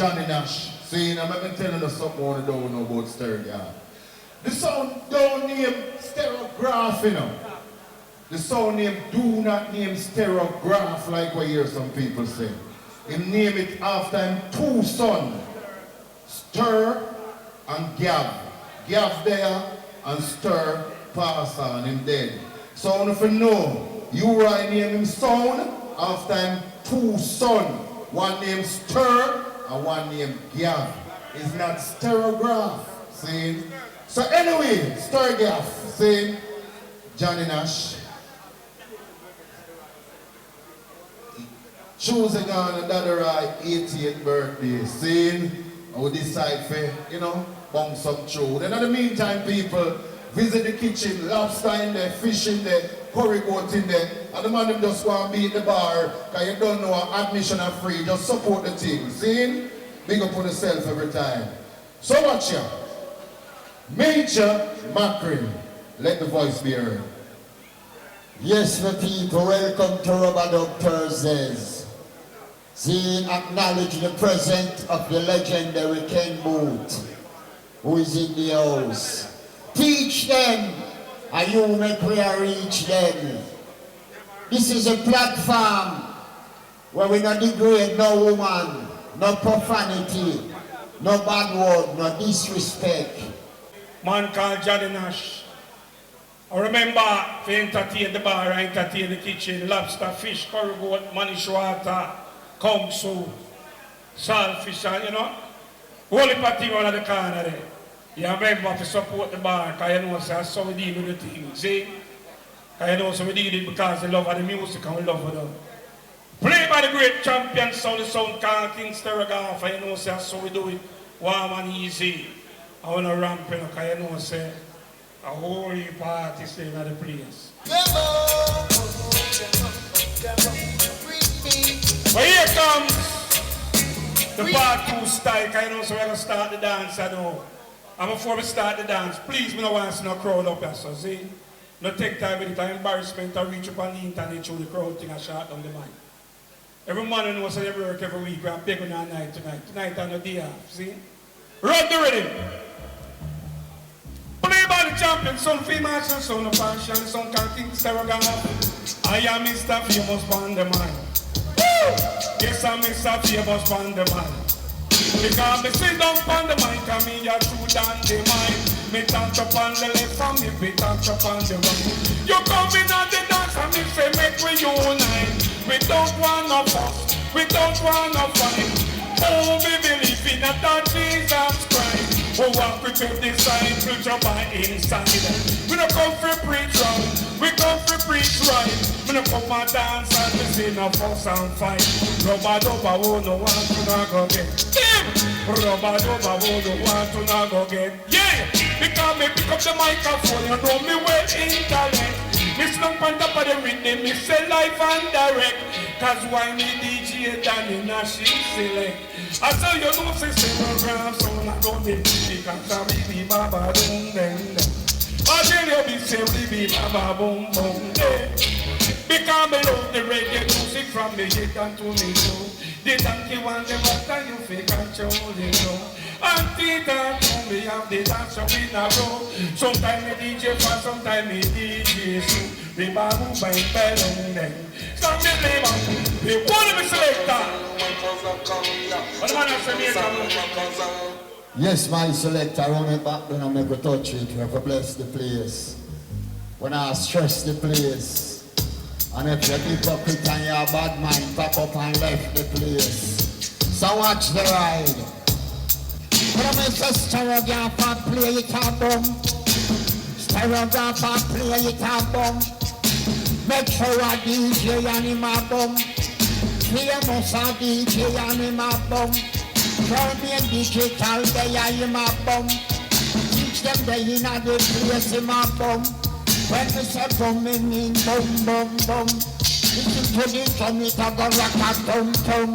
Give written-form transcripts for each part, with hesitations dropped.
Johnny Nash. See, I'm even telling you something I don't know about Stereo. The sound don't name Stereograph, you know. The sound name do not name Stereograph like what I hear some people say. He name it after him two sons, Stir and Gav. Gav there and Stir pass on him dead. So if you know, you right name him sound after him two sons. One named Stir and one named Gav. It's not Stereograph, see? So anyway, Stir Gav, see? Johnny Nash. Choosing on another 80th birthday, see? I would decide for, you know, bung some tune. And in the meantime, people, visit the kitchen, lobster in there, fish in there, curry goat in there, and the man them just want to be in the bar, because you don't know admission are free, just support the team, see? Big up on yourself every time. So watch ya. Major Macrin, let the voice be heard. Yes, my people, welcome to Rubber Dub Thursdays. See, acknowledge the presence of the legendary Ken Boothe, who is in the house. Teach them, and you may prayer reach them. This is a platform where we not degrade no woman, no profanity, no bad word, no disrespect. Man called Johnny Nash. I remember to entertain the bar, entertain the kitchen, lobster, fish, curry goat, manish water, kung soup, saltfish, and you know, holy party one of the corner there. You remember to support the bar, because you know that's how we deal with the thing, see? Because you know so we did it because we love of the music and we love of them. Play by the great champion sound, the sound called King Stereograph, and you know that's how we do it, warm and easy. I want to ramp it, because you know say, a whole party staying at the place. But here comes the part 2 style, because you know so we're going to start the dance, I know. And before we start the dance, please, we don't want to see no crowd up here, so see? No take time with it, I'm embarrassment to reach up on the internet through the crowd thing and shut down the mic. Every man knows that they work every week, we're big on our night tonight. Tonight on the day off, see? Run the rhythm! Play by the champion, son famous, son of passion, son can King Stereograph. I am Mr. Famous Pandaman. Yes, I'm Mr. Famous Pandaman. Because me sit down on the mic and me a true down the mind. Me touch up on the left and me touch up on the right. You come in on the dance and me say make we unite. We don't want no fuss, we don't want no fight. Oh, we believe in that Jesus Christ. Oh, walk with your disciples, jump by inside. We don't come for preach wrong, we come for preach right. We don't come and dance and we see no fuss and fight. Rubber dubber who no want to not go get. Rubber dubber who no want to not go get. Yeah, because me pick up the microphone, you know me well intellect. Me slump on top of the rhythm, me say live and direct. Cause why me DJ Danny Nash select. I tell you no say Stereograph, so not go me because I be baba boom dem. I tell you be say be baba boom boom dem. Because me love the reggae music from me hit and to me too. The donkey want the water you feel control it know. And Tita to me have the dance in a row. Sometimes me DJ fast, sometimes me DJ soon. The babu bang bang dem. Stop me name. The one of me selector. Yes, my selector, run it back then and make a touch it. We have to bless the place. When I stress the place. And if you're hypocrite and you're a bad mind, pack up and left the place. So watch the ride. When I make a Stereograph and play it a bum. Stereograph and play it a bum. Make sure a DJ and him a bum. Famous a DJ and him a bum. Show me a digital they and him a bum. Teach them they in a the place him a bum. When we say bum me mean bum bum bum. Listen to the drum it a go rock a tum tum.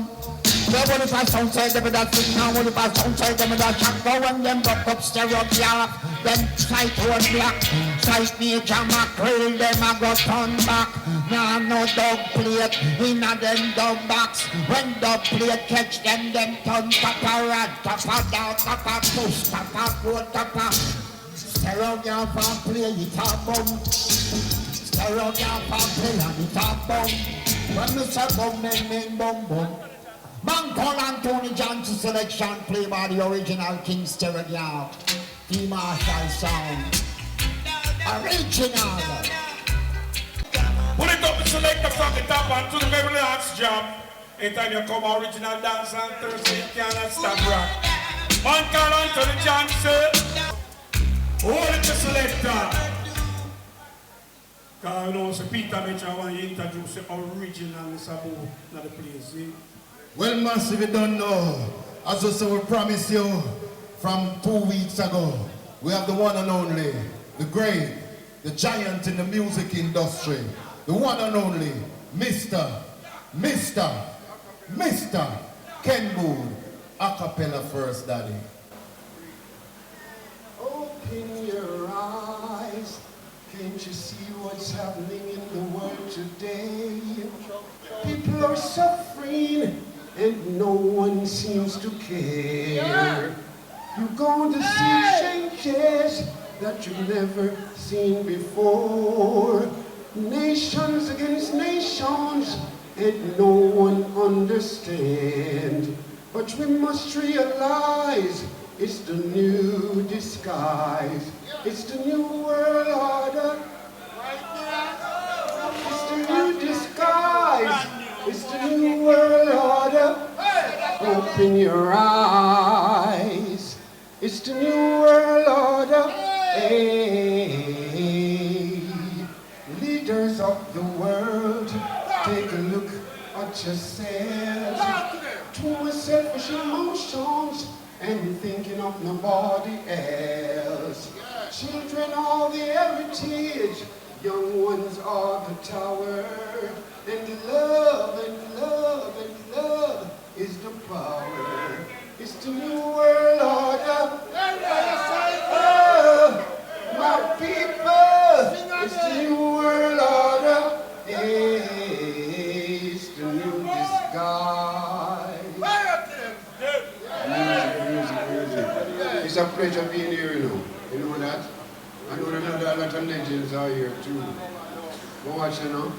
Yeah, what if I sound say them that thing now? What if I sound say them that shot? Go when them buck up stereo clock. Them sight one black. Sight major mackerel, them a go turn back. Nah, no dog plate, inna them dog box. When dog plate catch them turn tapa rat, tapa down, tapa push, tapa road, tapa. Stereo girl from play it a bum. Stereo girl from play and it a bum. When me say bum, men bum bum. Man Paul and Tony Johnson selection play by the original King Stereo girl. The Marshall sound. Original. Pull it up and select the from the top and to the very last job. Anytime you come original dance on Thursday, you cannot stop rock. Man call on to the Johnson. Hold it to selector. Because you know, so Peter mentioned I want to introduce the original Sabu to the place. See? Well, massive, you don't know. As I said, we promised you from 2 weeks ago, we have the one and only, the great, the giant in the music industry, the one and only, Mr. Ken Boothe, acapella first, daddy. Open your eyes, can't you see what's happening in the world today? People are suffering and no one seems to care. You're going to see changes that you've never seen before. Nations against nations and no one understands. But we must realize it's the new disguise. It's the new world order. It's the new disguise. It's the new world order. Open your eyes. It's the new world order. Hey, leaders of the world, take a look at yourselves. Too selfish emotions and thinking of nobody else. Children are the heritage, young ones are the tower. And love and love and love is the power. It's the new world order. My people, it's the new world order. It's the new disguise. Music. It's a pleasure being here, you know. You know that? I know that a lot of legends are here too. Go watch, you know.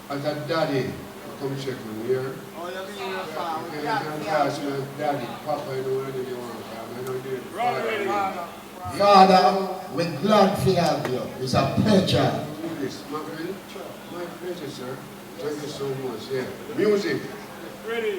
As a daddy, come check me here. Oh, you mean your father? You can ask me, daddy, papa, you know whatever you want. I don't do it. Father, we're glad to have you. It's a pleasure. My pleasure, sir. Thank you so much. Yeah. Music. Ready.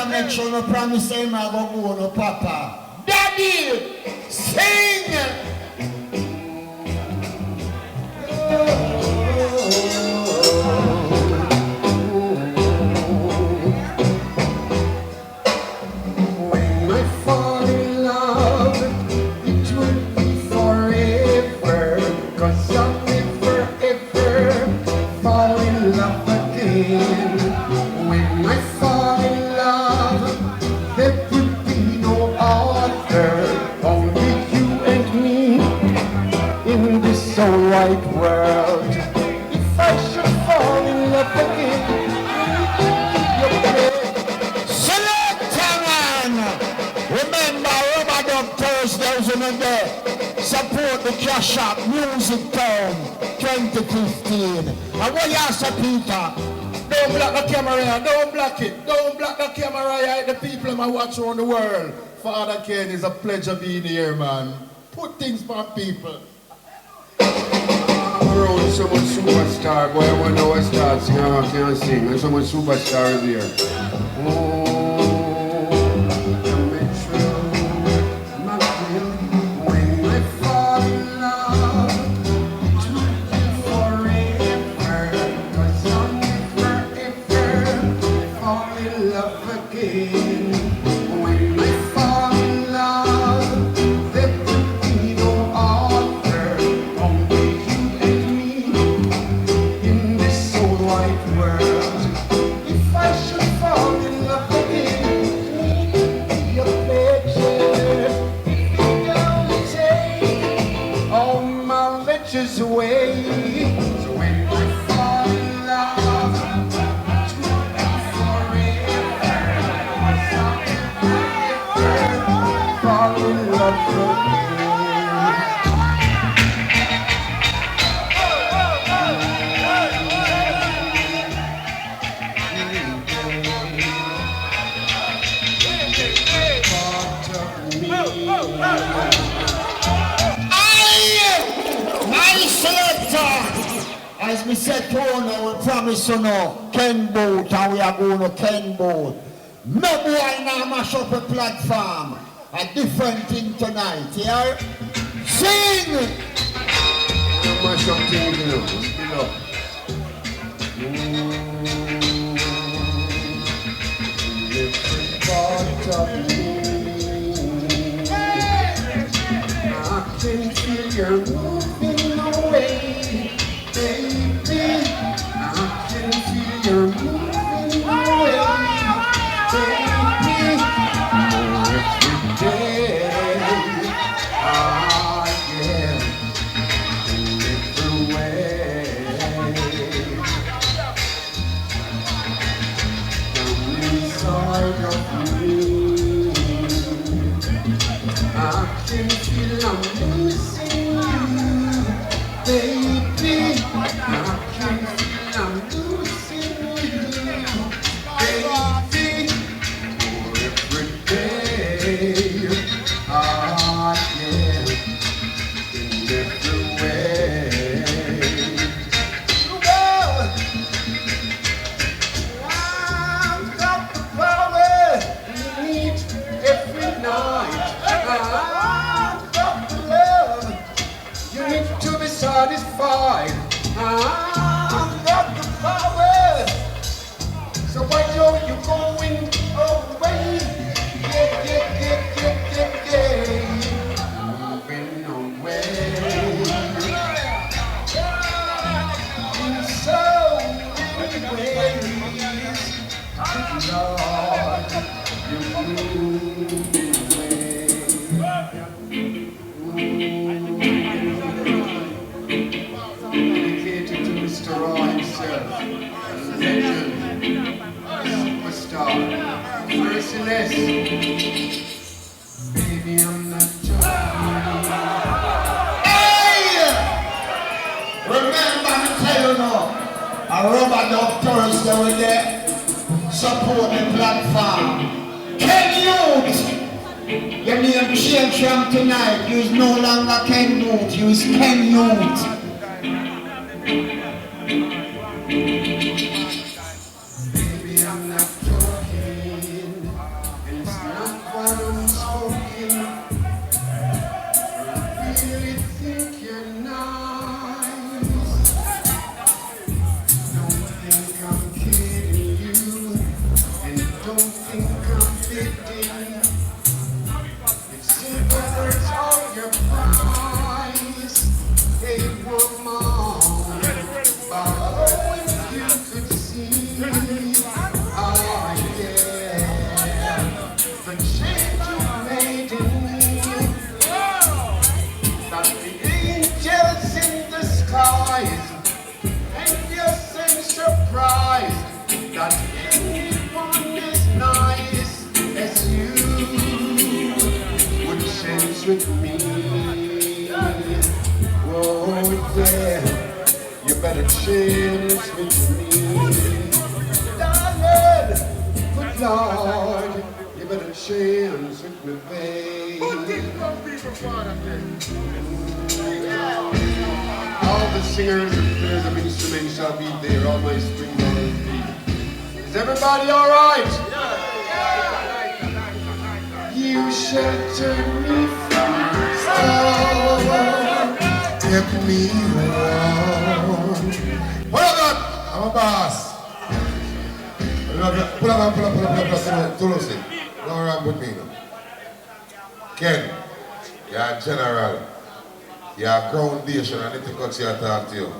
Make sure no promise him I go no papa. Daddy, sing! When I fall in love, it will be forever. 'Cause I'll never ever fall in love again. When I fall in love, there will be no other. Only you and me in this so wide world. If I should fall in love again, Remember, Rubber Dub Thursdays in the day. Support the Cash Shop Music Town 2015. And what you say, Peter? Don't block the camera here. Don't block it. Don't block the camera here. The people that watch around the world. Father Ken, it's a pleasure being here, man. Put things for people. around so much superstar, boy, I wonder what stars sing and I can't sing, and so much superstars here. When I fall in love. pictures away. So when we fall in love, fall in love again. My selector, as we said to you, we promise you now, Ken Boothe, and we are going to Ken Boothe. No boy now mash up a platform. A different thing tonight, yeah? Sing! No mash up things, you know. Speed up. Every part of me, I can feel you're moving away, baby. I can feel you're moving away, baby. Every day, I am every way. Down inside of me, I can feel I'm losing you, baby. I can feel I'm losing you, baby. Every day, I am in every way. Well, I've got the power you need every night. I've got the love you need to be satisfied. I've got the power. So why don't you going away? Moving away. In so many ways, Lord, you move dedicated to Mr. Raw himself, a legend, superstar, merciless. Baby, I'm not joking. Hey! Remember me tell you now, a rubber dog Thursday with there, support the platform. Ken Youth! Your name change from tonight, you is no longer Ken Youth, you is Ken Youth. Baby, I'm not joking, and it's not what I'm smoking. I really think you're nice. Don't think I'm kidding you, and don't think I'm fitting. It's simple words on your price. Hey, woman, oh, if you could see, oh yeah, the change you made in me. That the angels in the skies envious and surprised that anyone as nice as you would change with me. Oh yeah, you better change with me, darling. Good Lord, you better change with me, babe. All the singers and players of instruments shall be there, all my strings on their feet. Is everybody all right? You shelter me from storm, get me around. What up, God? I'm a boss. Pull up, Tulsi. Go around with me now. Ken, you're a general. You're a foundation. I need to cut you and talk to you.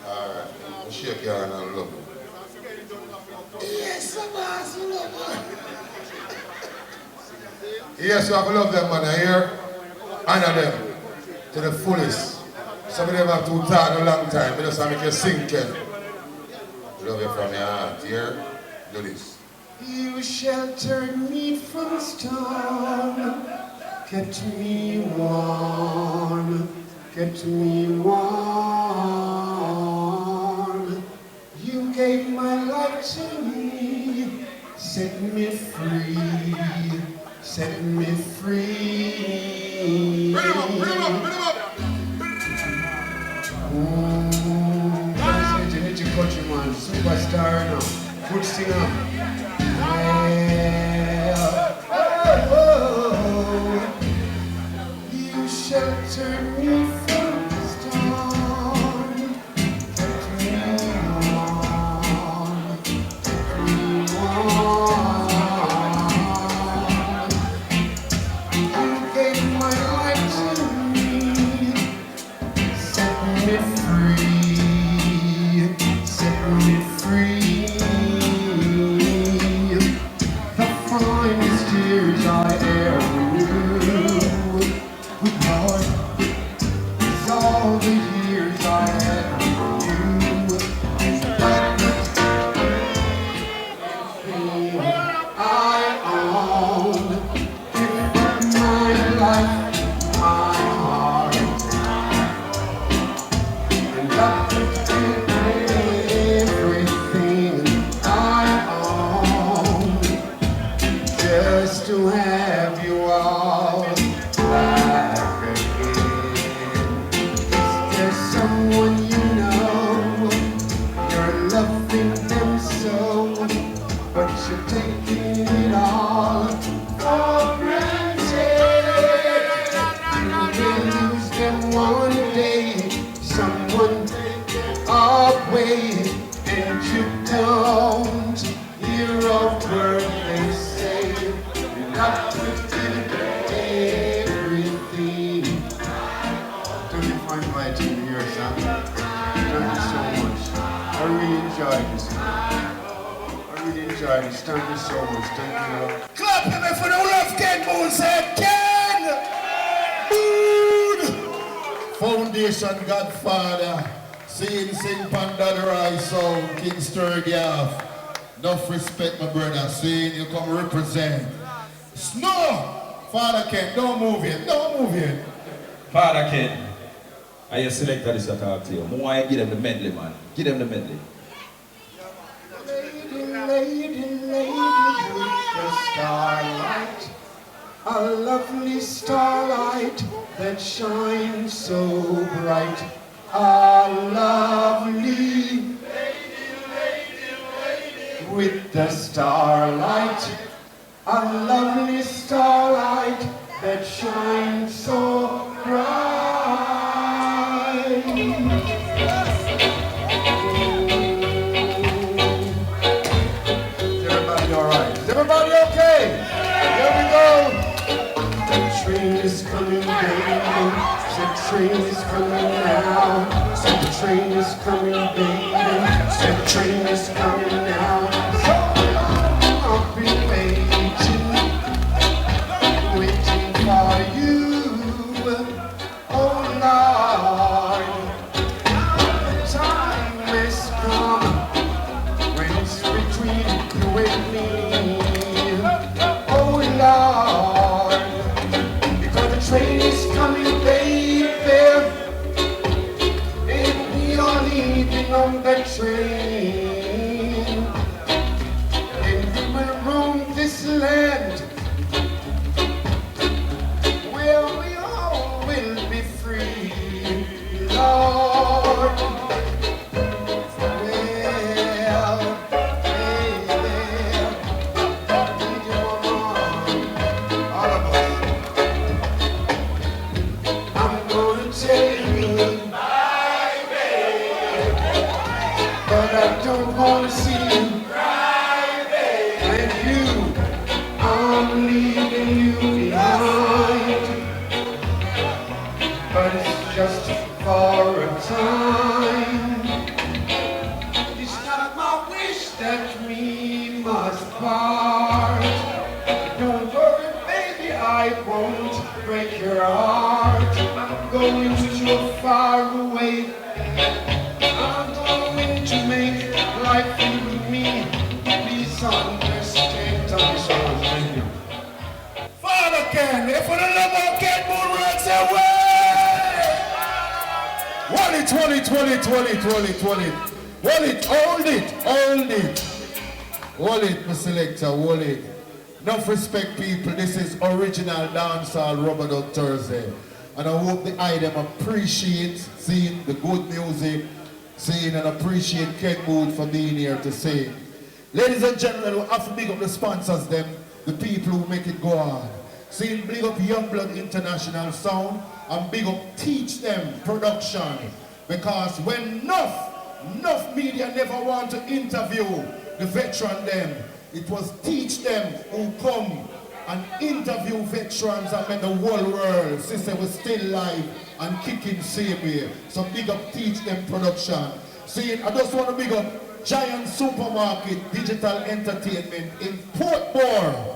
Alright, I'll shake your hand and love you. Yes, boss, you love me. Yes, you have to love them, man. I hear. Honor them to the fullest. Some of them have to talk a long time. We just want to make you sink it. Love you from your heart. Here, do this. You sheltered me from storm, kept me warm, kept me warm. You gave my life to me, set me free, set me free. Bring him up, bring him up, bring him up. Energy country man, superstar now, good singer. You sheltered me from the storm, kept me warm, kept me warm. You gave my life to me, set me free, set me free. The finest years I ever knew, with heart, is all the years I ever knew. Everything I own, give up my life, my heart, and up to everything I own, just to have you all back again. Is there someone you know, you're loving them so, but you're taking it all for granted? You will lose them one day, someone away, and you don't hear a word they say. You're not within everything. Don't you find my team here, son? Thank you so much. I really enjoyed this. I really enjoyed this. Thank you so much. Thank you. Clap him for the love Ken Boone said, Ken! Boothe! Foundation Godfather. Sing Panda the Rice Sound, King Sturgeoff. Enough respect, my brother. Seeing you come represent. Snow! Father Ken, don't move yet. Don't move yet. Father Ken, I just selected this to talk to you. I want to give them the medley, man. Give them the medley. Lady, lady, lady with the starlight, a lovely starlight that shines so bright. A lovely lady with the starlight, a lovely starlight that shines so bright. Is everybody all right? Is everybody okay? Here we go. The train is coming, baby. The train is coming now. The train is coming, baby. The train is coming now. So I'll be waiting for you. Oh Lord, the time has come when it's between you and me. Oh Lord, because the train is coming, baby, and you're leaving on that train, and you will roam this land where we all will be free, Lord. All of us. I'm gonna tell you, but I way. I'm going to make life for me. Please understand. Thank you. Father Ken, if you don't love our Ken Boothe, say way! Hold it. Hold it. Hold it, my selector, hold it. Enough respect, people. This is original dancehall Rubber Duck Thursday. And I hope the item appreciate seeing the good music, seeing and appreciate Ken Boothe for being here to sing. Ladies and gentlemen, we have to big up the sponsors, them, the people who make it go on. Seeing big up Youngblood International Sound and big up Teach Them Production. Because when enough media never want to interview the veteran them, it was Teach Them who come and interview veterans and make the whole world sister was still live and kicking same way. So big up Teach Them Production. See, I just want to big up Giant Supermarket Digital Entertainment in Port Maria.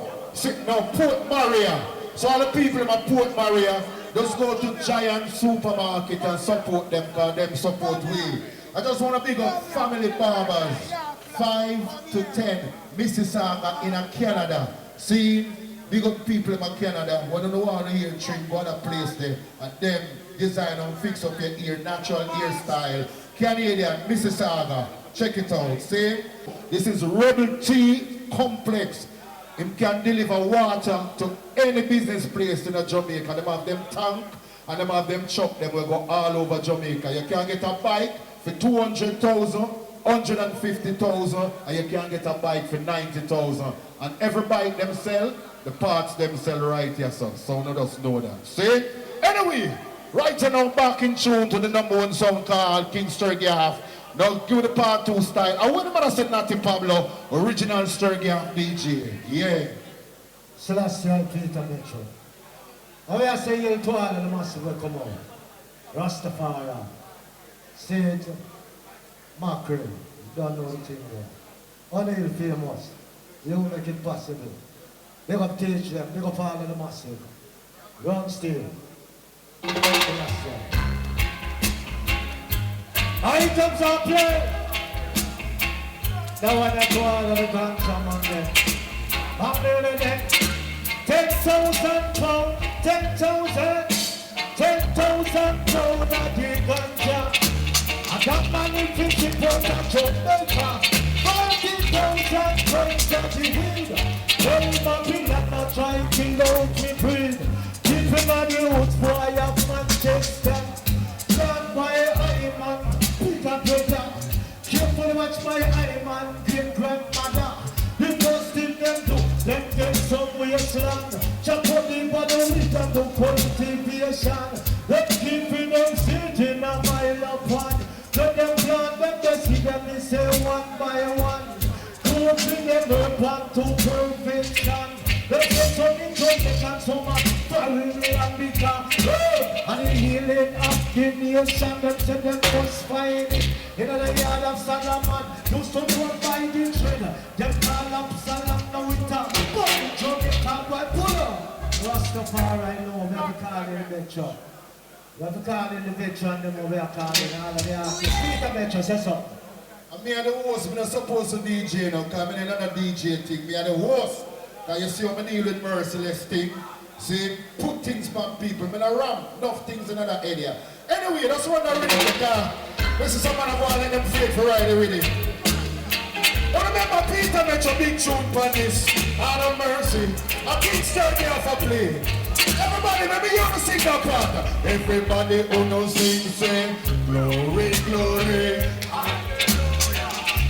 So all the people in Port Maria, just go to Giant Supermarket and support them because them support we. I just want to big up Family Barbers, 5 to 10, Mississauga in Canada. See, big up people in Canada, when you don't want to hear drink, go to place there, and them design and fix up your ear, natural hairstyle. Canadian, Mississauga, check it out, see? This is Rebel Tea Complex. Him can deliver water to any business place in Jamaica. They have them tank and they have them truck, they will go all over Jamaica. You can get a bike for 200,000, 150,000, and you can get a bike for 90,000. And every bike them sell, the parts them sell right here, son. So no just know that. See? Anyway, right now back in tune to the #1 song called King Sturgiaf. Now give the part 2 style. I want to say Natty Pablo, original Sturgiaf DJ. Yeah. Celestial Peter Metro. Oh, I say you to all of the massive will come on. Rastafari. Sage, Mackerel. You don't know the thing there. Only you famous. You make it possible. Big up Teach Them. Big up all of the massive. Run still. Items are play. That one that go all of the guns on there. I'm doing it. 10,000 pounds, 10,000 pounds of the ganja. I got money 50 pounds of Jamaica. 40,000 pounds of the weed. Well, my people are not trying to load me breed. Keep him on the roots, boy, of Manchester. Don't buy a man, Peter Peter. Carefully watch my eye man, great grandmother. The first thing them do, them get some wasteland. Chop up the bottle with and do cultivation. Them keeping them sitting a mile apart. Let them plant them, they see them, they say one by one. Putting them up to perfection. They get some introduction, some following and become and the healing of the nation. Them say them must find it in the yard of Solomon. Used to go by the trade. Them call up Salam now we talk. But Jamaica boy pull up. Rastafari know me have to call in the Metro. We have to call in the veteran, them we are calling all of the artists. Peter Metro, say something. And me are the host, I'm not supposed to DJ now, because I'm not a DJ thing. Me are the host. Because you see how I deal with merciless thing. See, put things on people. I'm not ram enough things in another area. Anyway, that's what I really because this is someone I want to let them feel for right already. I remember Peter Metro big tune for this. Out of mercy. I keep starting off a play. Everybody, let me hear the sing that part. Everybody who knows sing, say, glory, glory.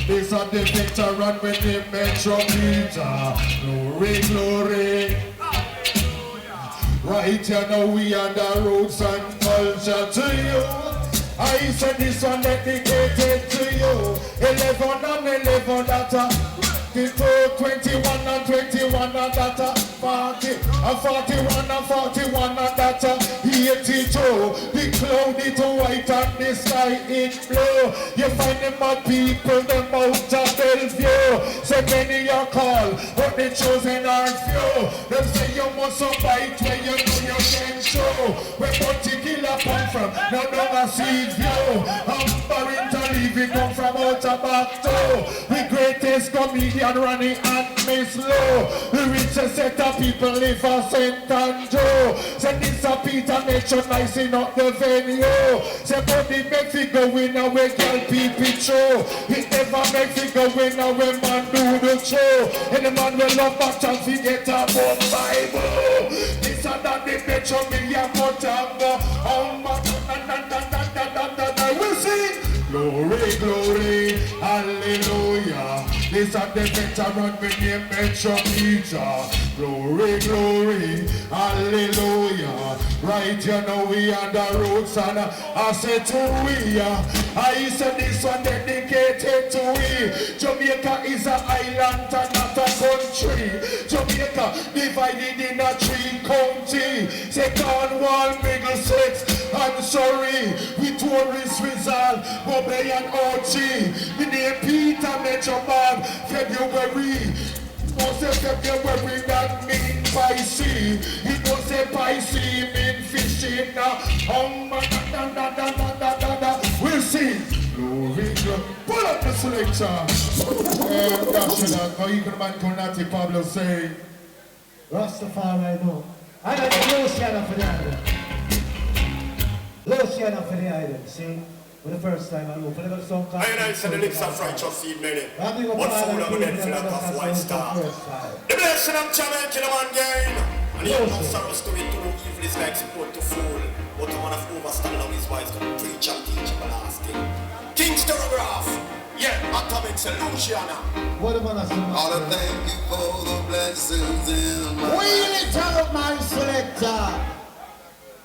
This are the veteran with the Metro Peter. Glory, glory. Right here now we are the roots and culture to you. I said this one dedicated to you. 11 and 11 that 52, 21 and 21 and that 40, and 41 and 41 and that 82. The cloud is white and the sky is blue. You find them mad people, them out of Bellevue. Say many are called, but the chosen are few. Them say you must bite when you know you can show. Where particular come from, no longer see view. I'm barren to leave, we come from out of back door. The greatest comedian Ronnie and Miss Low. The richest set of people live for St. Andrew. Say this a Peter Metro nicing up the venue. Say money make me go in away girl people show. It never make me go in away man do the show. And the man will love back and forget about Bible. This and that the Metro million cut up. Oh my we'll sing. Glory, glory, hallelujah. This is the veteran with the Metro Peter. Glory, glory, hallelujah. Right, you know we are the roots and I said to we. I said this one dedicated to we. Jamaica is an island and not a country. Jamaica divided in a 3 county. Say Cornwall, Middlesex, I'm sorry. We tourists result, Bobby and OG. We name Peter Metro Man, February. Don't say February, that mean by sea. He don't say by sea, mean fishing. We'll see. Glory, glory. Pull up the selector. How you can man Konati Pablo say? Rastafari, no. I got the Luciana for the island. Luciana for the island, see? For the first time I opened the song. I said the lips of righteous seed many. What fool I'm dead for like a white star. The blessing of Jamaica man gain. And he has no sorrows to it to do evil is like support to fool. But the man of overstand on his wise to preach and teach everlasting. King's Telegraph. Yeah, Atomic Solution. What am I saying? All I thank you for the blessings in my life. Wheel it out, my selector.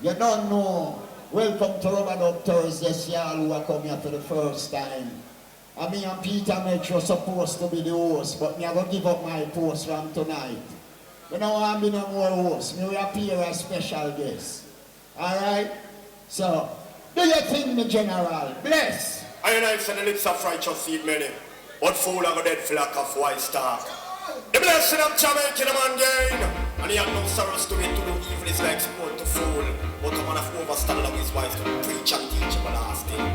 You don't know. Welcome to Rubber Dub Thursday, y'all who are coming here for the first time. I mean, and Peter Metro supposed to be the host, but me I gonna give up my post from tonight. You know, I'm be no more host. Me will appear as special guest. Alright? So, do your thing, me general. Bless. I said the lips of righteous seed many. What fool are dead flock of white star. The blessing of Jamaica man gain. And he had no sorrows to it to do evil is like support to fool. But the man of overstand on his wise to preach and teach everlasting.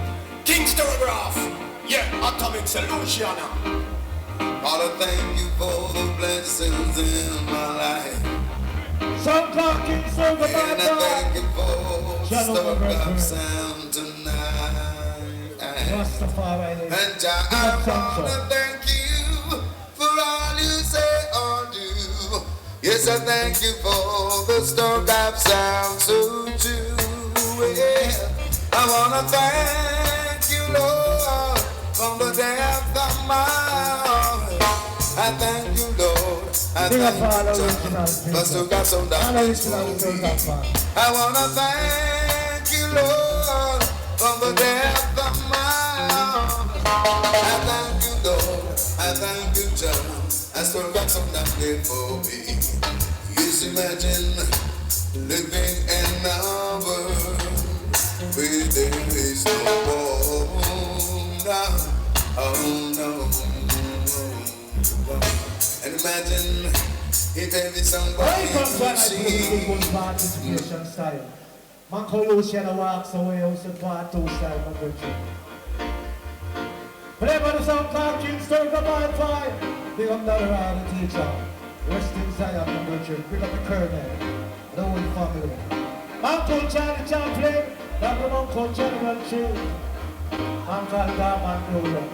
King's Telegraph. Yeah, Atomic Solution. All I thank you for the blessings in my life. Some talking so good. And I thank you for Startup Sound tonight. Rastafari. And I wanna thank you for all you say or do. Yes, I thank you for the Startup Sound so too. Yeah. I wanna thank you, Lord, from the depth of my heart. I thank you, Lord. I thank you, John, for still got some darkness. I wanna thank you, Lord, from the depth of my heart. I thank you, Lord. I thank you, John. I still got some darkness for me. Just imagine living in a world where there is no water. Oh no. And imagine if there is somebody who sees. Participation style. Man called Luciana walks away, I was a part 2 style, my good friend. Whenever the song called King's Telegraph 5, big up that around the teacher. Rest in Zion, my good friend. Big up the colonel, the whole family. Man called Charlie Chaplin, that the man called General Chill. Man called Darman Dolan.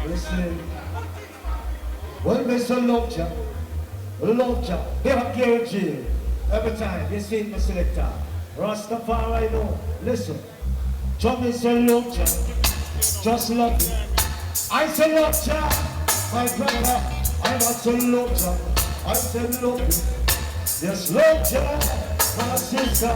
Listen. Well, Mr. Lovejoy, they have guarantee every time you see my selector. Rastafari, know. Listen, John is a Lovejoy, just love you. I say Lovejoy, my brother, I want to Lovejoy. I say love you. Yes, Lovejoy, my sister.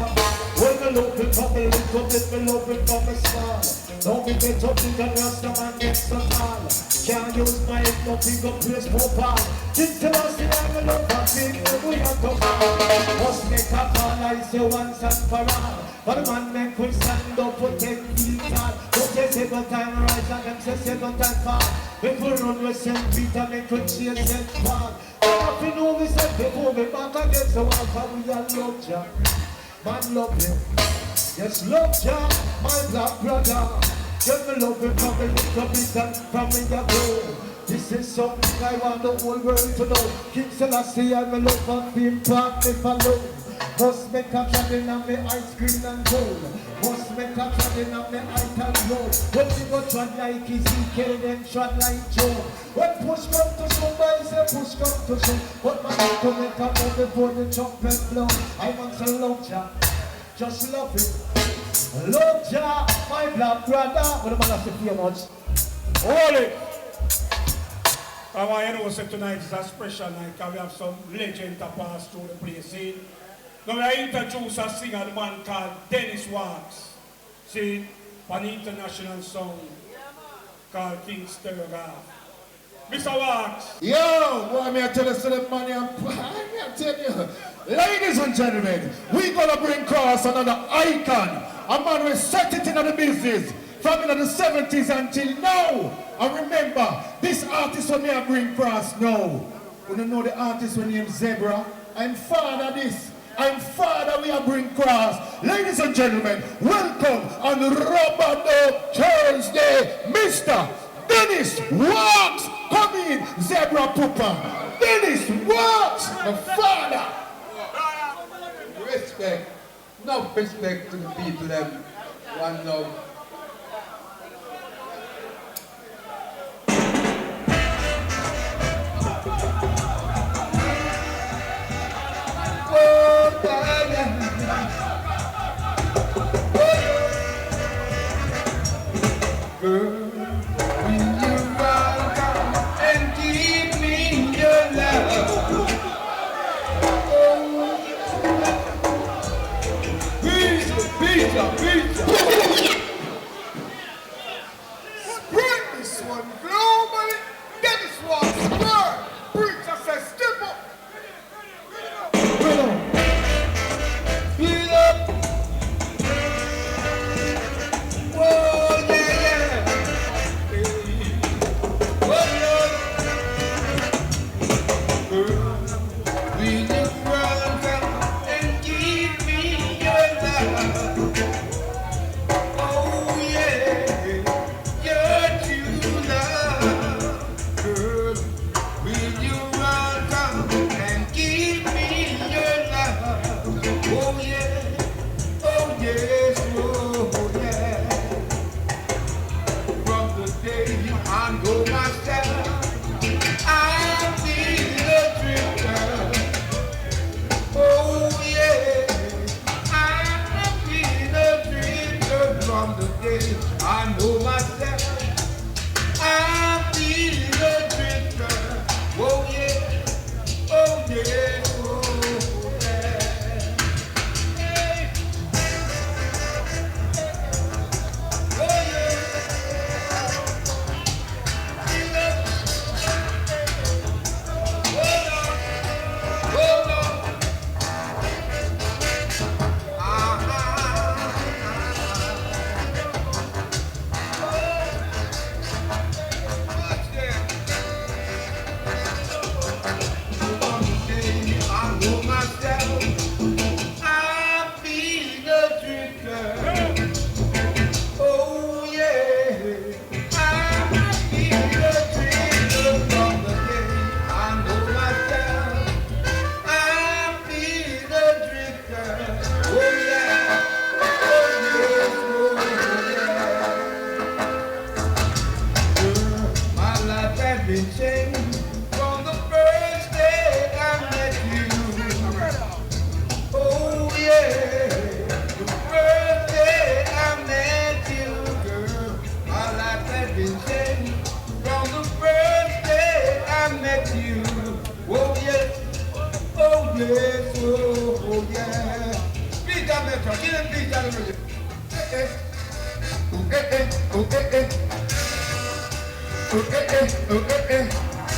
When the love it from the little bit, the love it from the small. Don't be get up in the Rastaman gets the tall. can't use my head, nothing go place for part. This till I see I'm a love and feel we have to fall. Must make a call, I say once and for all. But the man make we stand up, we take the card. Don't say seven time rise and them say seven time fall. Make we run with St. Peter, make we chase St. Paul. If you know we said before we back against the wall, for we are love Jah. Man love him. Yes, love Jah, my black brother. Just me love him from me little bit and from me a grow. This is something I want the whole world to know. King Selassie and me love and feel part me follow. Must make a traveling on me ice cream and gold. Must make a traveling on me ice and road. When we go trod like Ezekiel, then trod like Joe. When push come to shove, I say push come to shove. But my need to make a move before the trumpet blow. I want to love Jah, just love it. Love Jah, my black brother. But the man has to pay much. Holy! I want you to know that tonight is a special night because we have some legend to pass through the place. See? Now I introduce a singer, the man called Dennis Wax. See, an international song called King Stereograph. Mr. Wax. Yo, boy, me I tell you, so the money I tell you. Ladies and gentlemen, we gonna bring across another icon. A man who set it in the business from in the 70s until now. And remember, this artist when me I bring across now. You don't know the artist when named Zebra. I'm father this. I'm father we are bring cross. Ladies and gentlemen, welcome on Rubber Dub Thursday, Mr. Dennis Wax. Come in, Zebra Pooper. Dennis Wax, the father. Respect. No respect to the people them. One love. Girl, will you run and give me your love? Pizza. Spread this one globally. Dennis Wax, word. Preacher says, step up. Speed up. Whoa, yeah. Whoa, girl, will you run and give me your love? Oh, yeah, your true love. Girl, will you run and give me your love? Oh, yeah, oh, yes, oh, yeah. From the day I know myself, I've been a drifter. Oh, yeah, I've been a drifter. From the day I know myself, I've been a drifter. Oh, yeah, oh, yeah, oh, yeah. Hey. Oh, yeah.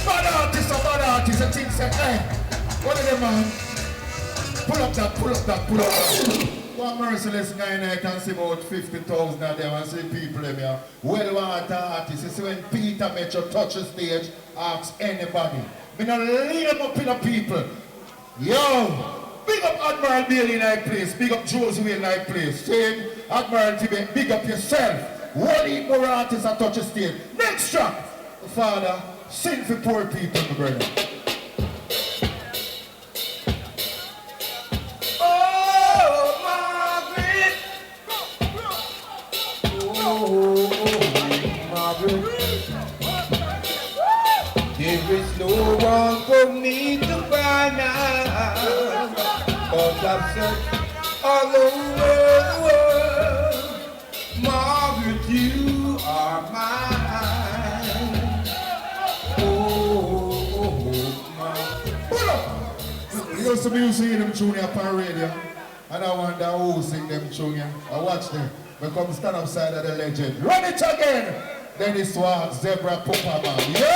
Bad artist, a bad artist, I think say, what are them, man? Pull up that. One merciless guy I can see about 50,000 of them and see people in here. Well-wanted artists. You see when Peter Metro touch the stage, ask anybody. Me not lay them up in the people. Yo! Big up Admiral Bailey in that place. Big up Josie in that place. Same Admiral Tibet. Big up yourself. One heap more artists that touch the stage. Next track. Father, sing for poor people, my brother. There is no one for me to find out, 'cause I've searched all over the world. Margaret, you are mine. You used to be singing them tune upon radio, and I wonder who sing them tune. I watch them. We come stand upside of the legend. Run it again! Dennis Swan, Zebra Papa Man. Yo!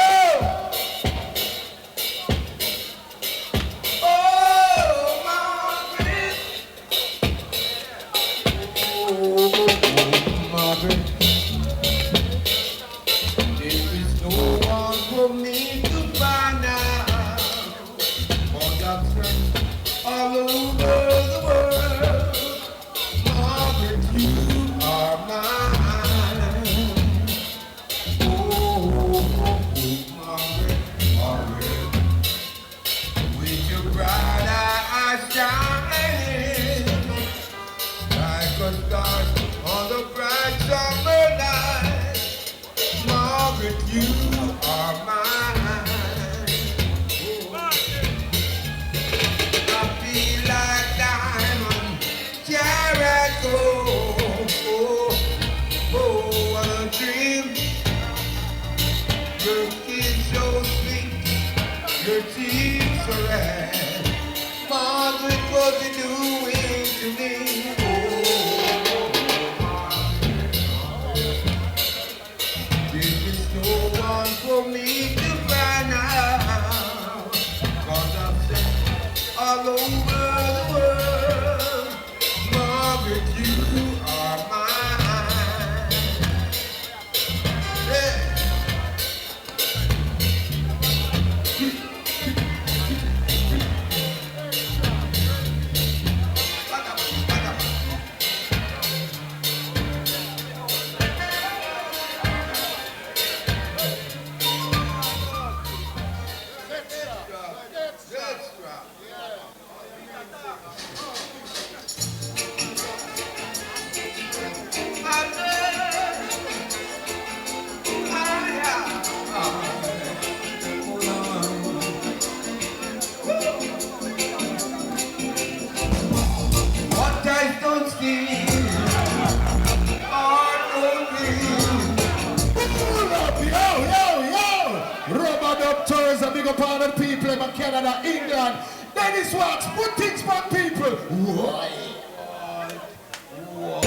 Big up all the people in Canada, England. Dennis Wax, put things back, people. Why?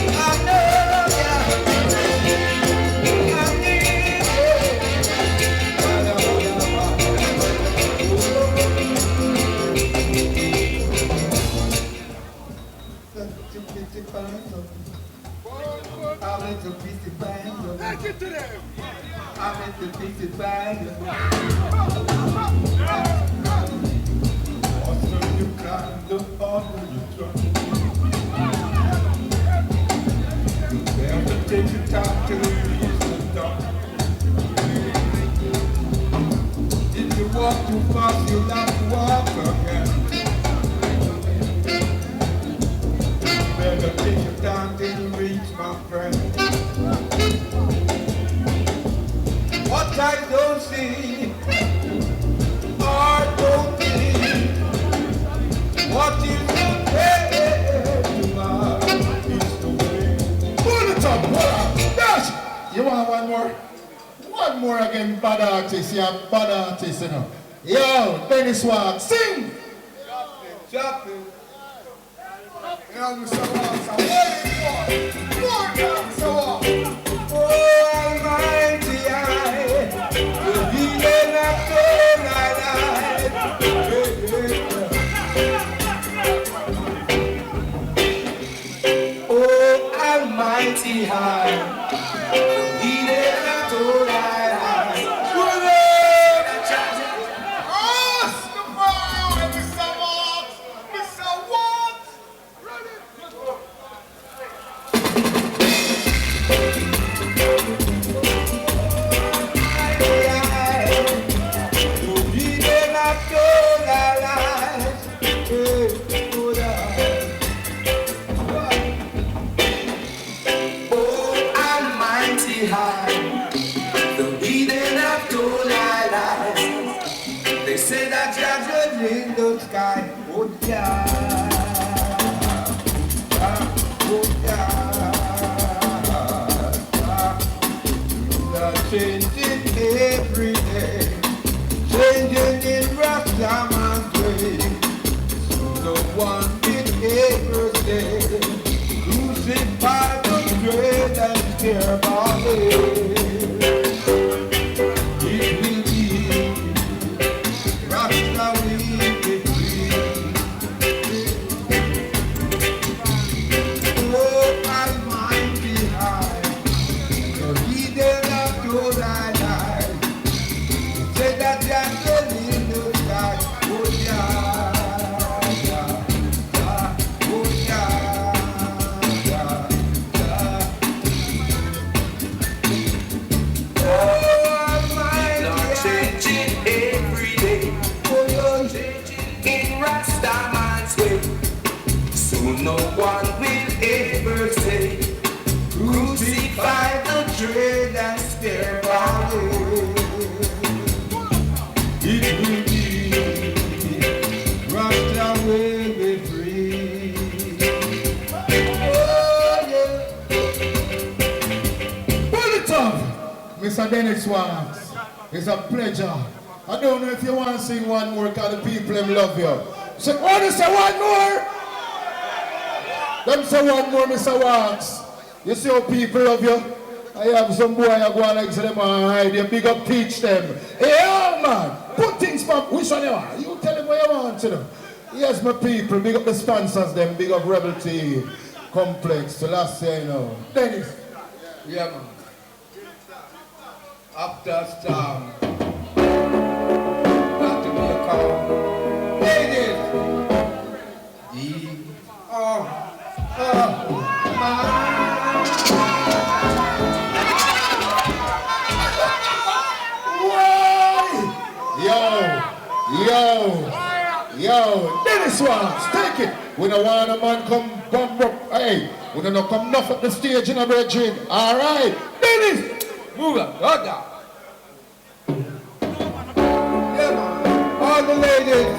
I know, take your time to reach the top. If you walk too fast, you'll have to walk again. Better take your time till you reach, my friend. What I don't see, or don't see, what you you want one more? One more again, bad artist, yeah, bad artist, you know. Yo, Dennis Wax, sing! Chop it. You know, Mr. Wax, I'm waiting for more time, so oh, almighty, in the sky. Oh yeah, oh yeah. Changing every day, changing in Rastaman's way. No one will ever say, crucify the dread and tear my head. It will be Rasta will be free. Oh, Almighty High, the leader of your life, say that you're in the sky. Oh yeah, yeah, yeah, oh yeah, yeah, yeah. Oh, Almighty Lord, changing every day, in Rastaman's way. So no one will ever say, crucify the dread and spare our way. It will be Rasta will be free. Oh yeah. Pull it up, Mr. Dennis Watts. It's a pleasure. I don't know if you want to sing one more because the people them love you. So, want to say one more? Them say one more, Mr. Watts. You see how people love you? I have some boy I go and like to them and hide. You big up teach them. Hey, oh man, put things from which one you want? You tell them what you want to them. Yes, my people, big up the sponsors them, big up Rebel T Complex. The last say you know. Dennis. Yeah, man. After storm, got to be a calm. Ladies, Yo, Dennis Watts, take it. We don't want a man come bump up. Hey, we don't come enough at the stage in a Brigi. All right, Dennis. move on, go down. Yeah, man. All the ladies.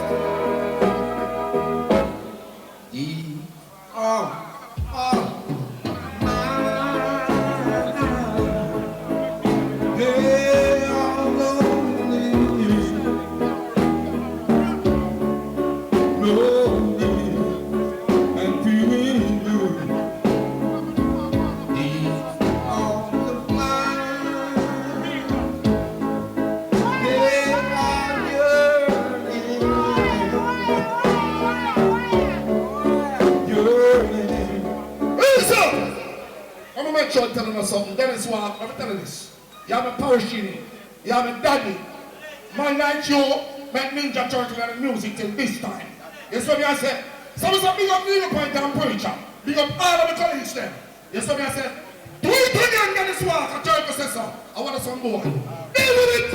They are lonely, and feeling good. These are the blind. They are yearning. Listen! I'm gonna make sure I'm telling you something. Dennis Watts, let me tell you this. You have a parachute, you have a daddy. My night you make Ninja Turtle and the music till this time. You see what I said? So it's a big up Neil Point and preacher. Big up all of the colleagues them. You see what I said? Do it again, Dennis Watts. I tell you say so. I want some more. Deal with it!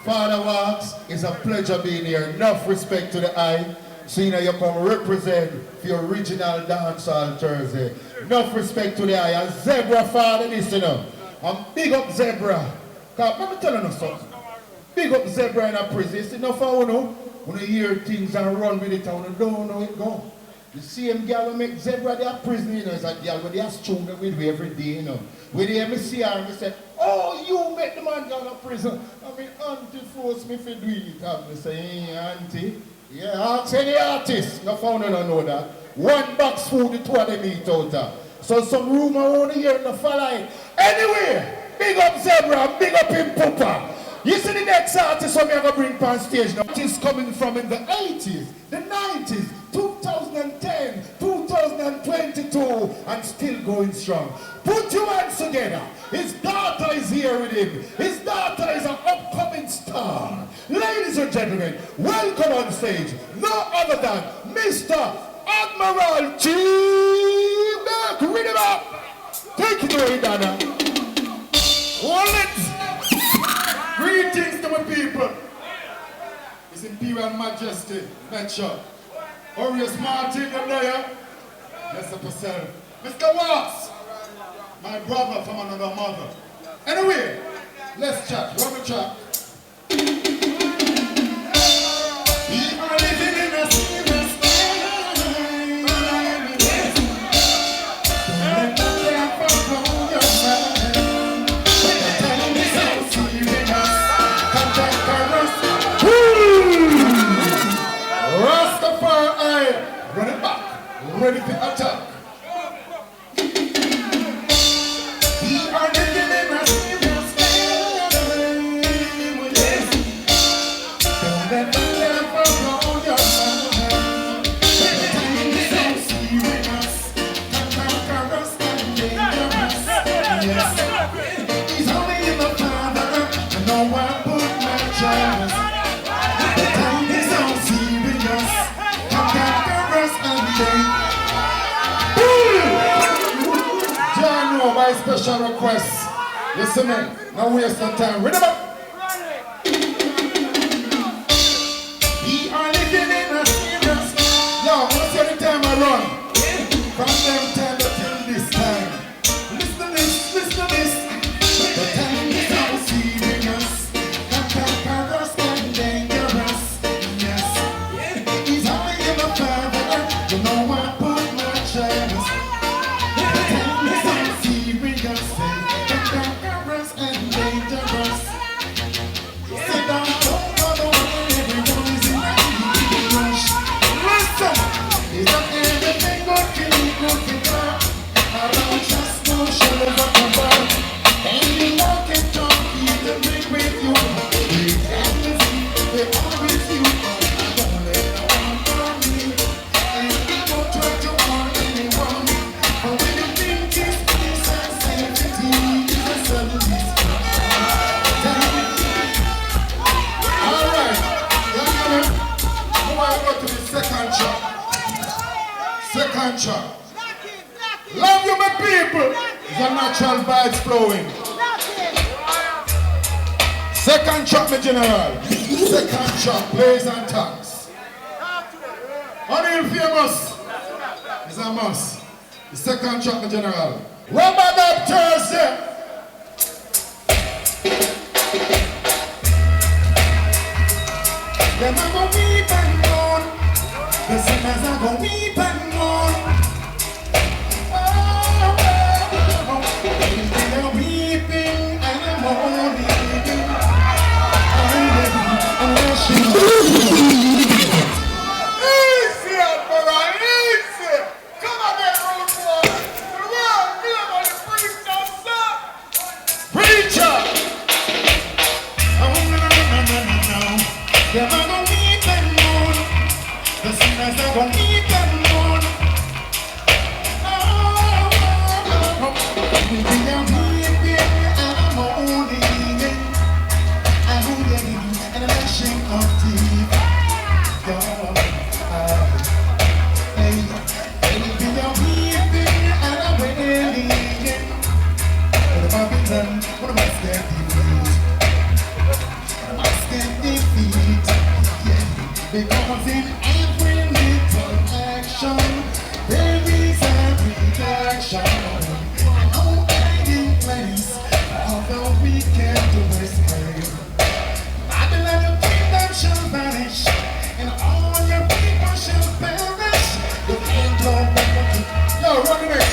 Father Watts, it's a pleasure being here. Enough respect to the eye. So you come represent for your original dancehall Thursday. Enough respect to the eye. And Zebra father this, And big up Zebra. Cause let me tell you something. Big up Zebra in a prison. It's enough for you know. When you hear things and run with it and you don't know it go. The same girl who make Zebra their prison, is a girl with their stone with me every day, When they ever see her, and say, oh, you make the man go to prison. I mean, auntie forced me to do it. I say, hey, auntie. Yeah, ask any artist. No found don't know that. One box food, the two of them eat out there. So some rumor over here in the follow. Anyway, big up Zebra, big up him Papa. You see the next artist I'm going to bring on stage now. It is coming from in the 80s, the 90s, 2010, 2022, and still going strong. Put your hands together. His daughter is here with him. His daughter is an upcoming star. Ladies and gentlemen, welcome on stage, no other than Mr. Admiral Tibet. Read him up. Take it away, Dana. Hold it. Greetings to my people. His Imperial Majesty, Metro. Orius Martin, you know ya? Yes, yourself. Mr. Watts, my brother from another mother. Anyway, let's chat. Run the chat. We are living in a serious time. Don't let the devil blow your mind. The time is so serious. Rastafari, run it back, ready to attack. We are living in a serious time. Yes. Don't let the devil blow your mind. The time is so serious. Conquerors and dangerous. Yes. He's only in the Father, and no one put my trust. The time is so serious. Conquerors and dangerous. John, no, my special request. Listen, man, no waste of time. Read them up. We are living in a serious. Yo, what's every time I run? From them time till this time. Listen to this, listen to this. The time is so serious. Conquerors and dangerous. Yes. He's only in the Father. You know I put my trust. The time is so serious. Conquerors and dangerous. Sit down, don't go the way everyone is in a rush. Listen, is that everything good for you, good for God? I don't just no shows up above. And you walk and talk, keep the ring with you. We have to see, they're all with you. Don't let no one harm me. And you don't try to harm anyone. But when you think it's peace and safety, it's a sudden alright, now I go to the second track. Second track. Love you, my people. It's a natural vibes flowing. Second track, my general. Second track, plays and tanks. Unreal famous. It's a must. The second track, my general. Rubber Dub Thursday. Them a go weep and mourn. The sinners a go weep and mourn. Oh, they are weeping and mourning. Easy, Admiral, easy. Come on, that road boy. The world, feel about the preacher, sir. Preacher. Oh, no. Them a go weep and mourn. The sinners a go weep and mourn.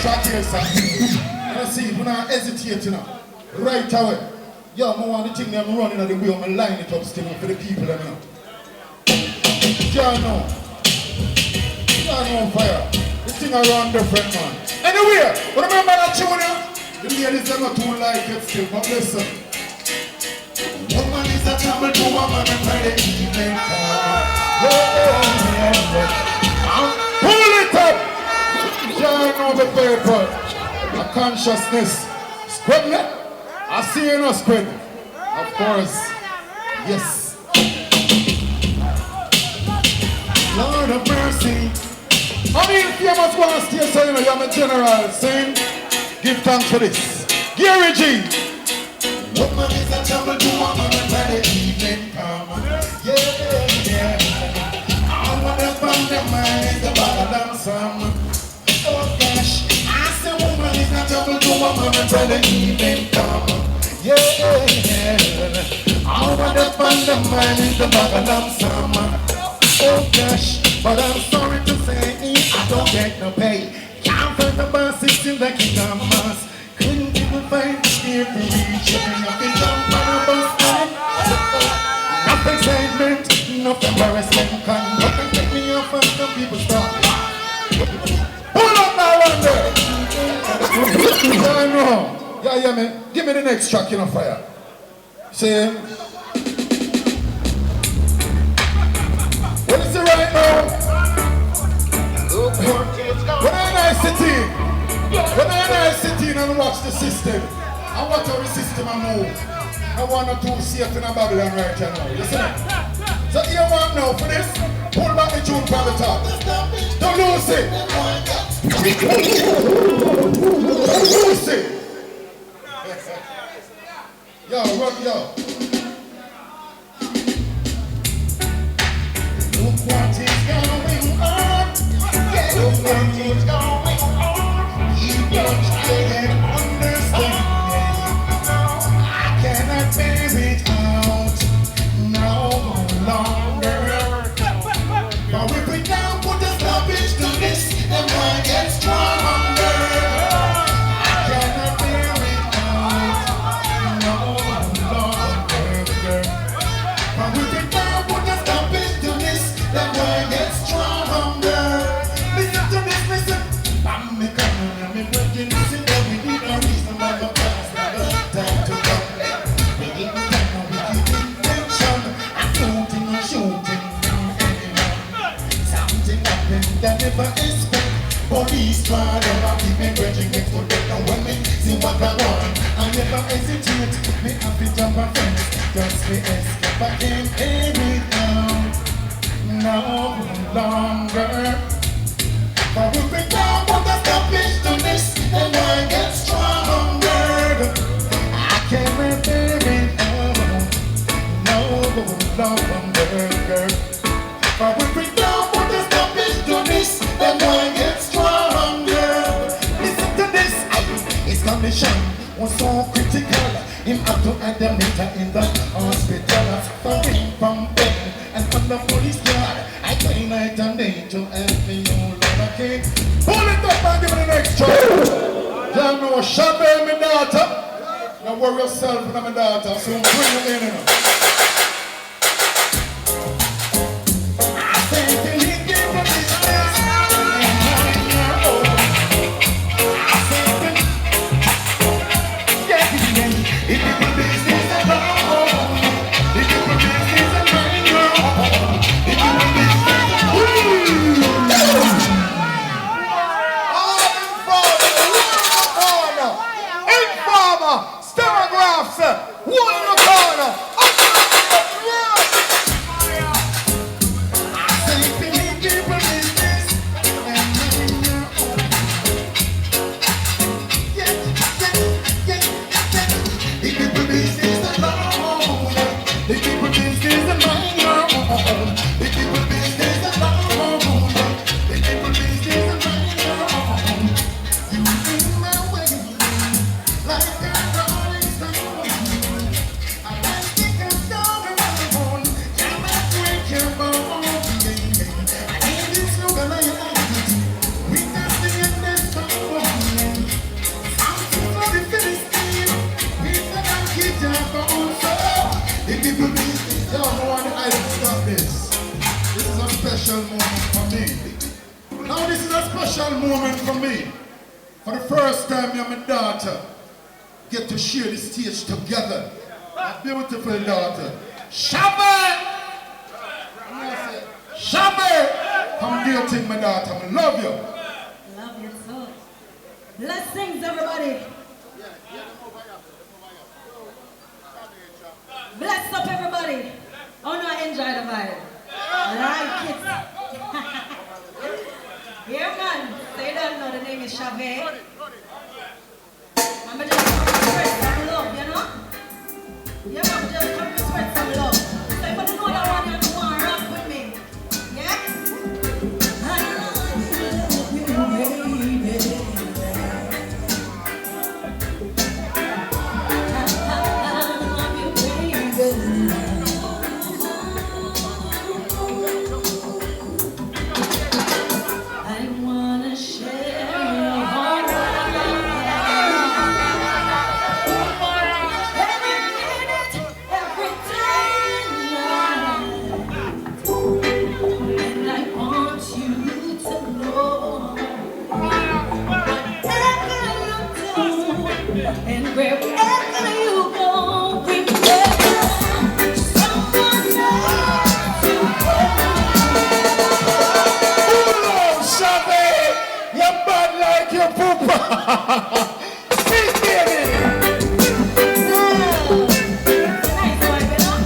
track here, sir. And I see, we're not hesitating now. Right away. Yo, I want the thing that I'm running out the way, I'm line it up still for the people that know. Y'all know. Y'all know fire. The thing around different, man. Anyway, remember that tune here? The ladies are not too like it still, but listen. Woman is a trouble to woman and for the evening time. Pull it up! Y'all know the paper. A consciousness. Squid it? I see you no squid. Of course. Yes. Lord of mercy. I mean, if you must go and stay, so you know, you're my general. Sing. Give thanks for this. Gary G. Woman is a trouble to woman and when the evening come. Yeah. I want to find the mind is the bottom some. Oh gosh. I say woman is a trouble to woman and when the evening come. Yeah. I want to find the mind is the bottom some. Oh gosh. But I'm sorry to say I don't get no pay. Can't find the bus, it's in the kingdom bus. Couldn't even find the steer to reach it. Nothing jump on a bus line. Enough excitement, enough embarrassment. Nothing take me off and some people stop. Pull up now one day. Yeah, man. Give me the next track, you know, fire. See? What is it right now? When I sit in and watch the system, I watch how the system move. I want to do safe in a Babylon right now. You see me? So you want now for this? Pull back the tune from the top. Don't lose it. Don't lose it. Yo, run, yo. Look what is going on. Yeah, look what is going on. You don't understand. I cannot bear it out no longer. But if we don't put a stoppage to this, then I get stronger. I cannot bear it out no longer. But if we don't put a stoppage to this, then I get stronger. Listen to this, listen. I'm me coming, I'm me working, listen. We need a reason why the past never time to come. We didn't have no wicked intention. I'm shooting anyone. Something happened that never expect. Police try to keep me grudging next to them. Now when me see what I want, I never hesitate. Me have to jump a fence, just me escape. I can't hear it now, no longer. But if we don't put a stoppage to this, then I get stronger. I can't bear it no longer. But if we don't put a stoppage to this, then I get stronger. Listen to this, his condition was so critical. Him have to admit her in the hospital. Suffering from pain and under police guard. I pray night and day to help me, oh Lord, I can't. Pull it up and give me the next track. Y'all know Shabba, my daughter. Now worry yourself and my daughter, so bring you in, you know. I think you need to give me this dance. I think if you put business alone, if you put business alone, if you put business Informer, Stereographs, one in the corner. special moment for me. For the first time, me and my daughter get to share the stage together. A beautiful daughter. Shabba! Shabba! Come dear thing, my daughter. I love you. Love you too. Blessings, everybody. Bless up, everybody. Oh no, enjoy the vibe. Like it. Yeah, man. They don't know the name is Chavez. I'm just come to spread some love, you know? Yeah, man, just come to spread some love. So if you don't know that one, you don't want to rock with me. Yeah? I love you, baby. And wherever you go, remember someone else to Shabby, you're bad like your poopa. Big baby. Nice one, you know?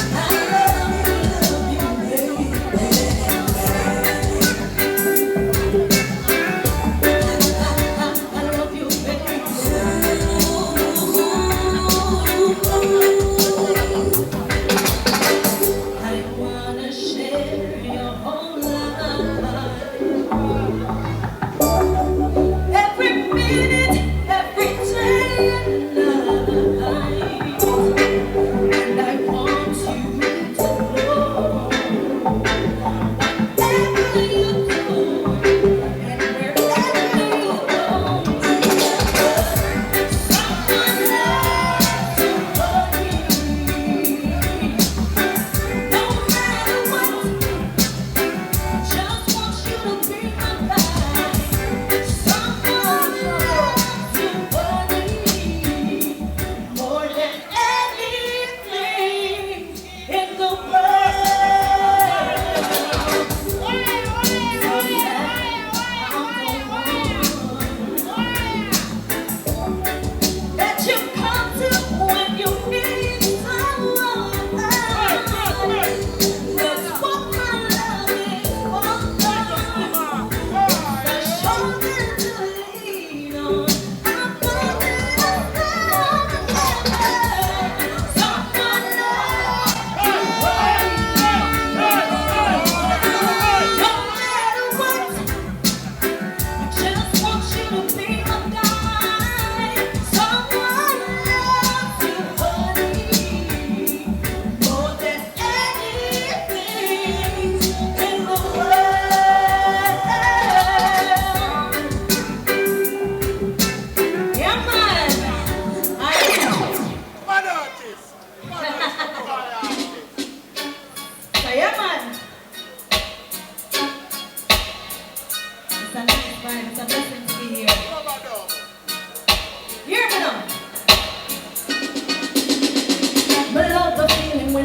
I love you, baby.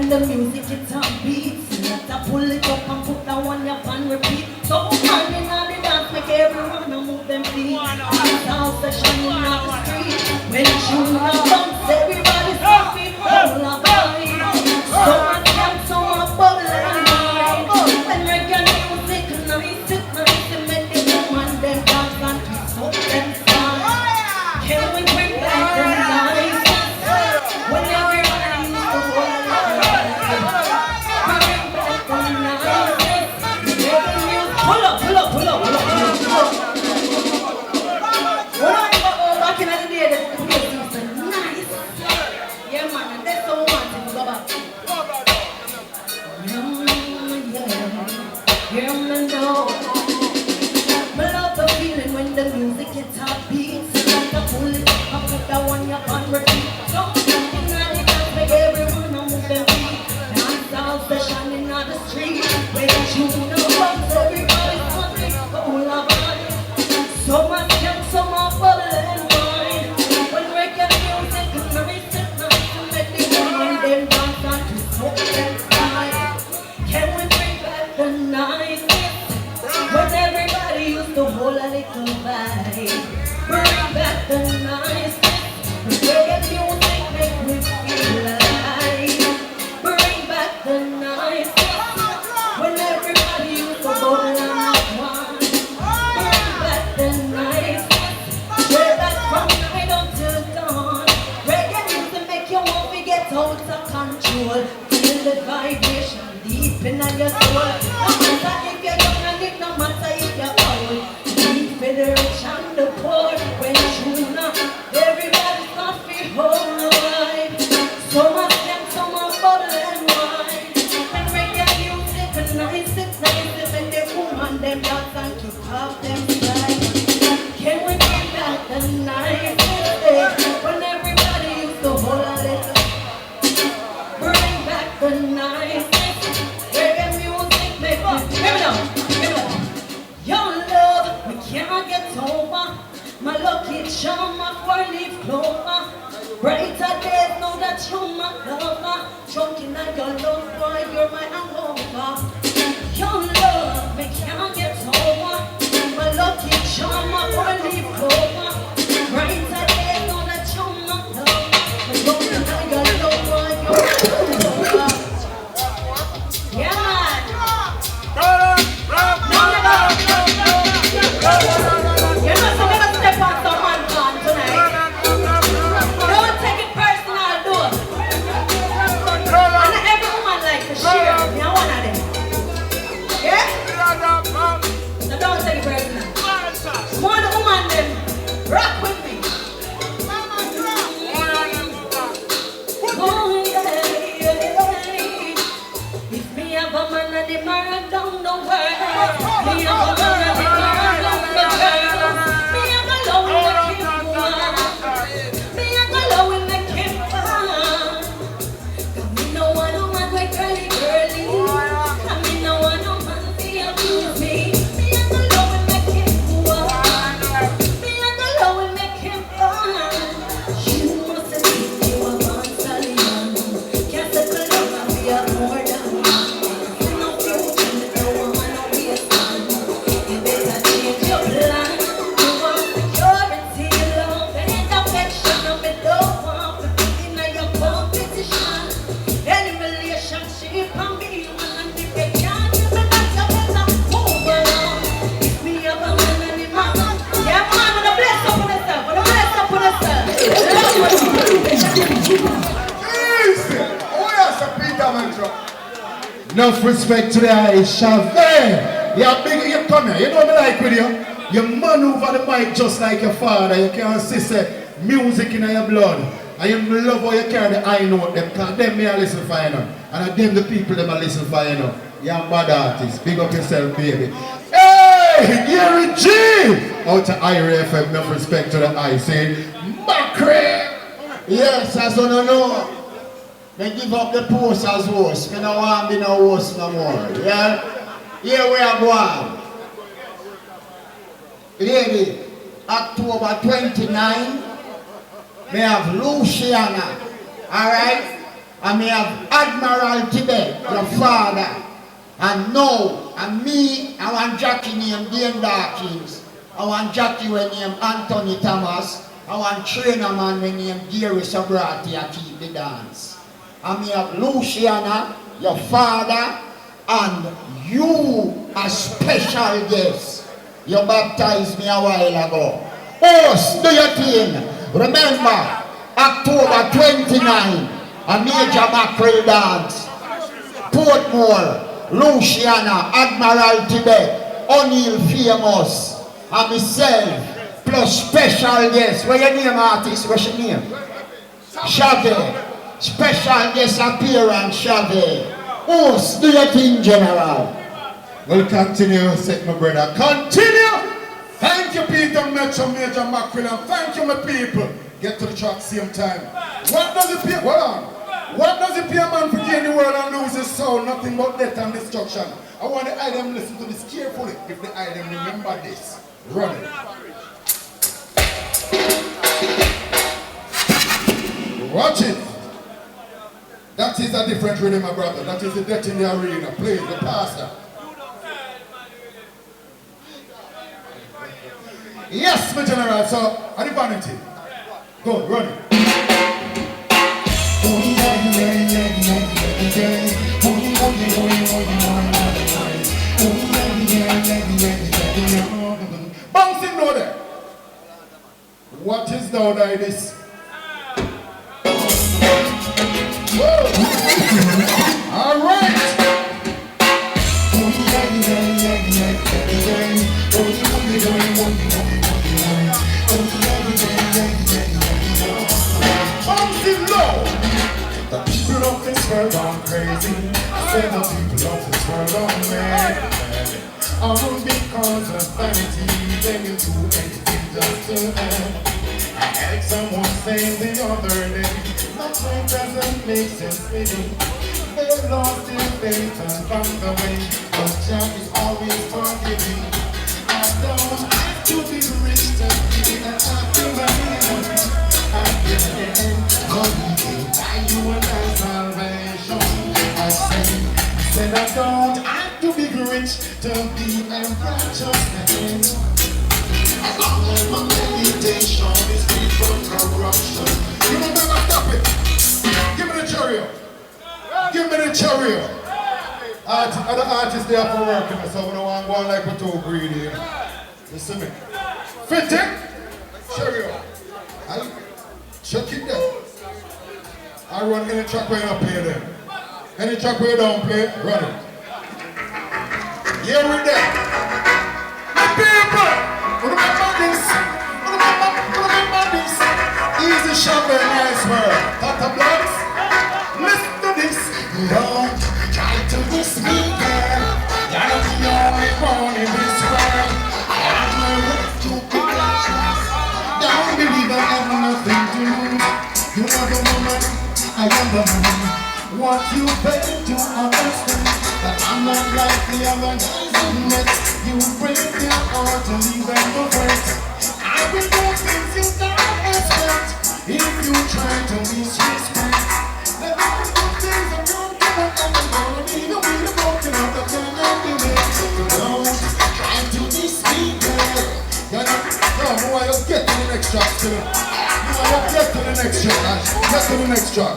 The music it's on beats. Let I pull it up and put that one up and repeat. So man in the dance make everyone move them feet. It's all session in the street. When you bounce, everybody stop it. Hold up, so much jump, so much bubble and wine. When reggae music nice, it make the woman them dance and smoke them fine. Can we bring back the night? When everybody used to hold back in the day, the place was nice. Yeah, man, and that's so much to go back. Yeah, man, no. I love the feeling when the music hits our beats. Like a pull it up, I put that one up on repeat. So, in the dance, make everyone move their feet. Dance all session in the street. When you know what everybody's hungry, all about it. Some are young, some are bubble and wine. When reggae music is nice and nice to make the woman them dance and to smoke them style. Can we bring back the niceness when everybody used to hold a little vibe? Bring back the niceness. Reggae music make me feel alive. Bring back the niceness when everybody used to hold a little one. Bring back the niceness. Straight back from night until dawn. Reggae music make you want to get out of control. Feel the vibration deep in your soul. No matter if you're young and it, no matter if you're old. Deep for the rich and the poor. When tuna, everybody's not feel whole alive. Some are stem, some are bottle and wine. And reggae music is nice, it's nice. When the woman them dance and keep off them side. Can we bring back the nice day when everybody used to hold a little? Bring back the nice. Reggae music make me feel. Your love, we can't get over. My lucky charm, my four-leaf clover. Brighter days, know that you're my lover. Choking at your love, boy, you're my hangover. Your love, we can't get over. My lucky charm, my four-leaf clover. Brighter days, know that you're my lover. Choking at your love, boy, you're my hangover. Yeah, man. You're not so gonna step on someone's hand tonight. Don't take it personal, do it. And every woman like to share. Me, one of them. Yeah? So don't take it personal. One woman them, rock with me. Oh, yeah. If me have a man and the man down the world, me have a man and the man down the world. Me have a love with him one. Me have a love with him one. Cause me no want no man with girly girly. And me no want no man to abuse me. Me have a love with him one. Me have a love with him one. You must have seen you a man stallion. Can't take a love and be a more than one. No future, no woman, no waste man. You better change your plan. You want security, love, and affection. No me don't want to be in your competition. Any relationship can be human, and if they can't give me that, you better move along. If me have a man and the man, yeah man, with a bless up on yourself, with a bless up on yourself. Easy! Oh yes, Peter Mantra. Enough respect to the Aisha. Yeah, big, you come here. You know what I like with you? You maneuver the mic just like your father. You can't see say music in your blood. And you love how you carry the I note them. Because them me a listen for you know. And them the people them a listen for you know. You're a bad artist. Big up yourself, baby. Hey, Gary G! Out to Ira FM, enough respect to the I say, Macri! Yes, as you know, they give up the post as host. Me no want be no host no more. Yeah? Here we are going. Lady, October 29, we have Luciana, alright? And we have Admiral Tibet, your father. And now, and me, I want Jackie named Dane Dawkins. I want Jackie named Anthony Thomas. I want trainer man named Gary Sabrati and keep the dance. And we have Luciana, your father, and you, a special guest. You baptized me a while ago. Host, do your thing. Remember, October 29, a major mackerel dance. Portmore, Luciana, Admiral Tibet, O'Neill Famous, and myself, plus special guest. What's your name, artist? What's your name? Shave. Special guest appearance, Shave. Host, do your thing, General. We'll continue, set my brother. Continue! Thank you, Peter Metro, Major Macquillan. Thank you, my people. Get to the track same time. What does it feel? Hold on. What does it pay a man for gain the world and lose his soul? Nothing but death and destruction. I want the item listen to this carefully. If the item remember this, run it. Watch it. That is a different rhythm, my brother. That is the death in the arena. Play the pastor. Yes, my general. So, are the vanity? Go, run it. Bouncing no there. What is down like this? All right. Bouncing low. The people of this world are crazy. I said the people of this world are mad. All because of vanity, they will do anything just to earn. I had someone saying the other day, my life doesn't make sense to me. They lost their faith and found a way, but Jah is always forgiving. I don't have to be rich to be a happy man. At the end, God will buy you a nice salvation. I said I don't have to be rich to be a righteous man. As long as my meditation is free from corruption. You don't never stop it. Give me the chariot. Give me the chariot. Other artists there for working, so we don't want to go like we're too greedy. Listen me. Fit it. Chariot. Check it there. I run any track where you don't play them. Any track where you don't play, run it. Here we go. My people, remember this. Remember this. Easy shovel, nice word. Tata blocks. Listen to this. Don't try to miss me, girl. You're not the only one in this world. I have my right to be precious. Don't believe I have nothing to lose. You are the woman, I am the man. What you better to understand that I'm not like the other guys you met. You break your heart and leave them to hurt. I will do things you don't expect. If you try to disrespect, then I will do things that don't do it. And I'm gonna be the way to broken up the pen and the way. Don't try to diss me, girl. You're not, no, boy, you'll get to the next track still. You'll get to the next track. Get to the next track.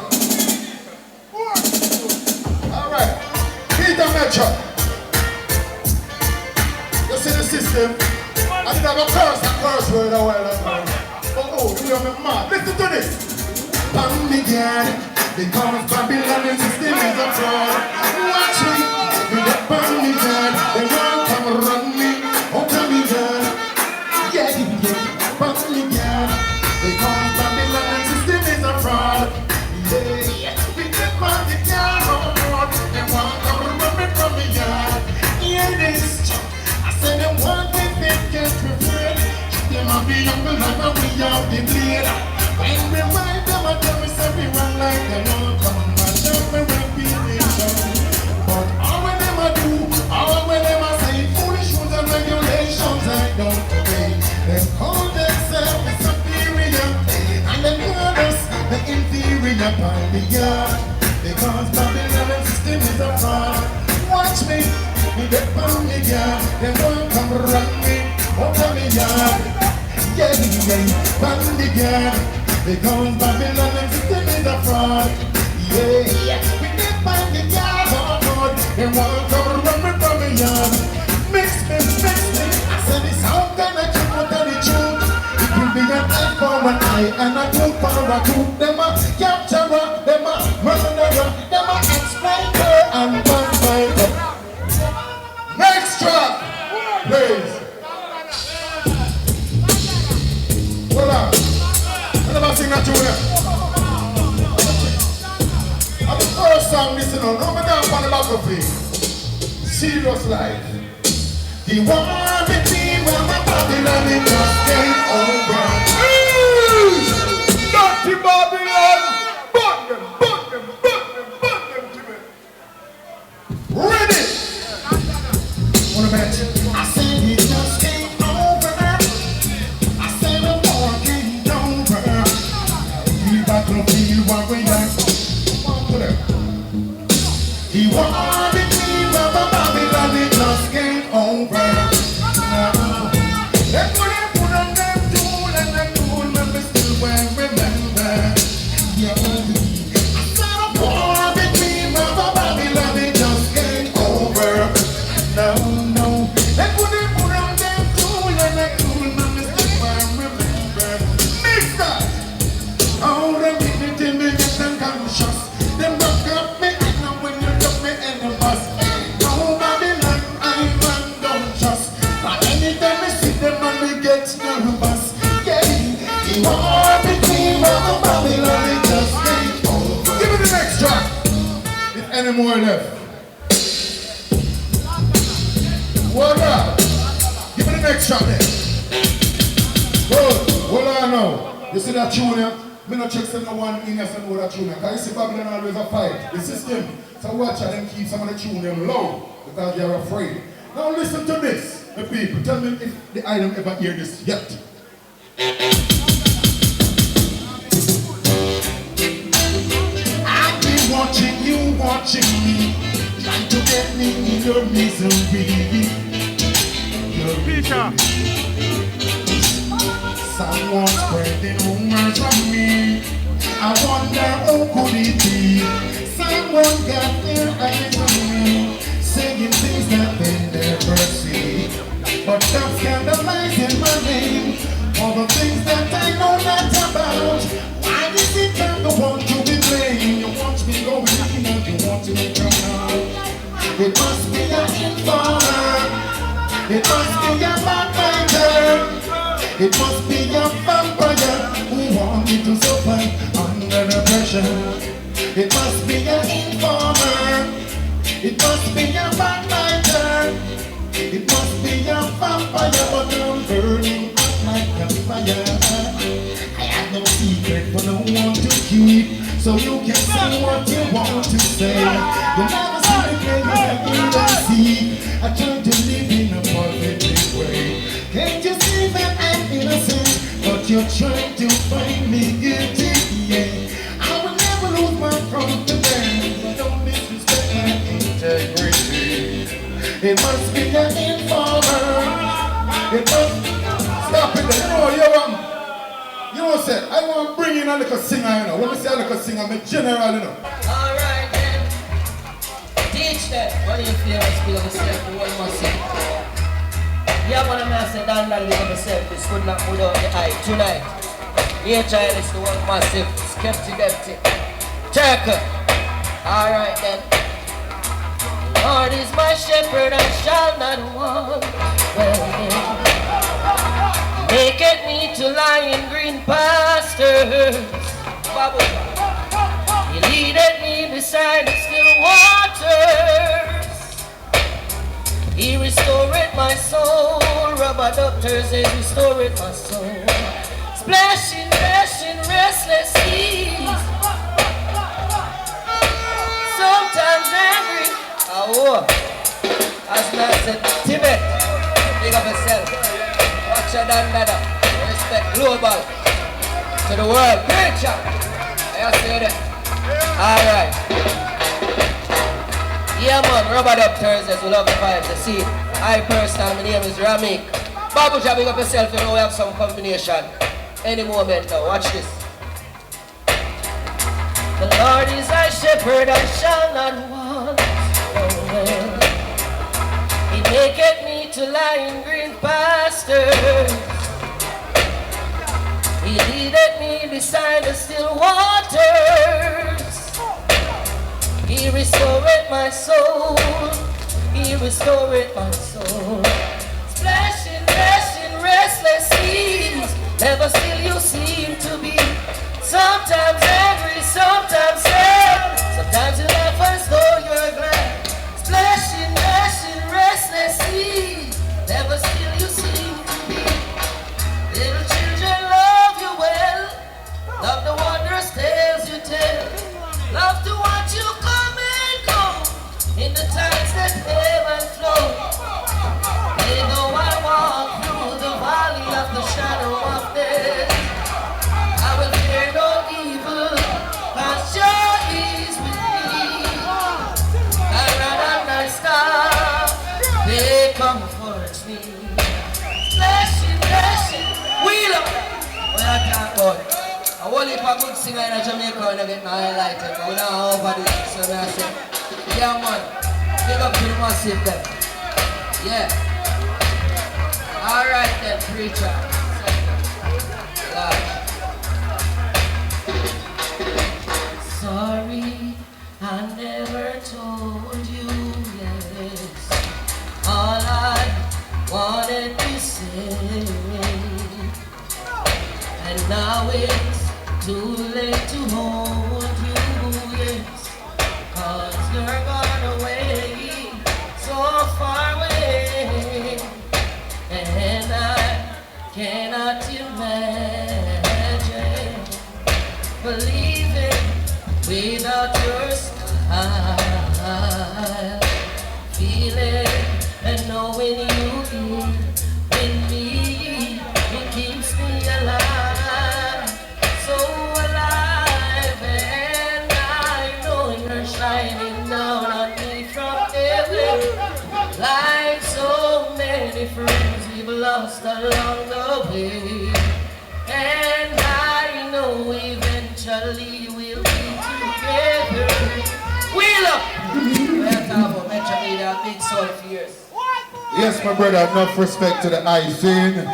Alright, Peter Metro. You see the system? I did have a curse word a while ago. Oh, you are mad. Listen to this. Pan began because Babylon system is a fraud. Watch me. With that pan began, they won't come run me. Oh, come began. Yeah. Pan began because Babylon system is a fraud. Yeah. With that pan began, they won't come run me from me yard. Hear this. I said they want me to get prepared. Them a be young like a we have the blade. When we ride them, I tell me say we run like them all come and mash up my reputation. But all when them a do, all when them a say foolish rules and regulations I don't obey. They call themselves the superior, and they call us the inferior by the yard. Because Babylon system is a fraud. Watch me, we get from the yard. They won't come run me. Over me yard, yeah, from the yard, because Babylon system is a fraud, yeah, we get from the yard, oh God, they want to run me from the yard, mix me, I said this how can I keep out of the truth, it will be an eye for an eye and a tooth for a tooth, them a capturer, them a murderer, them a exploiter and backbiter. Next track, please. Hold on. I never sing that tune here. And the first song, listen on. No, me down on the battlefield. Serious life. The war between when my Babylon it just came over. Dirty Babylon! Burn them, burn them, burn them! On the bench. I said it just ain't over. I said the war ain't over. We battlefield what we like. Put it. He wanted me, but Babylon it just ain't over. They put on them tool and them tool, but we still will remember. Yeah. I said the war between Babylon it just ain't over. No. They put on them tool and them tool, but we still will remember. Mister! Oh, them people till me get them conscious. Them back up me and now when you drop me in the bus. Oh, Babylon, I'm unconscious. But anytime we see them and we get nervous. Yeah, the war between Babylon it just ain't over. Give me the next track. If any more left. What up? Give me the next track then. Good. Hold on now. You see that tune here? Me not check no one in here and know that tune here. Because you see Babylon always a fight. The system. So watch out and keep some of the tune them low. Because they are afraid. Now listen to this. The people. Tell me if the item ever hear this yet. I've been watching you, watching me, trying to get me in your misery. Someone spreading rumors on me. I wonder who could it be? Someone got their eyes on me, saying things that they never see. But that's scandalizing my name for the things that I know not about. Why is it that the one to be blamed? You want me going in and you want me to come out. It must be an informer. It must be a backbiter. It must be a vampire who want me to suffer under the pressure. It must be an informer. It must be a backbiter. It must be a vampire, but I'm burning up like a fire. I have no secret for no one to keep, so you can say what you want to say. You never see the game you don't see. I try to live in a positive way. Can't you see that I'm innocent, but you're trying to find me guilty? Yeah, I will never lose my confidence. Don't disrespect my integrity. It must be an informer. It must Stop it there. You know what I want to bring in a little singer, you know. When I say a little singer, I'm a general, you know. Alright then. Teach them. What do you feel? I speak of yourself. You want to sing. Yeah, one of them said, Dan, that is of yourself. This could not put out the eye tonight. Here, child, is the one massive. Skeptic, empty. Check. Alright then. Lord is my shepherd, I shall not want. Well, maketh me to lie in green pastures. He leadeth me beside the still waters. He restoreth my soul. Rubber doctors, they restoreth my soul. Splashing, dashing, restless seas. Sometimes angry. As Admiral Tibet, big up yourself. Watch your dandada. Respect global. To the world. Preacher. I say that. Alright. Yeah man, Rubber Dub Thursdays, we love the vibes, you see. I personally, my name is Ramik. Babu, big up yourself, you know we have some combination. Any moment now, watch this. The Lord is thy shepherd, I shall not want. He maketh me to lie in green pastures. He leadeth me beside the still waters. He restoreth my soul. He restoreth my soul. Splashing, dashing, restless seas. Never still you seem to be. Sometimes angry, sometimes sad. Sometimes you laugh as though you're glad. Splashing, dashing, restless seas. Never still you seem to be. Little children love you well. Love the wondrous tales you tell. Love to watch you come and go in the times that ebb and flow. whole heap of good singer in Jamaica when I get highlighted. But we don't over this, so I say, yeah man, big up to the massive then. Yeah. Alright then, preacher. Sorry, I never told you, yes, all I wanted to say. And now it's too late to hold you, yes, 'cause you're gone away, so far away. And I cannot imagine believing without your smile, feeling and knowing you here with me, it keeps me alive, so alive. And I know you're shining down on me from heaven, like so many friends we've lost along the way. And I know eventually we'll be together. Wheel up! We're talking about Metro Media, big soul fears. Yes, my brother, enough respect to the high scene.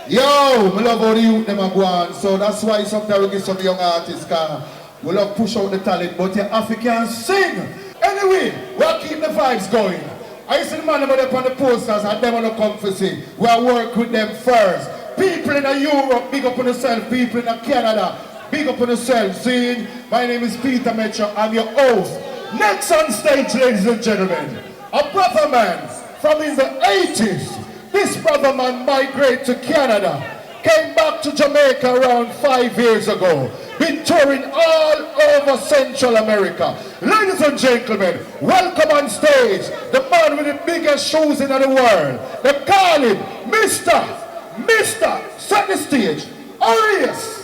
Yo, we love how the youth them are going, so that's why sometimes we get some young artists, cause we love push out the talent, but you have to can sing. Anyway, we'll keep the vibes going. I see the man up on the posters and them want to come for see. We'll work with them first. People in Europe, big up on yourself. People in Canada, big up on yourself. See, my name is Peter Metro. I'm your host. Next on stage, ladies and gentlemen, a brother man from in the 80s. This brother man migrated to Canada, came back to Jamaica around 5 years ago. Been touring all over Central America. Ladies and gentlemen, welcome on stage the man with the biggest shoes in the world. They call him Mr. Set the stage. Arius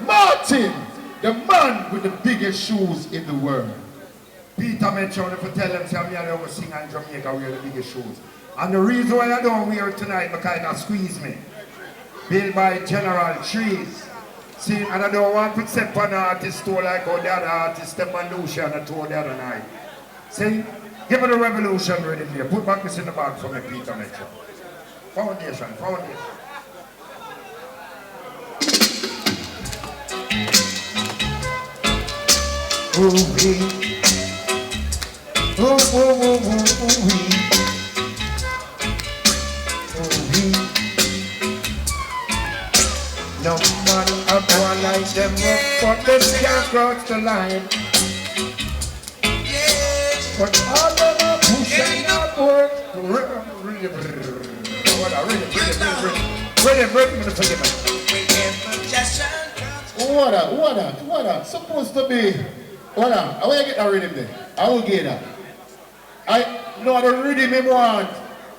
Martin, the man with the biggest shoes in the world. Peter Metro, if I tell them, I'm here to sing in Jamaica, wear the biggest shoes. And the reason why I don't wear it tonight, because it squeeze me. Built by General Trees. See, and I don't want to step on an artist tour like how the other artist step on Lucia and I tour the other night. See, give me the revolution rhythm there. Put back this in the bag for me, Peter Metro. Foundation. Ooh-wee. Ooh-wee. No man up one like them up, but them can't cross the line. But all them are pushing upward. What that? Supposed to be. What that? How you get that rhythm there? I will get that. I know the rhythm he want.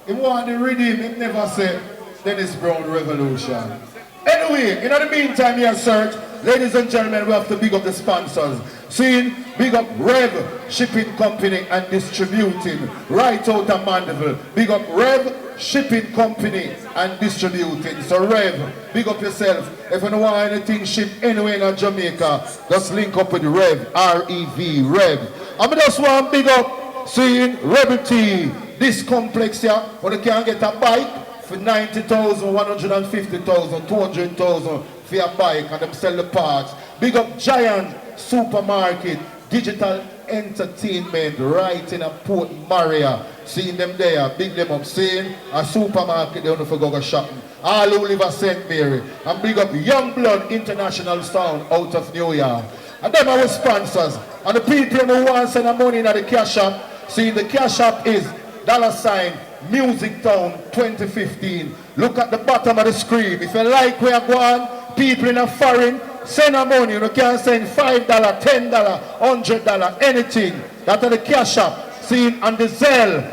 He want the rhythm, he never said Dennis Brown Revolution. Anyway, in the meantime here, search, ladies and gentlemen, we have to big up the sponsors. See, big up Rev Shipping Company and Distributing, right out of Mandeville. Big up Rev Shipping Company and Distributing. So Rev, big up yourself. If you don't want anything shipped anywhere in Jamaica, just link up with Rev, R-E-V, Rev. I just want big up, seeing Rebel T, this complex here, where you can get a bike for 90,000, 150,000, 200,000 for your bike, and them sell the parts. Big up Giant Supermarket, Digital Entertainment, right in a Port Maria. Seeing them there, big them up. Seeing a supermarket, they don't forget go shopping. All who live at St. Mary. And big up Youngblood International Sound out of New York. And them are our sponsors. And the people who want to send the money in the cash app, see the cash app is $ Music Town 2015. Look at the bottom of the screen. If you like where you're going, people in a foreign, send a money. You can send $5, $10, $100, anything. That's the cash app. See on the Zelle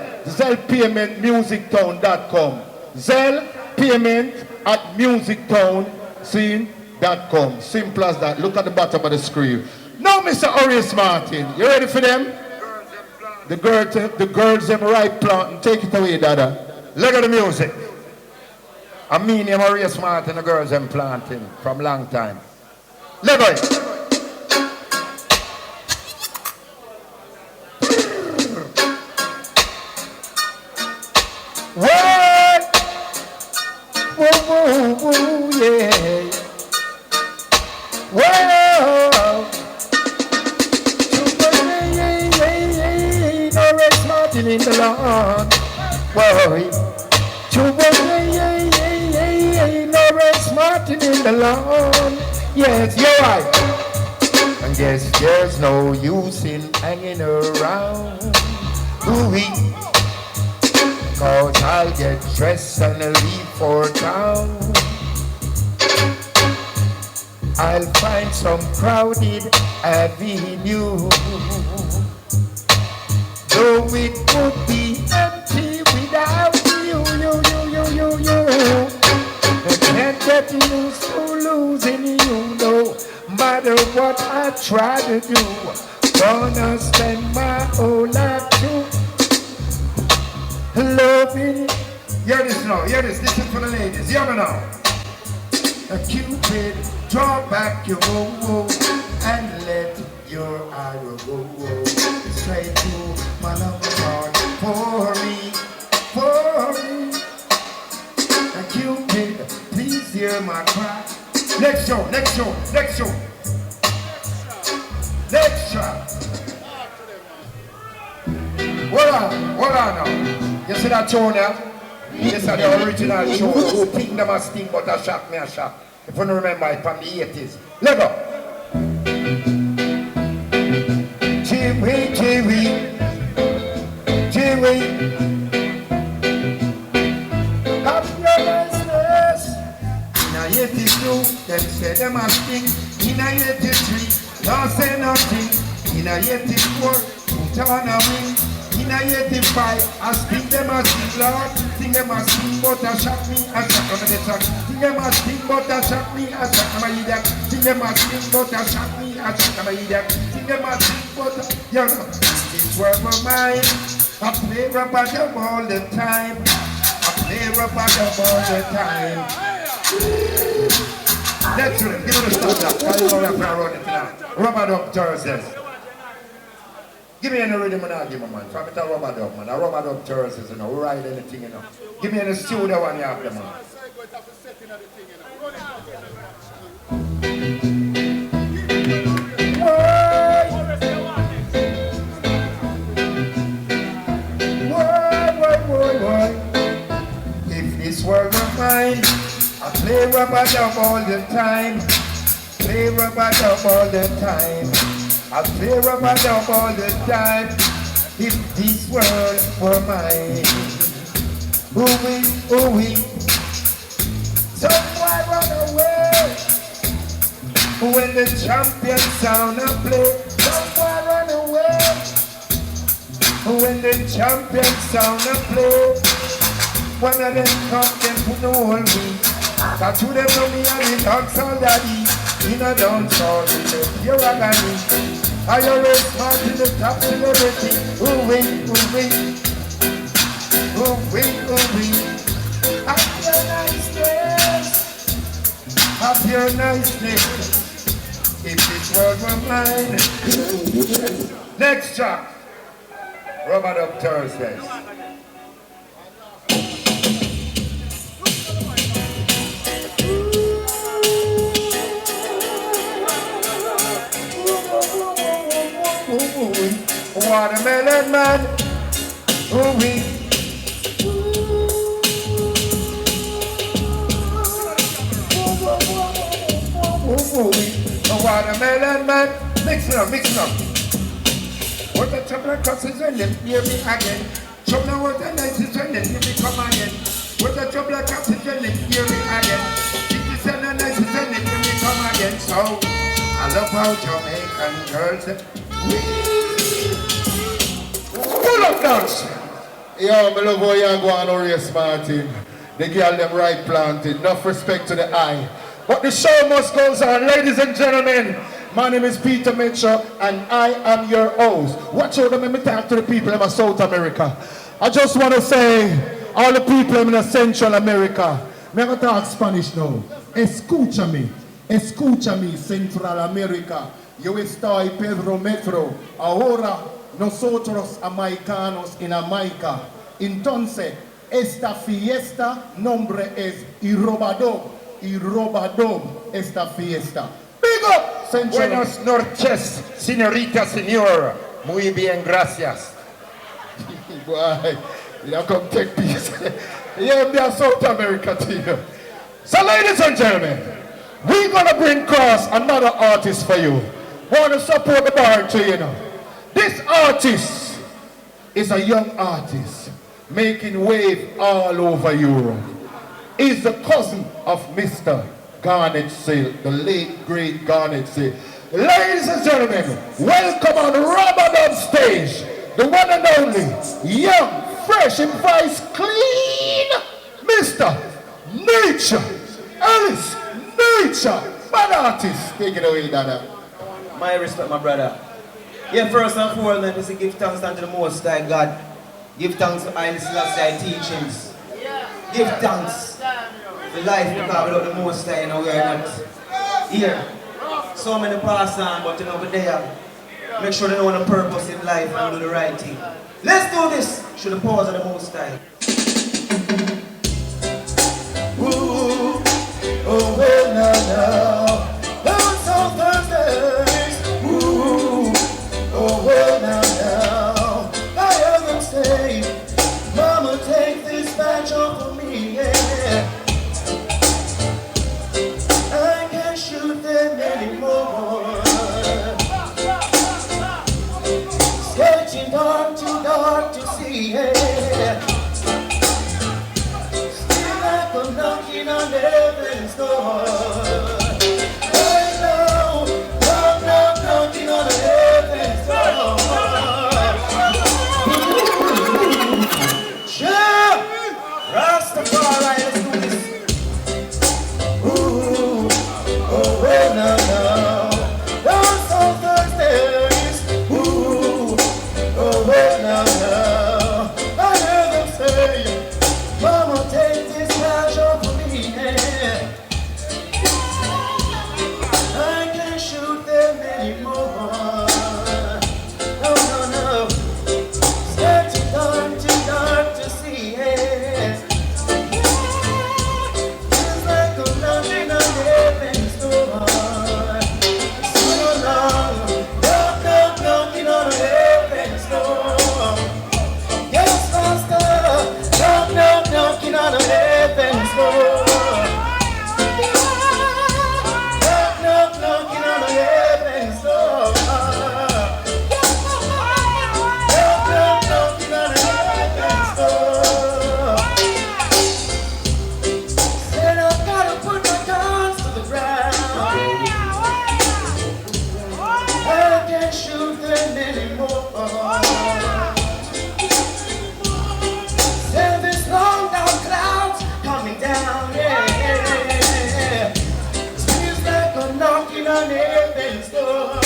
payment musictown.com. Zelle payment at musictown.com. Simple as that. Look at the bottom of the screen. Now, Mr. Arius Martin, you ready for them? The girls them right planting. Take it away, Dada. Look at the music. I mean, I'm a real smart and the girls I'm planting from long time. Level. What? Whoa, whoa, whoa, yeah. Whoa. No rest Martin in the lawn. Whoa. No rest Martin in the lawn. Yes, you're right. And yes, there's no use in hanging around. Ooh-wee. Cause I'll get dressed and I'll leave for town. I'll find some crowded avenue. Though it would be empty without you. I can't get used to losing you, no matter what I try to do. Gonna spend my whole life to loving. Hear this now, hear this. This is for the ladies. Hear me now. A Cupid, draw back your bow and let your arrow go straight to my lover's heart. For me. A Cupid, please hear my cry. Next show. Next track. Hold on now. You see that tune there? This is the original show. Who think them a sting but a shock me a shock. If you don't remember it from the 80s. Let go. Cheery. Have your business. In a 82, them say them a sting. In a 83, don't say nothing. In a 84, put on a wing. In a 85, I speak them as sing Lord. Sing them as sing, but I shock me, I shock on the track. Sing them as sing, but I shock me, I shock on my idiot. Sing them as sing, but I shock me, I shock on my idiot. Sing them as sing, but you know, this world of mine. I play rubber dub all the time. Let's do it, give it a start now. I don't know if I run it now. Rubber dub Thursdays. Give me any rhythm and I'll give a man. From it a rubber dub, man. A rubber dub Thursdays, you know. We ride anything, you know. Give me any studio one you have them, man. If this world of mine, I play rubber dub all the time. Play rubber dub all the time. I play rubber dub all the time. If this world were mine, ooh-wee, some boy run away. When the champion sound and play, some boy run away. When the champion sound and play, one of them come, them put no whole week. Cause to them know me and the dogs all daddy. In a dancehall, in the pure agony. I always smart in the top of everything. Ooh-wee. Happy or niceness. If this world were mine. Next track. Rubber Dub Thursdays. Watermelon man, ooh-wee. Watermelon man, mix it up. What the chocolate crosses when them hear me again. Chocolate water nice is when them hear me come again. What the chocolate crosses when them hear me again. 50 nice is when them hear me come again. So, I love how Jamaican girls pull up dance. Yo, I love how you go on race, Martin. The girl them right planted. Enough respect to the eye. But the show must go on. Ladies and gentlemen, my name is Peter Mitchell and I am your host. Watch out, let me talk to the people in South America. I just want to say, all the people in Central America, Me going to talk Spanish now. Escúchame, Central America. Yo estoy Pedro Metro. Ahora nosotros americanos en Jamaica. Entonces, esta fiesta nombre es Irobadom. Esta fiesta. Big up, Central. Buenos noches, señorita, señor. Muy bien, gracias. Boy, you don't come take peace. Yeah, me are South America to you. So ladies and gentlemen, we're gonna bring across another artist for you. Want to support the bar too, you know. This artist is a young artist making wave all over Europe. He's the cousin of Mr. Garnet Sale, the late great Garnet Sale. Ladies and gentlemen, welcome on Ramadan stage, the one and only, young, fresh and vice clean, Mr. Nature, Ellis, Nature, bad artist. Take it away, Dada. My respect, my brother. Yeah, first and foremost, is to give thanks unto the Most High God. Give thanks to Ellis Last teachings. Give thanks for life, because without the Most High, you know, we are not here. So many pass on, but you know, we're there. Make sure they know the purpose in life and do the right thing. Let's do this. Should the pause of the Most High. Ooh, oh well now, those on Thursdays. Ooh, oh well now, I heard them say, Mama, take this badge off of me, yeah. I can't shoot them anymore. Sketching dark, too dark to see, yeah. I'm knocking on heaven's door. Right now, knocking on heaven's door. Jump! Rastafari, let's do this. Ooh, oh well now. Dance on Thursdays. Ooh, oh well now. I hear them say, Mama, take this badge off of me, yeah. I can't shoot them anymore. No, no, no. It's too dark to see, yeah. Feels like I'm knocking on heaven's door. So long, knocking on heaven's door. Yes, faster. Knocking on a heaven's door. Knocking on a heaven's door. Knocking on a heaven's door. Said I gotta put my guns to the ground. I can't shoot them anymore. Long down clouds coming down, yeah. It feels like I'm knocking on heaven's door.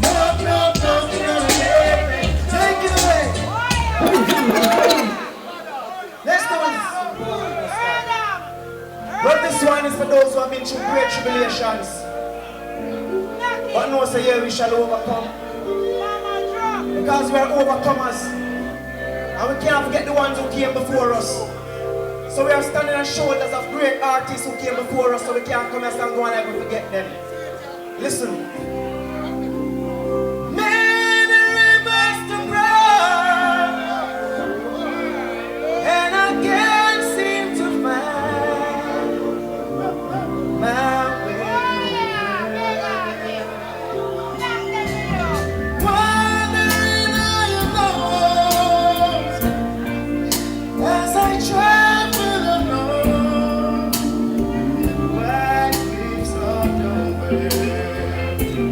Knocking on heaven. Take it away. Let's do this. Well, this one is for those who have been through great tribulations. But no, say here we shall overcome. Because we are overcomers. And we can't forget the ones who came before us. So we are standing on shoulders of great artists who came before us, so we can't come and go and ever forget them. Listen. Many rivers to cross, and I can't seem to find my way. Wandering on your nose as I travel alone, white leaves on the way.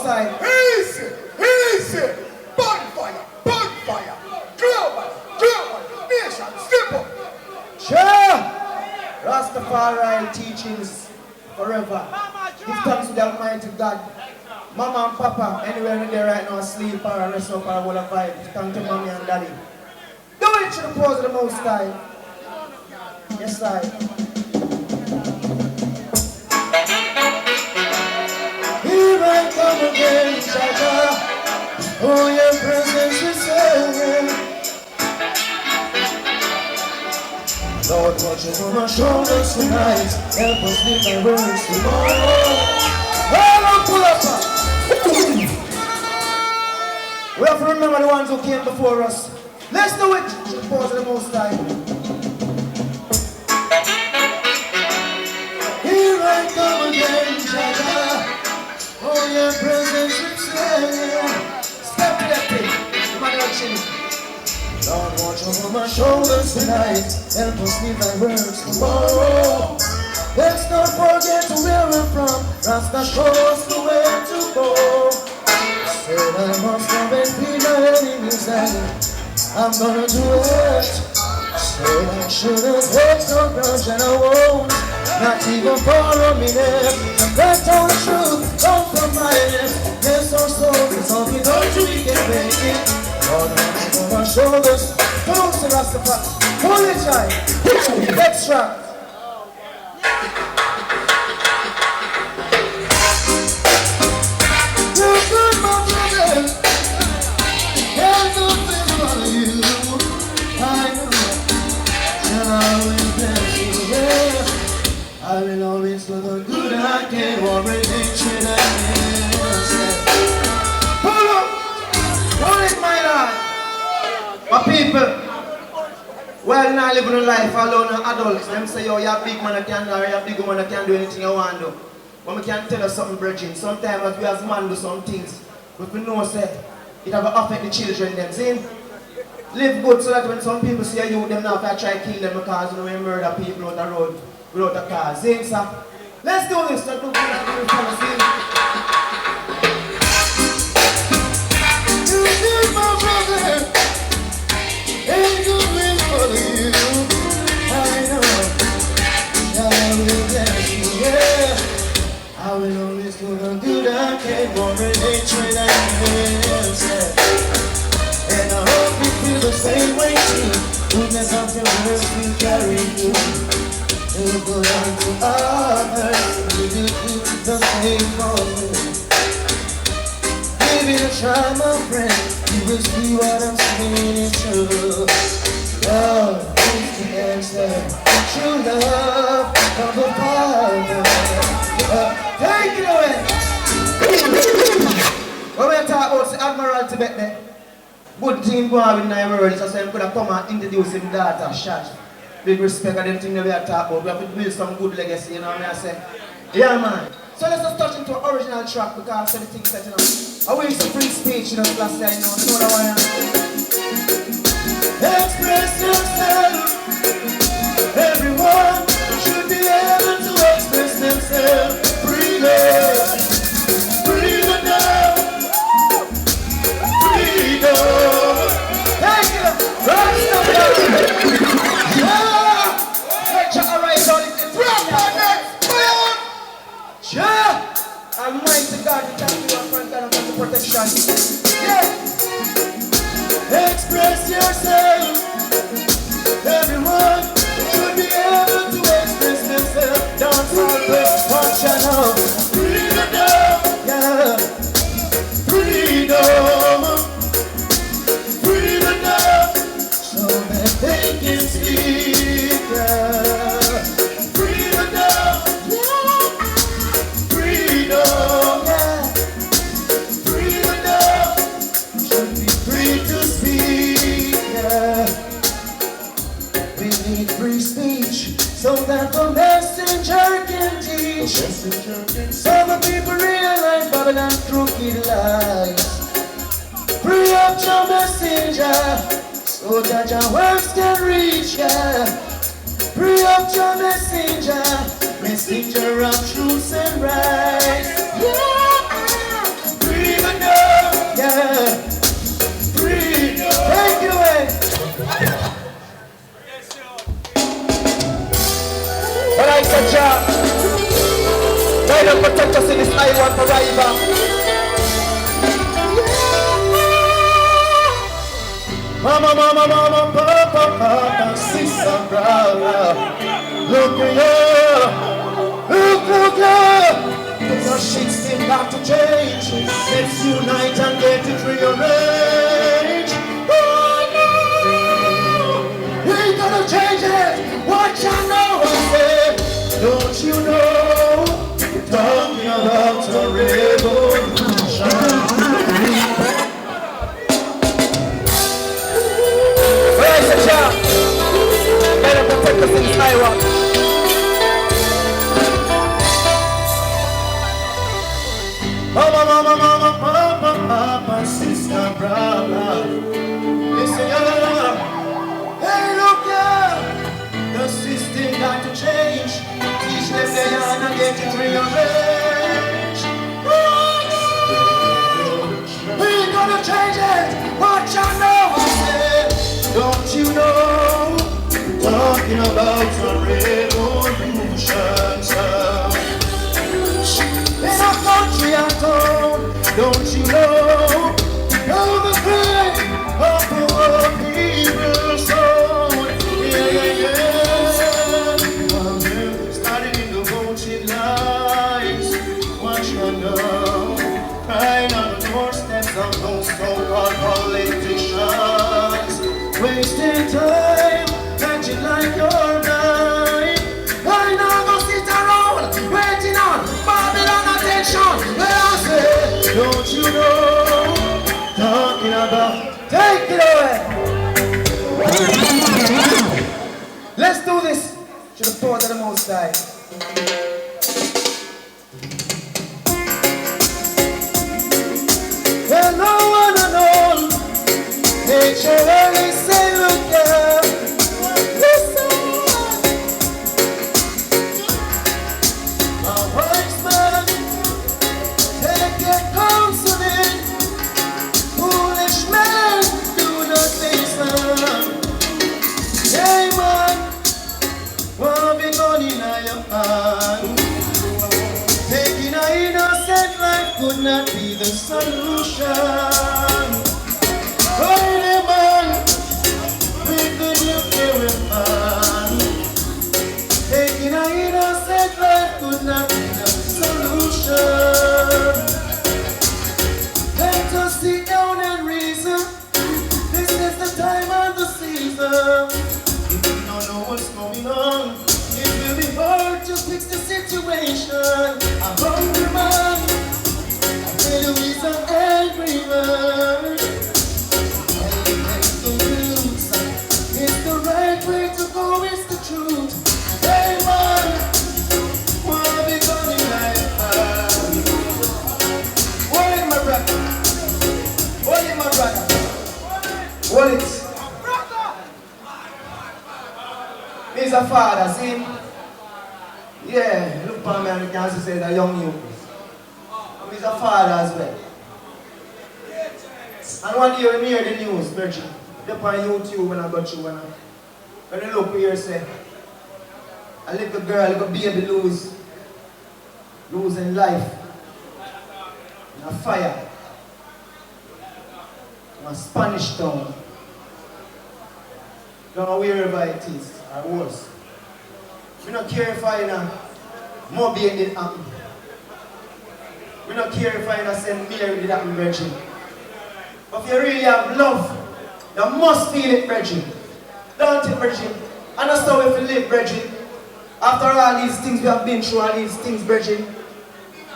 side. Easy, easy. Bonfire, bonfire. Global, global. Nation, step up. Sure. Rastafari teachings forever. Give thanks to the Almighty God. Mama and Papa, anywhere in there right now, asleep or rest up or what a vibe. Thank you, Mommy and Daddy. Do it to the pause of the Most High. Yes, I. Here I come again, Jaja. Oh, your presence is saying. Lord, watch over my shoulders tonight. Help us live my words tomorrow. Oh, pull up. We have to remember the ones who came before us. Let's do it. Pause of the Most High. Here I come again, Jaja. Oh, your presence is here. Step to that thing. Come on, action. Lord, watch over my shoulders tonight. Help us live my words tomorrow. Let's not forget where we're from. Rasta show us the way to go. Said I must have been my enemies and I'm gonna do it. Said I shouldn't take no grudge and I won't. Not even follow me there. That's all the truth, don't from my lips. Yes or so, it's all we know we can make it. Lord, watch over my shoulders. Come on, say Rastafari. Pull it tight. Next track. You're good, my brother. There's nothing but you. I know. And I will bless you. Yeah. I will always do the good I can. Warren hatred and pull up. Pull it, my lord. My people. Well, now living a life alone as adults. Them say, yo, you're a big man, I can't do, you're a big woman, I can't do anything I want to do. But I can tell you something, Brigi. Sometimes as we as man do some things, we know say it have affect the children them. See? Live good so that when some people see you, them now can try to kill them because you know we murder people on the road without a car. See, sir? Let's do this. Let's do this. You need my brother. Ain't good wish for you. I know. I will bless you, yeah. I will always do the good I can. More than hatred and hate. And I hope you feel the same way too. Goodness of your words will carry you. You go down to others. You do the same for me. Give it a try, my friend. You will see what I'm saying is true. Love is the answer. True love of the Father. Take it away. When we talk about the Admiral Tibet there, good team going with the world, so I'm going to come and introduce him daughter, Shad. Big respect of them things that we are talking about. We have to build some good legacy, you know what I say? Yeah, man. So let's just touch into an original track because of the things that, you know, I wish some free speech, you know, last time, you know what I want. Express yourself. Everyone should be able to express themselves freely. Freedom now. Freedom. Thank you. Rastafari. Yeah. Let's chat right on it. Drop on next. Yeah. Almighty God, we thank you, our friend, God, for the protection. Yeah. Express yourself. Everyone should be able to express themselves. Don't always function out. Freedom, yeah. Freedom. Freedom, so that they can speak. Yeah. Freedom, yeah. Freedom, yeah. Freedom should be free to speak. Yeah. We need free speech so that the messenger can teach. So the people realize Babylon's crooked lies. Free up your messenger so that your words can reach, yeah. Free up your messenger, messenger of truth and right. Yeah. Free Guide and protect us in this island forever. Mama, mama, mama, papa, papa, sister, brother. Look at you. The shit still got to change. Let's unite and get it rearranged. Oh no, we ain't gonna change it. What you know, I say, don't you know? We're talking about a revolution. Rise the job. Better protect us in this Iraq. Mama, mama, mama, papa, papa, sister, brother. Listen, hey, look, yeah. The system got to change. Teach them they are not get it rearranged. Oh, no. We ain't gonna change it. What you know, I said. Don't you know? Talking about a revolution, son. In a country and town, don't you know? Know the pain of poor people's soul. Yeah, yeah, yeah. Starting in the voting lines, what you know? Crying on the doorsteps of those so-called politicians, wasting time, acting like you're blind. I know go sit around, waiting on Babylon attention. When I say, don't you know? Talking about, take it away. Let's do this to the power of the Most High. Well, no one and all, nature only say, look here, listen. A wise man, take your counseling. Foolish men do not listen. Hey man, what be going in your hand? Taking an innocent life could not be the solution. Holy man, with the nuclear weapon. Taking an innocent life could not be the solution. Let us sit down and reason. This is the time and the season. If we don't know what's going on, it will be hard to fix the situation. I'm hungry man, there is an angry man. The roots, it's the right way to go, it's the truth. Hey man, wanna be going like that? What is my brother? What is my brother? What is? He's a father, see? Yeah, look for me and you can say that young youth. He's a father as well. And one day when you hear the news, Brigi, up on YouTube when I got you when you look here, say, a little girl, a little baby losing life in a fire in a Spanish town. Don't know wherever it is, or worse. We don't care if I Moby did happen. We don't care if I St. Mary did happen, Brigi. But if you really have love, you must feel it, Brigi. Don't it, Brigi? And that's how we live, Brigi. After all these things we have been through, all these things, Brigi.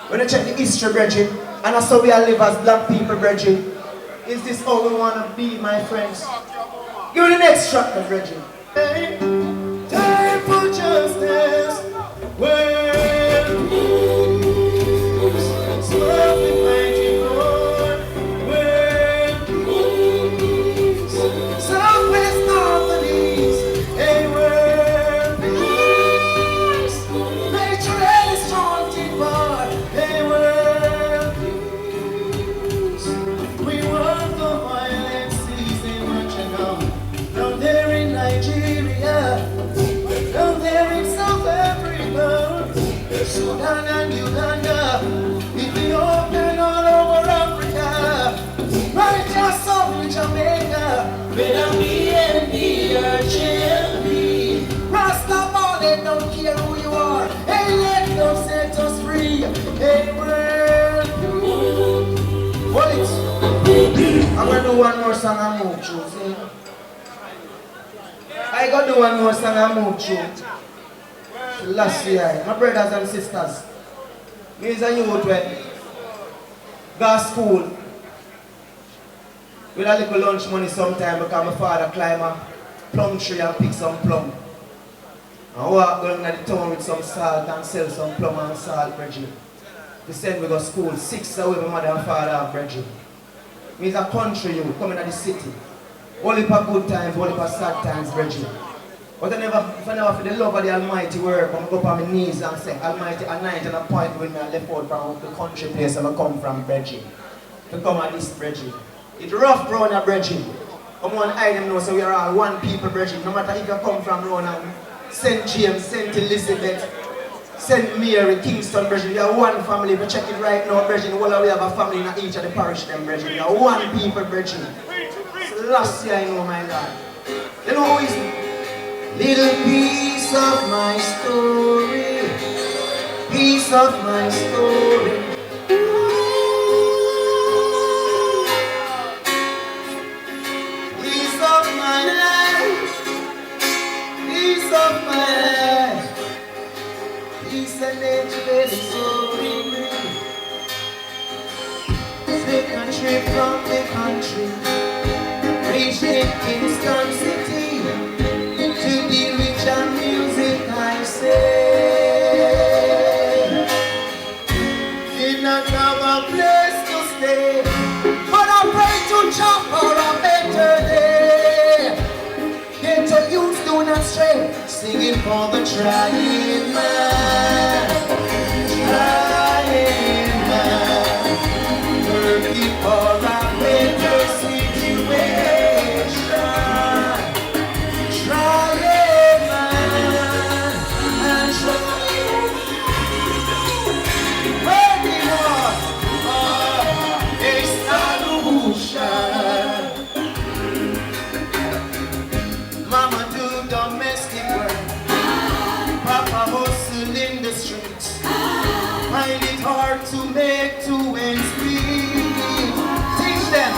When you check the history, Brigi, and that's how we all live as black people, Brigi. Is this how we want to be, my friends? Give me the next track, Brigi. Time for justice. Well, it's love we fighting for. Well, southwest, north and east. Hey, well, peace. Nature is haunted by. Hey, well, peace. We want the violence ceasing much ago. Down there in Nigeria. Down there in South Africa, Sudan and Uganda. Whether me and me or Jimmy. Rastafari don't care who you are. Hey, let them set us free. Hey, world. Hold it. I'm gonna do one more song and move through. See? I gotta do one more song and move through. Last year, my brothers and sisters. Me is a youth when go to school with a little lunch money sometime because my father climb a plum tree and pick some plum. And walk down to the town with some salt and sell some plum and salt, Brigi. They send me to school, 6 away my mother and father and Brigi. Me is a country youth coming to the city. Only for good times, only for sad times, Brigi. But if I never feel the love of the Almighty work, I'm going to go up on my knees and say, Almighty, anoint and appoint when I left out from the country place I come from, Brigi. To come at this, Brigi. It's rough round here, Brigi. Come on, I them know, so we are all one people, Brigi. No matter if you come from round St. James, St. Elizabeth, St. Mary, Kingston, Brigi. We are one family. If you check it right now, Brigi, we have a family in each of the parish, them, Brigi. We are one people, Brigi. Last year, I know, my God. You know who is it? Little piece of my story, piece of my story. Piece of my life, piece of my life. Piece and nature, baby, so green. Take a trip from the country, reaching Kingston City. To the rich and music I say, did not have a place to stay, but I pray to Jah for a better day. Get your youth do not stray, singing for the trying man, working for a better situation. Mama do domestic work, Papa hustle in the streets. Find it hard to make 2 ends meet. Teach them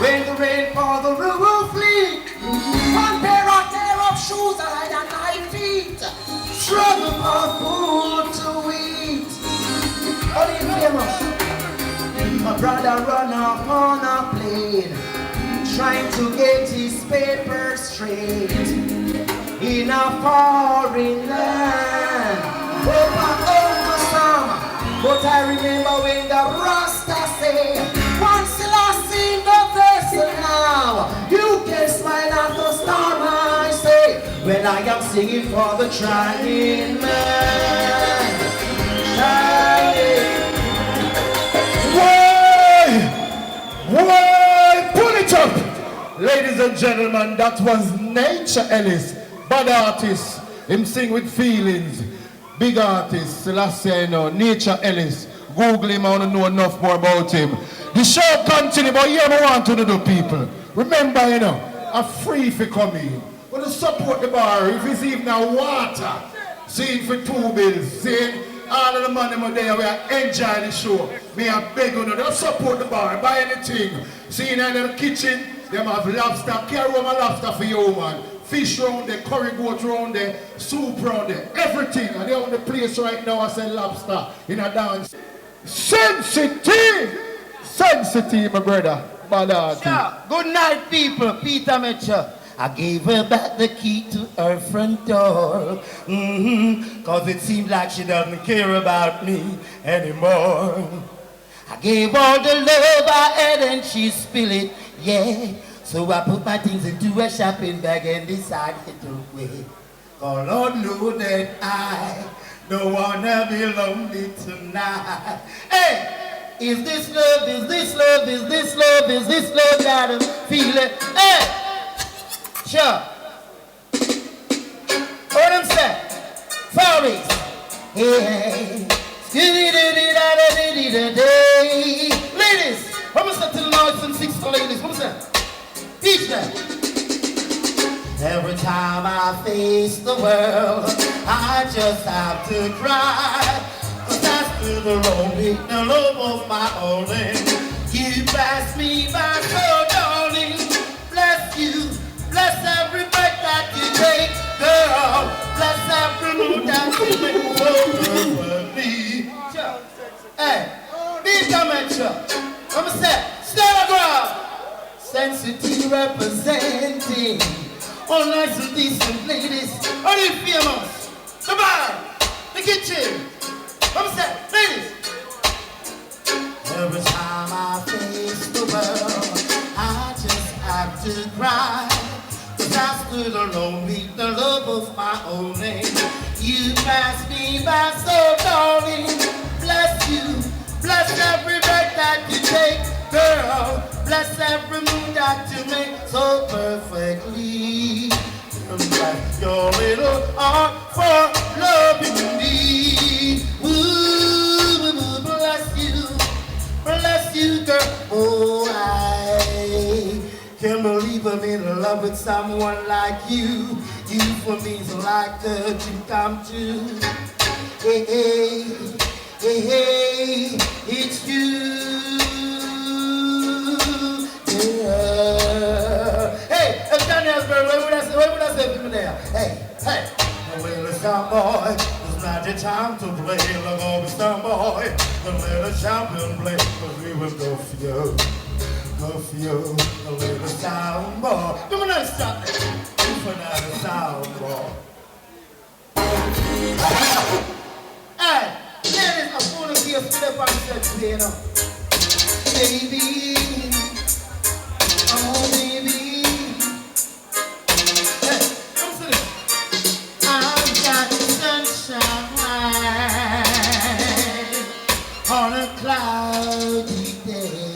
when the rain falls, the roof leak. One pair of shoes are like 9 feet. Struggle for food to eat. Only famous. My brother run off on a plane, trying to get his paper straight in a foreign land. Hope I own some, but I remember when the Rasta say, once lost in the vessel now, you can smile at the storm. I say, when I am singing for the trying man, trying. Why, pull it up! Ladies and gentlemen, that was Nature Ellis, bad artist. Him sing with feelings. Big artist, last year, you know, Nature Ellis. Google him, I want to know enough more about him. The show continue, but here I want to do people. Remember, you know, a free for coming. When you support the bar, if it's even a water, seeing for 2 bills, seeing all of the money there, we are enjoying the show. Me I beg you, don't support the bar, buy anything. See in the kitchen, they have lobster, carry home a lobster for you, man. Fish round there, curry goat round there, soup round there, everything. And they on the place right now, I say lobster in a dance. Sensitive! Sensitive, my brother. Bad artist. Yeah. Good night, people. Peter Mitchell. I gave her back the key to her front door. Cause it seemed like she doesn't care about me anymore. I gave all the love I had and she spilled it, yeah. So I put my things into a shopping bag and decided to wait. Cause Lord knew that I don't wanna be lonely tonight. Hey! Is this love, is this love, is this love, is this love that I'm feeling? Hey! Sure. What them say? Faris. Hey. Ladies, what was that to the noise and 6 ladies? What was that? Every time I face the world, I just have to cry. 'Cause that's through the lonely, the love of my only. You pass me by so darling. Bless you, bless every breath that you take, girl. Bless every mood that you make over me. Hey, be dimension. I'm going to say, Sterograph. Sensitive representing. All nice and decent ladies, all you famous, the bar, the kitchen. Come on, ladies. Every time I face the world, I just have to cry. 'Cause I stood alone, meet the love of my own name. You pass me by so darling. Bless you, bless every breath that you take, girl. Bless every move that you make so perfectly. Like your little heart for loving me. Ooh, bless you, girl. Oh, I can't believe I'm in love with someone like you. You for me is like a dream come true. Hey, hey, hey, hey, it's you. Hey, if Daniel's bird, what would I say from there? Hey, hey. The little star boy, it's not the time to play. Look over star boy, the little champion play. 'Cause we will go for you, the little sound boy. Come on, let's stop it. You for that sound boy. Hey, ladies, I want to be a step on set today, you know. Baby. Oh, baby. Hey, come to this. I've got sunshine on a cloudy day.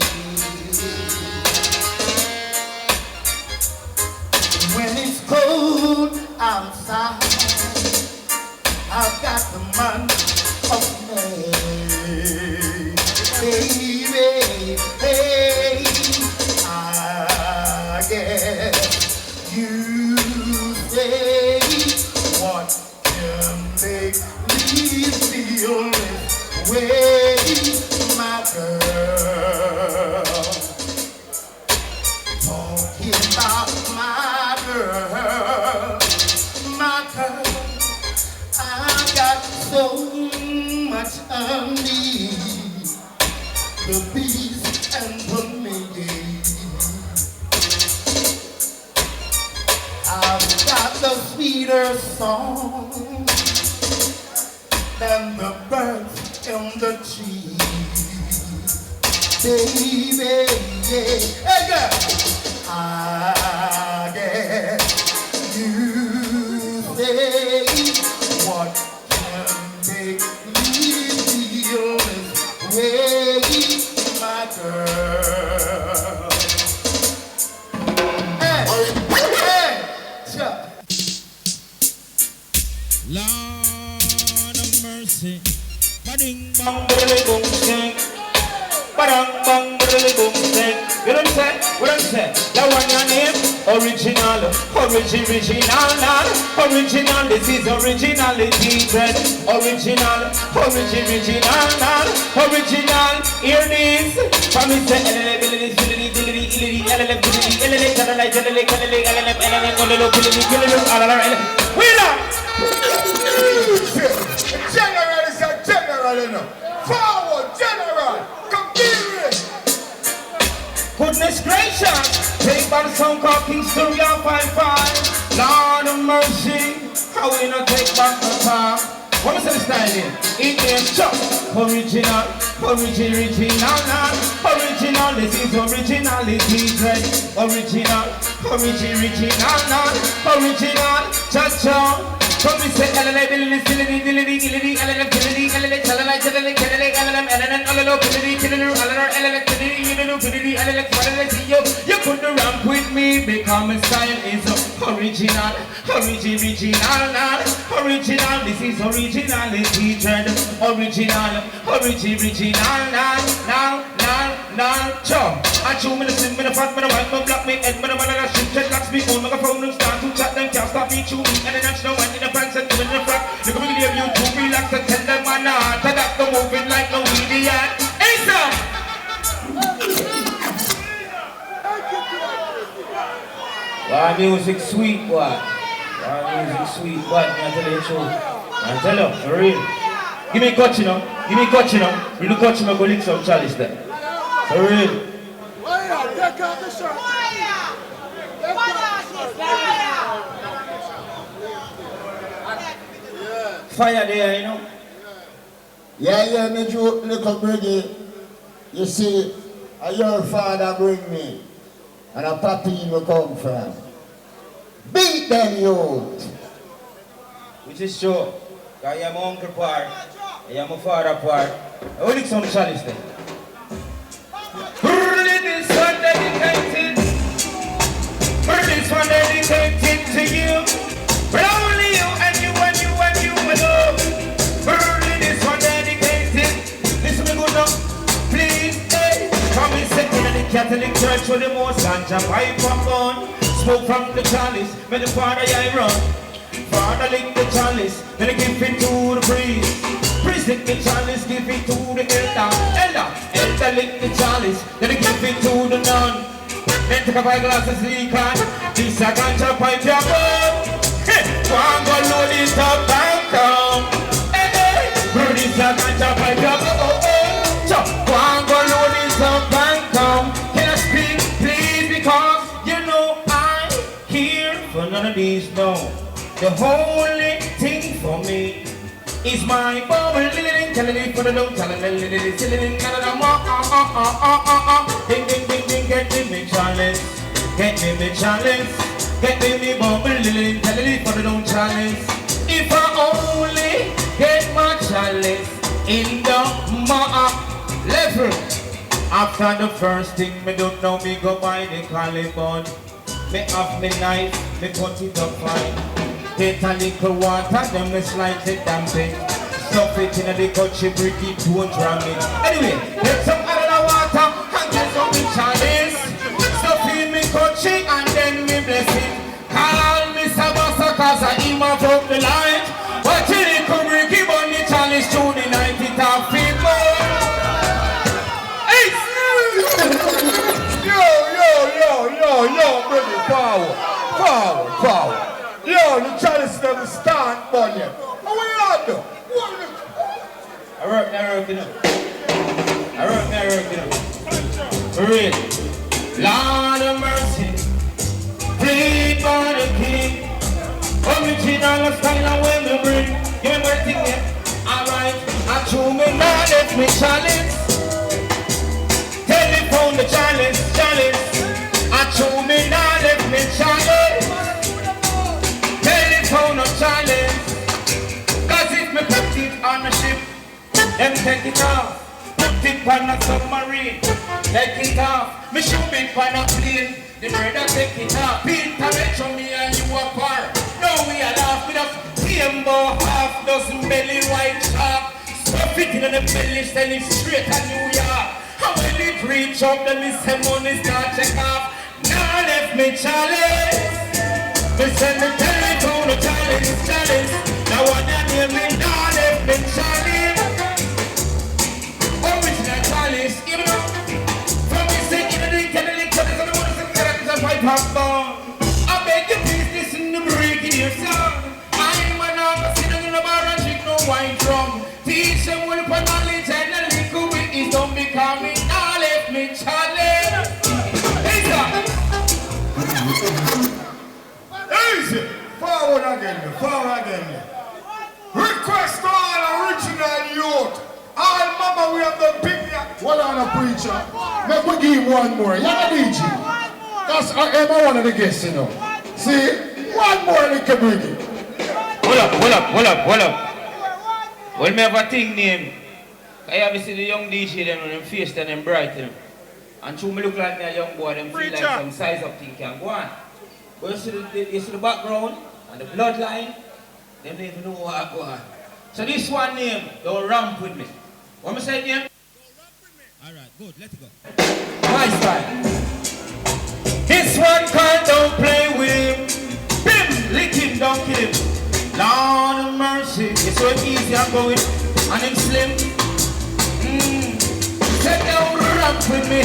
When it's cold outside, I've got the month of May. Baby, hey. I guess you say what can make me feel this way, my girl. Talking about my girl, I got so much I need, the beast and the maiden. I've got the sweeter song than the birds in the trees. Baby, yeah. Hey girl, I guess you say what can make me feel this way, my girl. Lord of mercy. Bading bang bang boom sing. Badang bang bang boom sing. You know what I'm saying? What I'm saying? That one your name? Original. Original. This is originality. Original. Hear this. From me say General is a general, you know. Forward, general. Come here. Goodness gracious. Take by the song called King Stereo 55. Lord of mercy. How we not take back the time? What is the style here? It is Chuck. Original. This is originality. Original. Cha-cha. Come me say you couldn't ramp with me because my style is original. This is originality. Original. Now, chum. I chew me the sing, me the fat, me the white, me black, me head, me the man, and I shoot me own microphone and start to chat, them can't stop me too. And the national one in the pants and doing the front. Look at me, leave you to relax and tell them I'm not. I got to moving like no idiot. Hey, sir! Why music sweet, boy? Why music sweet, boy? I tell you the truth. I tell you, for real. Give me a coach, you know. Give me a coach, you know. When you coach, I'm going to lick some chalice there. For real. Fire there, you know. Yeah, me joke, little Brigi. You see, your father bring me, and a papi me come from. Beat them youth. Which is true. I am my uncle part. I am my father part. I will lick some chalice there. This one dedicated. This one dedicated to you. But only you and you and you and you alone. This one dedicated. Listen me good now. Please, hey. Come and sit in the Catholic Church with the most ganja pipe and bun. Smoke from the chalice, may the father I run. Father lick the chalice, then I give it to the priest. Priest lick the chalice, give it to the elder. Elder lick the chalice, then I give it to the nun. Then take a 5 glasses leak on. This a ganja pipe your bum. Hey, go and go load it up and come. Hey, hey, this a ganja pipe your bum. So, go and go load it up and come. Can I speak, please, because you know I'm here for none of these, no. The only thing for me is my bubble living, telling me for the don't tell me, telling ding ding ding ding, get me challenge, get me challenge, get me bubble living, telling me for the don't challenge. If I only get my challenge in the level. After the first thing, me don't know me go buy the caliban. Me have me knife, me cut it up fine. Take a little water, then me slightly damp it. Stuff it in the country, Brigi, don't drown it. Anyway, take some out of the water and get some in chalice. Stuff in me country and then me bless it. Call Mr. Bossa cause I him have up the light. Watch it, come Brigi, burn the chalice through the night, it have people. Hey! Yo, Brigi, forward. Yo, the chalice never stand, buddy. How we do? I work, you know. For real. Lord of mercy, plead for the king. Original style and when we bring. Give me my thing here. Alright, I chew me now, let me chalice. Telephone the chalice. I chew me now, let me chalice. Telephone of challenge. Cause if me put it on a ship, them take it off. Put it on a submarine, take it off. Me shoot it on a plane, the murder take it off. Peter, mention me and you apart. Now we are laugh with us. Timbo, half dozen belly white shark. Stuff it in the belly, send it straight to New York. And when it reach up, then me say money start check off. Now left me challenge. Me send the telephone to challenge. Now what you name me, now left me challenge. Original challenge, even though from me say, even the Catholic church, I don't want to say characters and fight half down. I beg you please listen to Brigi your song. I'm an artist sitting in the bar and drink no wine drum. Teach them well for knowledge and a little bit is don't become me, now left me challenge. Hey sir. Easy! Forward again. Request to all original youth. All mama, we have the big. What on a preacher? Make we give one more. Yeah, DJ. That's one of the guests, you know. See? One more little Brigi. Hold up. Well, me have a thing name. I have see the young DJ them on them face and them bright, you know. And to me look like me a young boy, them feel like some size up thing can go on. But you see the background and the bloodline, they don't even know what I go on. So this one name, don't ramp with me. What am I saying name? Alright, good, let it go. My style. This one called Don't Play With so easy I'm going, and him slim. Say don't rap with me,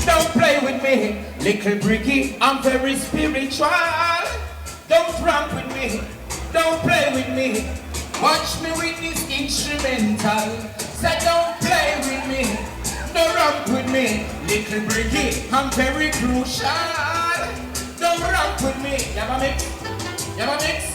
don't play with me. Little Brigi, I'm very spiritual. Don't ramp with me, don't play with me. Watch me with this instrumental. Say don't play with me, don't ramp with me. Little Brigi, I'm very crucial. Don't ramp with me. You have a mix? You have a mix?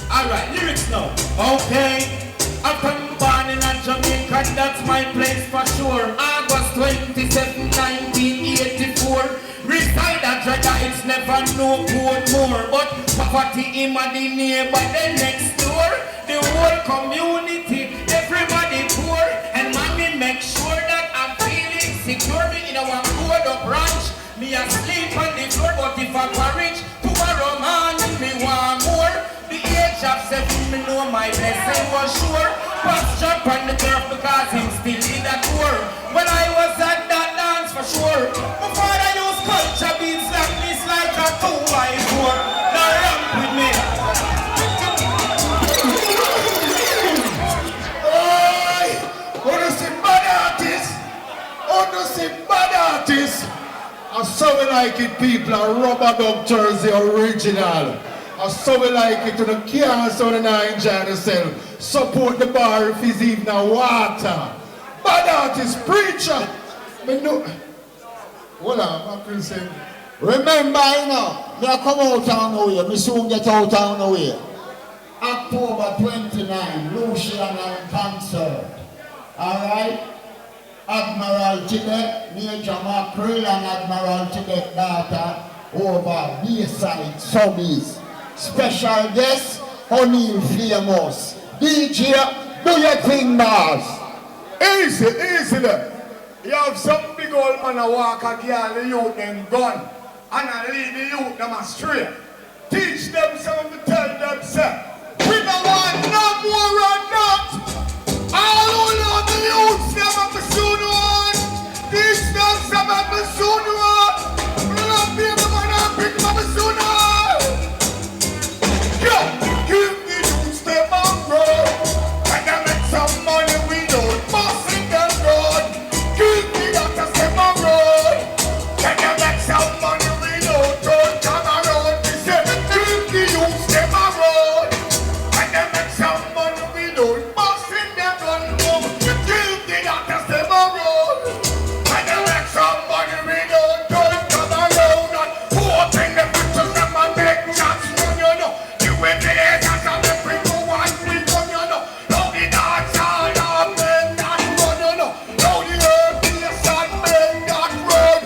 Alright, lyrics now. Okay. After born in Jamaica, that's my place for sure. August 27, 1984. Reside at Draga, it's never no poor more. But poverty in the neighbor, the next door. The whole community, everybody poor. And mommy make sure that I'm feeling secure. Me in a one code up ranch. Me asleep on the floor, but if I courage tomorrow morning, me want more. The age of 7, me know my blessing was sure. Pops jump on the turf because him still in that tour. When I was at that dance for sure. My father used culture beats like this like a 2x4. Now ramp with me. Oi! Wanna see bad artists? Wanna see bad artists? I saw we like it, people, a rubber dub jersey original. I saw we like it, you know, can't so they not enjoy themselves. Support the bar if it's even a water. Bad artist, preacher. Me know. Hold on, I'm saying. Remember, you know, me I come out on the way, me soon get out on the way. October 29, Lucian and concert. Alright? Admiral Tibet, Major Mackerel and Admiral Tibet daughter over Bayside Subbies. Special guest, O'Neal Famous. DJ, do your thing, boss. Easy, easy there. You have some big old man a walk a girl, the youth them gun. And I lead the youth them astray. Teach them something to tell them, say, we don't want no more or not. All who know the youths, them have to soon one. Teach them some of the soon one. Love people man and pick them up soon one. Yo, give the youths them a road. And they make some money we don't bust in them road. Give the doctors them a road. And they make some money we don't come around. We say, give the youths them a road. And they make some money we don't bust in them road. Give the doctors them a road. And they make some money we don't come around. And open the factors them a make shots, you know. You will be there, that's how they bring you one thing, you know. Now the dance all of men that run, you know. Now the earth is on men that run.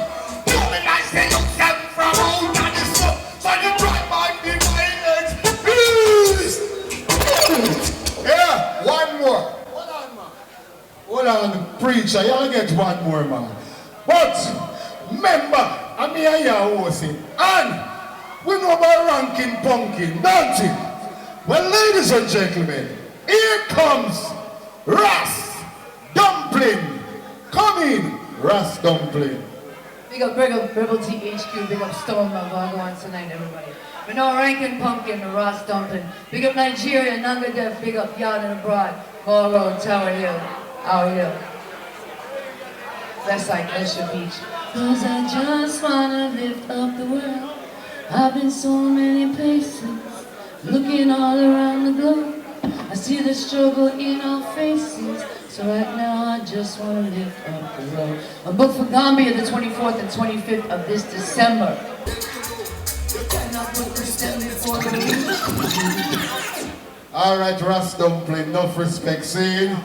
You will not say yourself from out of the sun. So you try by the violence. Please. Yeah, one more. Hold on, preacher, y'all get one more, man. But, remember, I'm here, and we know about ranking pumpkin, don't we? Well, ladies and gentlemen, here comes Ras Dumpling. Come in, Ras Dumpling. Big up Rebel THQ, big up Storm of Wagwan tonight, everybody. We know Rankin Pumpkin, the Ross Dumpling. Big up Nigeria, Nanga Dev, big up Yard and Abroad, Ball Road, Tower Hill, Our Hill. That's like Esha Beach. Cause I just wanna lift up the world. I've been so many places, looking all around the globe. I see the struggle in our faces. So right now I just want to lift up the road. I'm booked for Gambia the 24th and 25th of this December. Alright, Ras Dumpling, enough respect, saying.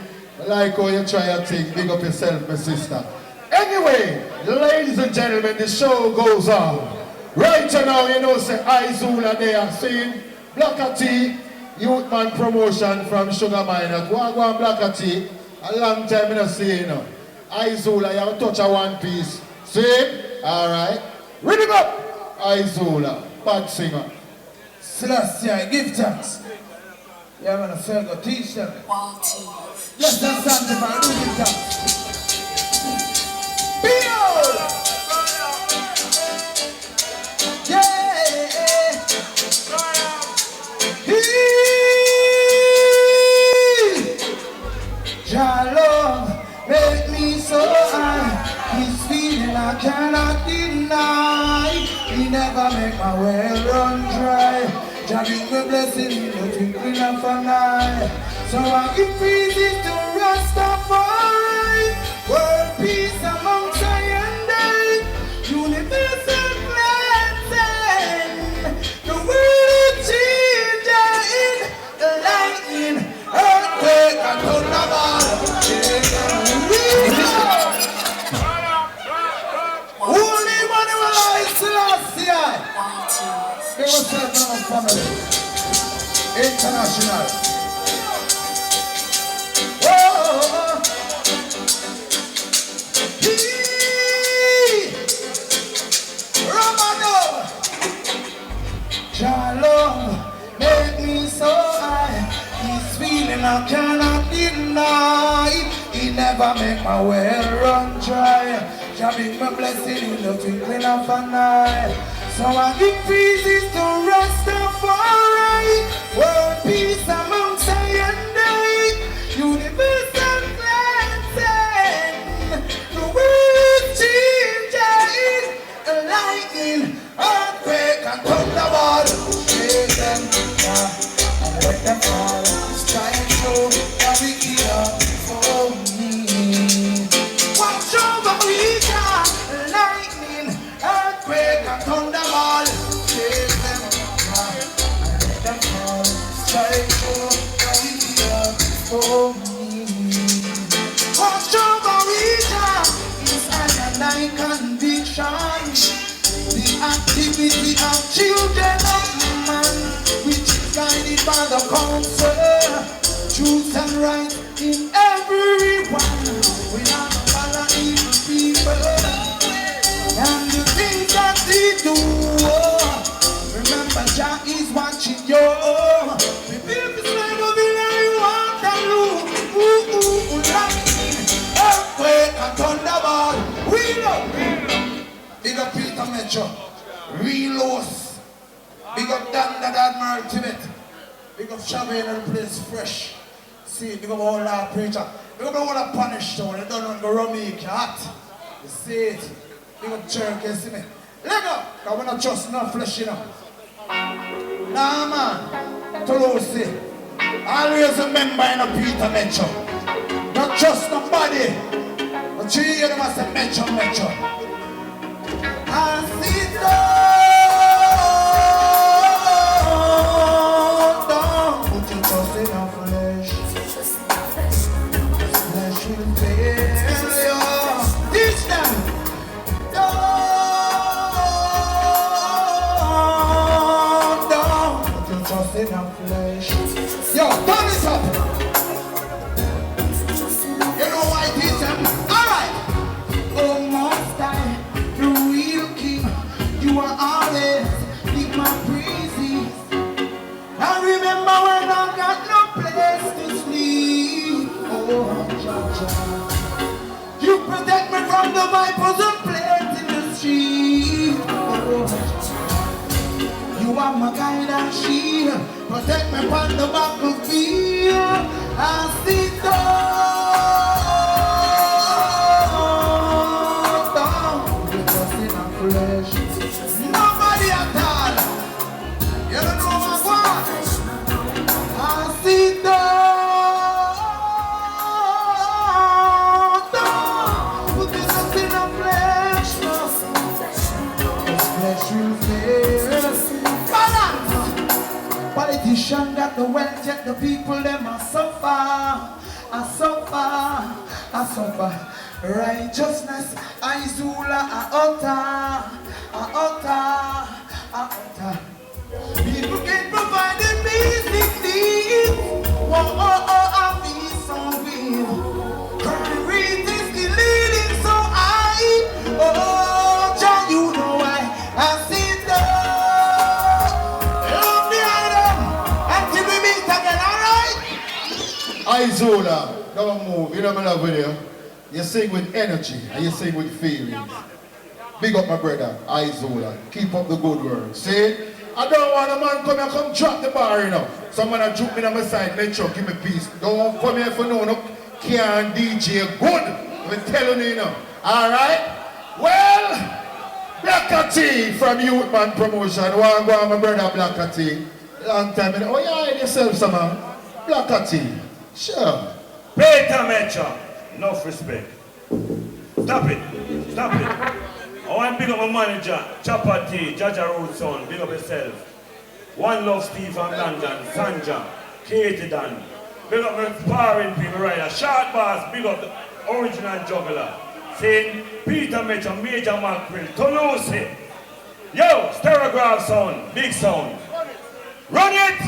I like how you try your thing, big up yourself, my sister. Anyway, ladies and gentlemen, the show goes on. Right now, you know, say Izula there, saying Blacker Tea, Youth Man promotion from Sugar Miner. Go on Blacker Tea. A long time I don't see you know. Izula, you have a touch of one piece. See? Alright. Read him up. Izula, bad singer. Celestia, give thanks. Yeah, man, I feel go teach them. Yes, that's something, man. Do give thanks. Behold! Yeah! I cannot deny. He never make my well run dry. Jah give me blessing in the twinkling of an eye. So I give praises to Rastafari. World peace amongst I and I. Universal blessing. The world changing, lightning, earthquake and thunderball. Holy Manuel I Selassie. They were certain of family. International. Whoa. Romano. Shalom. Make me so high. This feeling I cannot deny. He never make my well run dry. Jah bring my blessing in the twinkling of an eye. So I give praises to Rastafari. World peace amongst I and I. Universal blessing. The world changing. Lightning, earthquake and thunderball. Shake them down and let them fall. Strike through the wicked for me. Watch over me, God. Lightning, earthquake and thunderball. Shake them down and let them fall. Strike through the wicked for me. Watch over me, God. It's an conviction. The activity of children of man, which is guided by the counsel, truth and right in everyone. We are not follow evil people and the things that they do. Remember, Jah is watching you. We build this land of Hillary Waterloo. Lightning, earthquake and thunderball. We know. Big up Peter Metro, Relos. Big up Admiral Tibet. Big up Shabby and the place fresh. See, big up all our preacher. Big up all the punish town. They don't want to run me cat. You see it. Big up jerk, you see me. Leg up, because we're not just no flesh, you know. Nah, man. Tolosi. Always remember in a Peter Metro. Not just nobody. But you hear them as a Metro. I see don't put your trust in our flesh. Flesh will fail you. Teach them. Don't put your trust in our flesh. Yo, turn it up. You know why I teach them? Alright. Oh, most time. You are always in my praises. I remember when I got no place to sleep. Oh, Jah. You protect me from the vipers and plagues in the street. Oh, you are my guide and shield. Protect me from the battlefield. I see flesh. Nobody at all. You don't know my God. I see don't put this up in a flesh. This flesh will fail. Balance. Politicians got the wealth, yet the people them are suffer. Righteousness, Izula, Aota. People can provide the basic needs. I'm so real. Crime rate is the leading so high. Oh, Jah, you know why. I see the love behind them until we meet again, alright? Izula, don't move. You know my love with you. You sing with energy and you sing with feelings. Big up my brother, Izula. Keep up the good work. See? I don't want a man come drop the bar, you know. Someone a juke me on my side, make sure, give me peace. Don't come here for no, can DJ good. I'm telling you, you know. Alright? Well, T from Youth Man Promotion. One go on my brother Black T. Long time. Oh, you hide yourself, some man. Black T. Sure. Peter Metcha. Enough respect. Stop it. Stop it. I want to big up my manager, Chopper T, Jaja Roadson, big up yourself. One Love Steve from London, Sanja, Katie Dan. Big up my sparring people, right? Short Boss, big up the original juggler. Saying Peter Metcha, Major Mackerel, Toulouse. Yo, Sterograph sound, big sound. Run it!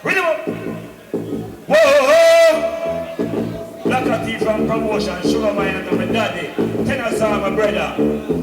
Rhythm up! Whoa! Black Tea from Promotion, Sugar Mine and my daddy. Tenor song, my brother.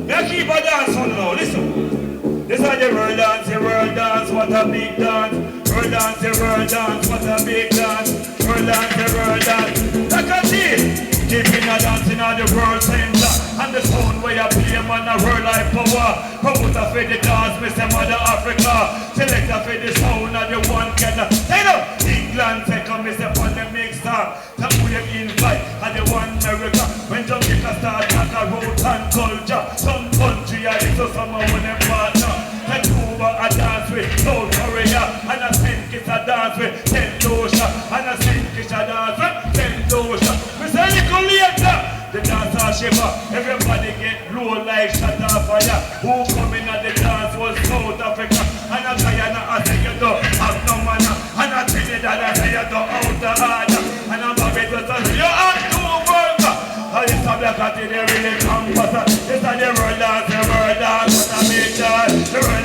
Now keep a dance on now, listen. This is the world dance, what a big dance. World dance, what a big dance. World dance. Black Tea! Keeping a dance in all the world center. And the sound where you play, man, a world life power. Promoter for the dance, Mr. Mother Africa. Selector for the sound of the one can. Stand up! England second, Mr. Pandemic star. Tell who them invite, and the one America. When Jamaica start, like a road and culture. Some country, I little summer when them partner. Take over a dance with South Korea. And a Saint-Kitts a dance with St. Lucia. And a Saint-Kitts a dance with St. Lucia. Mr. Little later, the dance are shiver. Everybody get blown like shut off fire. Who coming at the dance was South Africa. And a Guyana, I say you don't have no manner. And a Trinidad, I say you don't out the order. And a Barbados, I say you are too vulgar. And it's a Black Tea, they really come but it's a the world dance, what a big dance. The world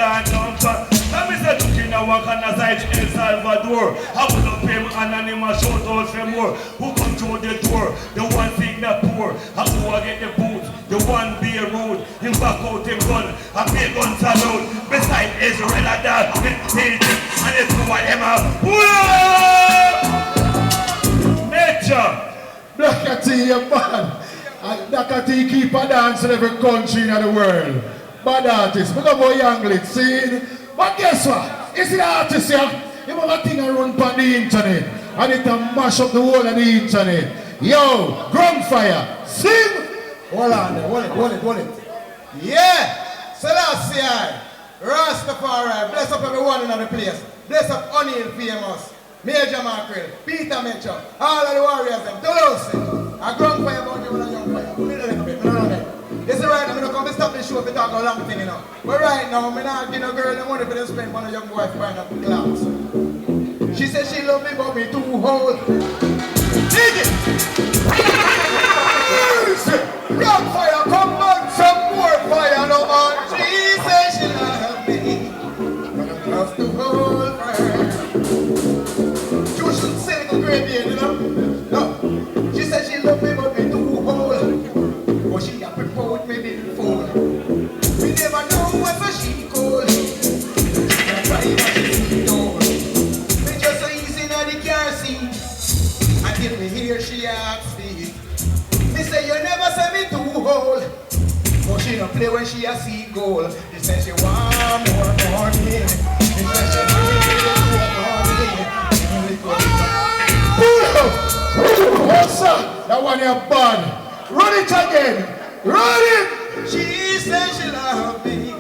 dance, don't fuck. Let me say, looking at one kind of side in El Salvador. I would up him anonymous shout out for more. Who come through the door? The one thing that poor. I who I get the boot. The one be a rude. Him back out him gun. I pay gun salute. Beside Israel and that with Egypt. And it's who I am out. Nature. Black Tea, you man. Black Tea keep a dance in every country in the world. Bad artists. Look at my young lady, see? But guess what? It's the artist here. You have a thing I run on the internet. And it can mash up the whole of the internet. Yo, ground fire. Sing! Hold on there, hold it. Yeah! Selassie, Rastafari, bless up everyone in the place. Bless up O'Neill famous, Major Mackerel, Peter Metcha, all of the warriors them, Toulouse. A ground fire about you and a young fire. Me a little bit, me don't know. You see right now, I'm going to come and stop this show if you talk a long thing, you know. But right now, I'm not giving a girl the money for them spend one of young boys buying up clothes. She said she love me, but me too old. Dig it! Rock fire, come on, some more fire, no man. She said she love me, but I'm just too old for her. You should sing a great deal, you know. No, she said she love me, but me too old. But she have proposed me before. We never know what she called. She can drive and she door. Me just so easy in the car seat. Until me hear she asks me. Me say you never say me too old. But she don't play when she a see goal. She say she want more me. She say she need more me. What's up? That one you're bad. Run it again! Run it! She says she love me.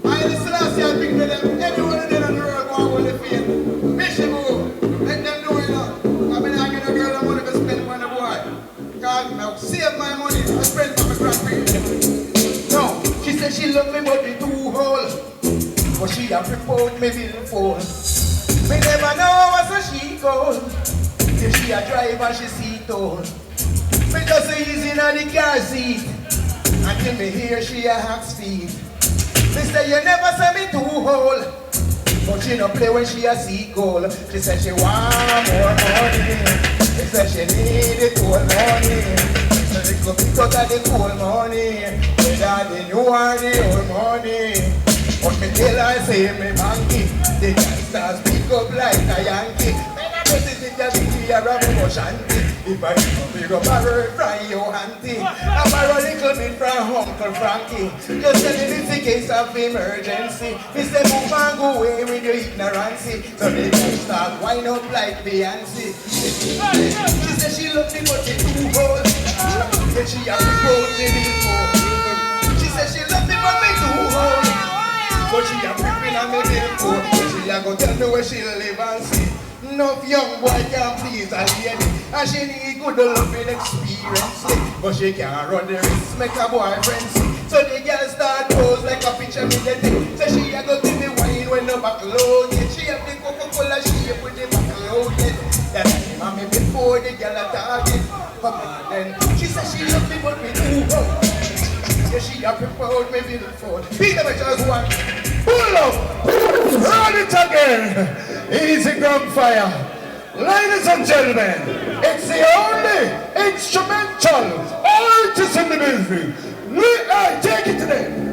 I listen last year, I picked them. Anyone in the world want to feel. Mission move. Let them know it now. I've been arguing a girl I want to spend on a boy. God, now save my money. I spend for my grandparents. No, she said she love me but me too old. But she have proposed me before. Me never know what's she goes. If she a drive and she seat old. Me just so easy in the car seat. Until me hear she a hack's feet. Me say you never say me too old. But she no play when she a see goal. She said she want more money. She said she need it all money. She said it go pick out of the cool money. Whether the new or the old money. But me tell her say me monkey. The gangsters pick up like a Yankee. If I pick up a word from your auntie, I borrow a little bit from Uncle Frankie. Just tell me it's a case of emergency. Me say move and go away with your ignorance. So they can start wind up like Beyonce. She said she loves me but she too old. Then she has to grow me before. She said she loves me but me a go tell me where she live and see. Enough young boy can please a lady, and she need good loving experience. But she can't run the risk, make a boyfriend see. So the girl start pose like a picture with the thing. So she a go give me wine when no back load yet. She have the Coca-Cola shape with the back load yet. That's the mommy before the girl a target. Come on then, she said she love me but me too old. Yeah, she a prepared me beautiful. Peter me just one. Pull up! Run it again! Easy gunfire. Ladies and gentlemen, it's the only instrumental artist in the business. Take it to them.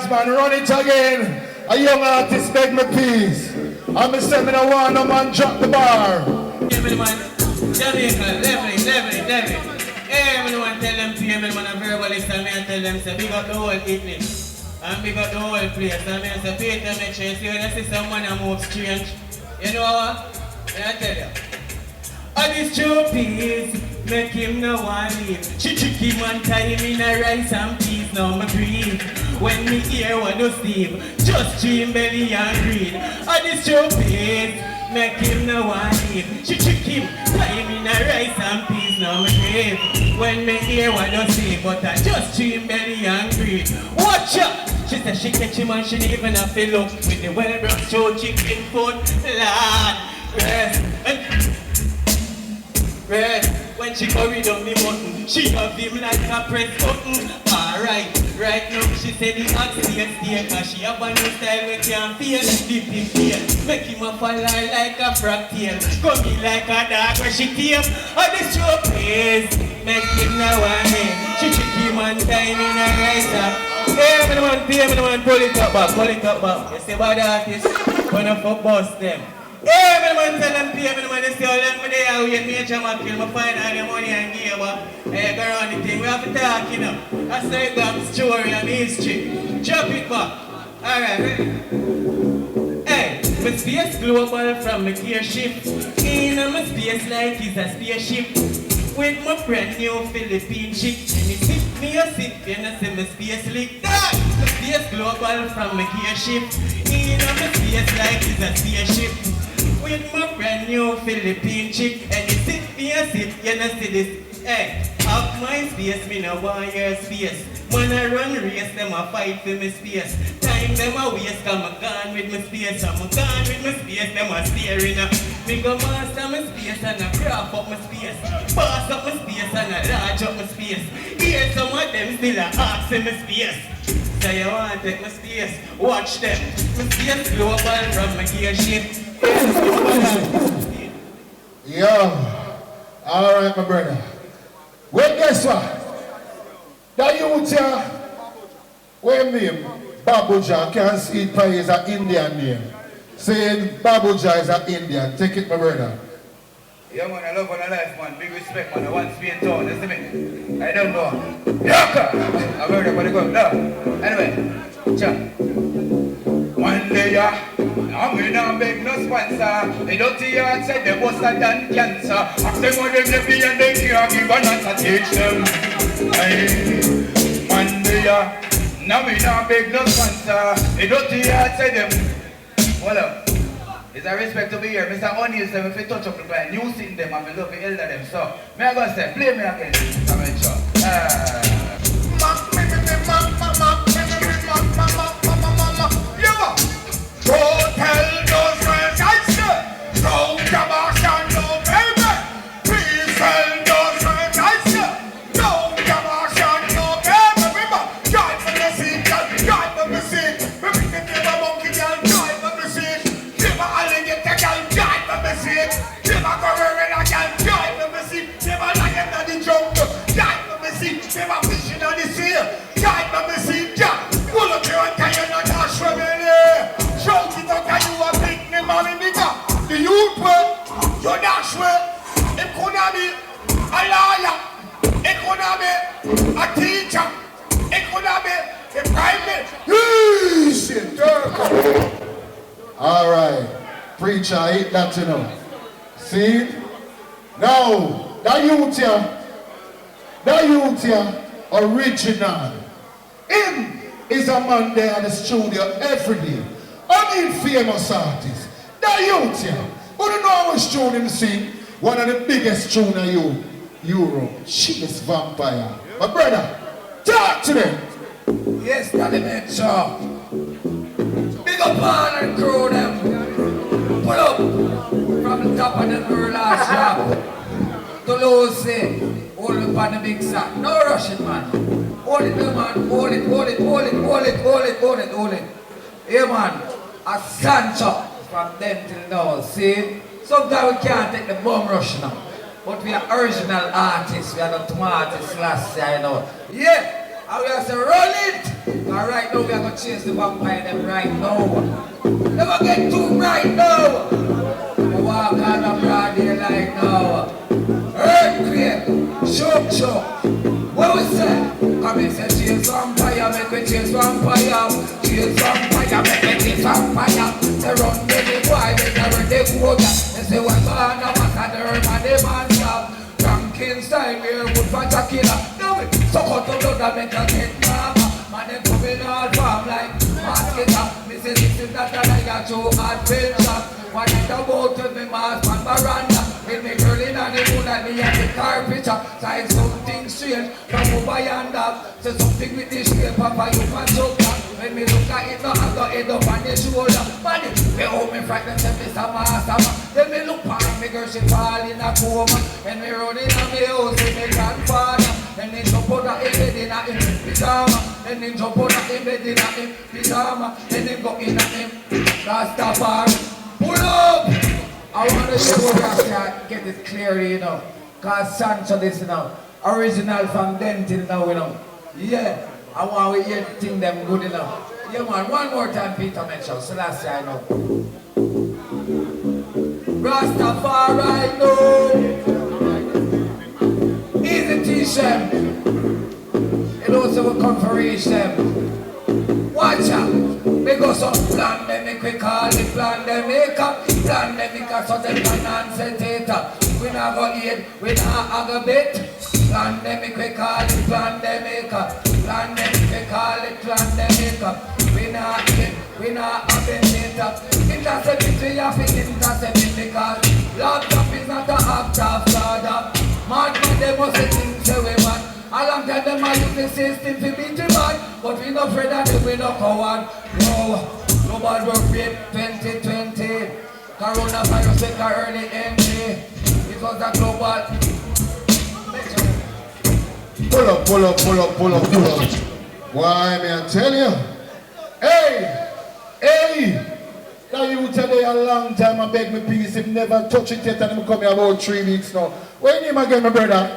Man, run it again. A young artist beg me please. I'm a seminar one, no man drop the bar. Yeah, man. Jamaica, level. Hey, man, tell them to you, man, a verbalist, and I tell them, say, big up the whole evening. And big up the whole place. And I say, Peter, make sure you see when I see someone that moves strange. You know what? I tell you. On this showpiece, make him no one leave. She trick him and tie him in a rice and peas, now me grieve. When me hear what no Steve, just dream belly and green. On this showpiece, make him no one leave. She trick him, tie him in a rice and peas, now me grieve. When me hear what no Steve, but I just dream belly and green. Watch out! She said she catch him and she didn't even have to look. With the well-brushed show chicken foot, Lord, rest. Red, when she carry down the button, she have him like a press button. Alright, right now she said the hot stay, cause she have a new style we can't feel. Dip him feel, make him a fall like a frog tail. Come in like a dog where she tame. On the show place, make him now one day. She trick him and time in a riser. Hey, man, pull it up back. You see what the artist, gonna for bust them. Hey, man, tell them pay me, man, they say, how long they are with me, Jama kill me, find all the money and give up. Hey, go around the thing, we have to talk, you know. That's the exam story and history. Drop it back. Alright, ready? Hey, my space global from my gear ship. In my space like it's a spaceship. With my brand new Philippine chick. And it tip me a sip, you know, see my space lick. My space global from my gear ship. In my space like it's a spaceship. With my brand new Philippine chick. And you sit me a sit, you know see this. Hey, off my space, me no want your space. When I run race, them a fight for my space. Time them a waste, cause I'm gone with my space. I'm gone with my space, them a staring. Me go master my space and I craft up my space. Pass up my space and I large up my space. Here some of them still are asking my space. So you want to take my space? Watch them. My space global from my gear shit. Yo, alright my brother. Well guess what? That youth here, what name? Babuja, can't see it probably is an Indian name. Saying Babuja is an Indian. Take it my brother. Yeah man, I love on the life man, big respect man, I want to be in town, you see me? I don't know. Yaka! I've heard about it go, no. Anyway, John. One day, I'm in a big no sponsor. The dirty yard said they was a done cancer. Ask them what them be and they can't give an answer, teach them. Hey, one day, now in a big no sponsor. The dirty yard said them. Hold up. It's a respect to be here. Mr. O'Neill said if you touch up the blind, you sing them and I love the elder them. So, may I go say, play me again. Come on, sure. Go tell those friends I said, no Jamaican, no baby. Please tell those friends I said, no Jamaican, no baby. Remember, drive for the seat, drive for the seat. Remember, give a monkey girl, drive for the seat. Give a alligator girl, drive for the seat. Give a gorilla girl, drive for the seat. Give a lion in the jungle, drive for the seat. Give a fish in the sea, drive for the seat. Pull up your entire dash for me. Shout it out and you a big name and nigga. The youth way, your dash way. It could be a lawyer. It could be a teacher. It could be a private. Shit, Alright. Preacher, I hate that you know. See? Now, that youth here, original. Him is a man there in the studio every day. I mean famous artist. That youth here. Who don't know how much tune him sing? One of the biggest tune in Europe. She is Vampire. My brother, talk to them. Yes, Daddy Metro. Big up on and crew them. Pull up from the top of the last shop. To Lucy. Hold up on the big sack. No rushing, man. Hold it, man. Hold it. Yeah, man. A Sancho from then till now. See? Sometimes we can't take the bum rush now. But we are original artists. We are not artists last year, you know. Yeah. And we have to roll it. And right now we are going to chase the vampire them right now. Never get too bright now. We walk on the broad daylight now. Earthquake. Shock. What we say? Come and say chase vampire, make we chase vampire. Chase vampire, make we chase vampire. They run with the boy, they never take water. They say what's on the matter, they run and they man stop. Ranking style, we're good for Chakila. Now we suck out the blood and make a get mama. Man, they coming all farm like masketer. Me say this is not a like a true adventure. What is the boat with me mask and veranda? With me girl in the moonlight, me and the car picture. Say something strange from over yonder. Say something with this shape, Papa, you can joke that. When me look at it, now I got head up on the shoulder. Man, me hold me frightened, say Mr. Master. Then me look at me girl, she fall in a coma. When me run in a me house with me grandfather. Then me jump out of him bed in a him pyjama. Then me jump out of him bed in a him pyjama. Then him go in a him Rastafari. Pull up! I want to show you guys get it clear, you know. Cause Sancho this, you know. Original from then till now, you know. Yeah. I want to hear the thing them good, you know. Yeah, man. One more time, Peter mentioned. So last year, I know. Rastafari, no. Easy t-shirt. It also will come for reach them. Watch out. We go some pandemic, we call it pandemic. Pandemic, so they can answer data. We not go eat, we not aggravate. Pandemic, we call it pandemic. Pandemic, we call it pandemic. We not eat, we not aggravate. Intercept we have to intercept it because laptop is not an act of God. Madman, they must think say we man. A long time them a use the system to beat the man. But we no afraid of them, we no coward. No bad work rate 2020. Coronavirus hit the early entry. It was a global. Pull up, pull up, pull up, pull up, pull up. Why, man, I tell you. Hey! Hey! Now you tell me a long time I beg me peace, him never touch it yet and him come here about 3 weeks now. When him again, my brother?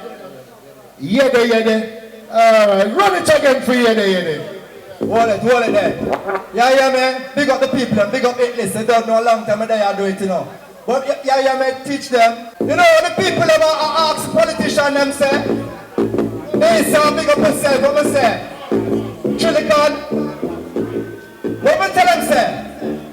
Yede, yede. Run it again for yede, yede. Hold it there. Yeah, man. Big up the people and big up Ellis. They don't know a long time they are doing it, you know. But yeah, man, teach them. You know, the people ever ask politicians them say, they say, big up yourself, what we say? Chilicon. What we tell them say?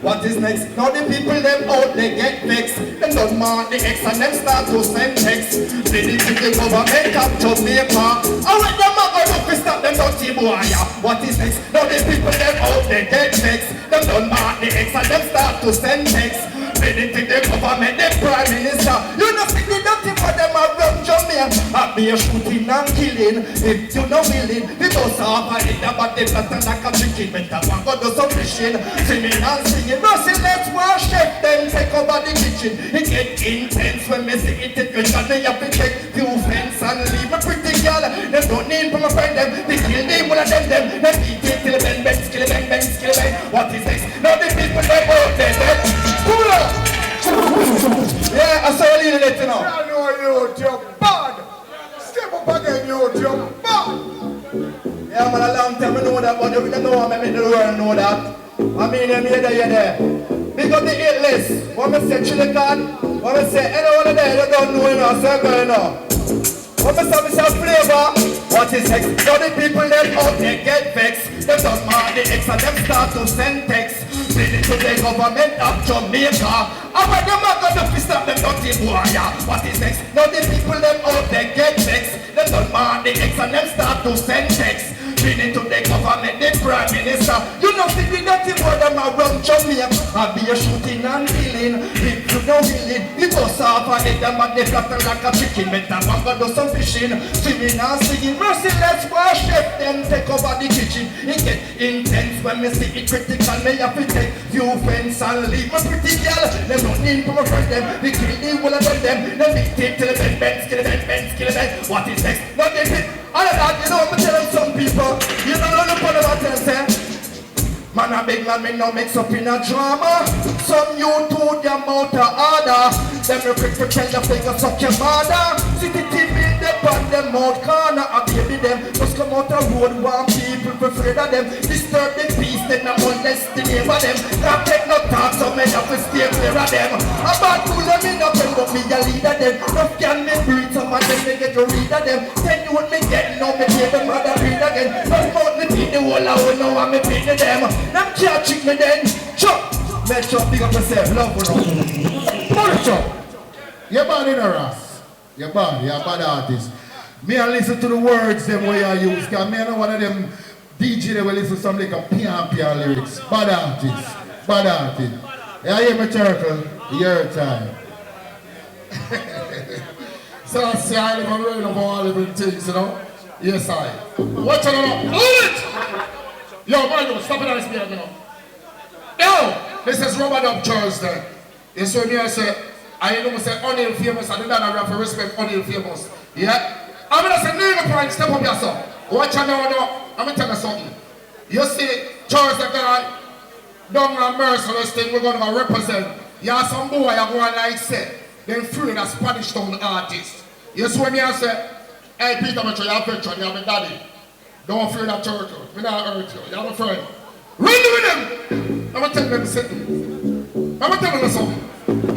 What is next? Now the people them out, they get vexed. Them don't mark the X and them start to send text. They need to the government up Jamaica. And when them are going to stop them dirty boy. What is next? Now the people them out, they get vexed. Them don't mark the X and them start to send text. They need to the government, the prime minister. You know see the dirty for them around Jamaica. I be a shooting and killing. If you not willing, the bus off and it about the pattern like a chicken. Better one go do some fishing. Singing and singing. Mercy, let's worship them, take over the kitchen. It get intense when me see it, me have to take few fence and leave a pretty girl. They don't need for my friend them, they kill them, one of them, they beat it till the bang, skill bang, skill bang. What is this? Now the people they out there, pull up! Yeah, I saw you leading it, you know. I know you're bad. Step up again, you're bad. Yeah, man, a long time I know that, but you don't know how I make the world know that. I mean, I'm here. Big up the Ellis. What I say, Chilicon? What I say, anyone there, you don't know, you know, circle, you know. What I say, Mr. Flavor? What is next? Now the people them out, they get vexed. Them don't mark the X and them start to send text. Bring it to the government of Jamaica. And when them are going to stop them dirty boy. What is next? Now the people them out, they get vexed. Them don't mark the X and them start to send text. Bring it to the government, the prime minister. You know, see the dirty boy them around Jamaica. I be a shooting and killing. If you know willing, it goes off and it them and they flatter like a chicken. Better one go do some fishing, swimming and singing. Mercy, let's worship them, take over the kitchen. It get intense when me see it critical. Me have to take few friends and leave my pretty girl. Them don't need to friend them. We kill the whole of them. Them beat it till the bend, skill bend. What is next? Not the pit. All of that, you know, I'm telling some people. You don't know the point about them, say. Man a big man, me no mix up in a drama. Some you to them out of order. Them you quick to tell your finger suck your mother. City TV, they put them out corner. A baby them just come out the road. Want people be afraid of them. Disturb the peace, then I molest the name of them. Can't take no talk, so me have to stay clear of them. A bad fool, let me know them, but me a leader them. No can me breathe, some of them me get to read of them. 10 you want me get, now me hear them rather read again. Don't mount me beat the whole I will know I'm me beat them. Them can't trick me then. Chop! Make sure big up yourself. Love for them. Monitor! You're bad in a ras. You're a bad artist. Me I listen to the words them way I use. Cause me I know one of them DJ that will listen to some like a piano lyrics. Bad artist. Bad artist. Yeah, hear me circle. Your time. So I say I live on the road of all living things, you know? Yes, I. Watch it out. Hold it! Yo, man, stop it on this beard, you know. Yo, this is Robert Up Thursday. You see me, I say, I know say O'Neal famous, and then I have to respect O'Neal famous. Yeah? I'm going to say, nigga point, step up yourself. Watch out now, I'm going to tell you something. You see, Thursday guy, down on merciless thing, we're going to represent. You have some boy, you go on like say, then free the Spanish town artist. You see me, I say, hey, Peter, I'm you have veteran, you have a daddy. Don't fear that turtle. We not hurt you. You have a friend. Run with them! I'm going to tell them something. I'm going to tell them something.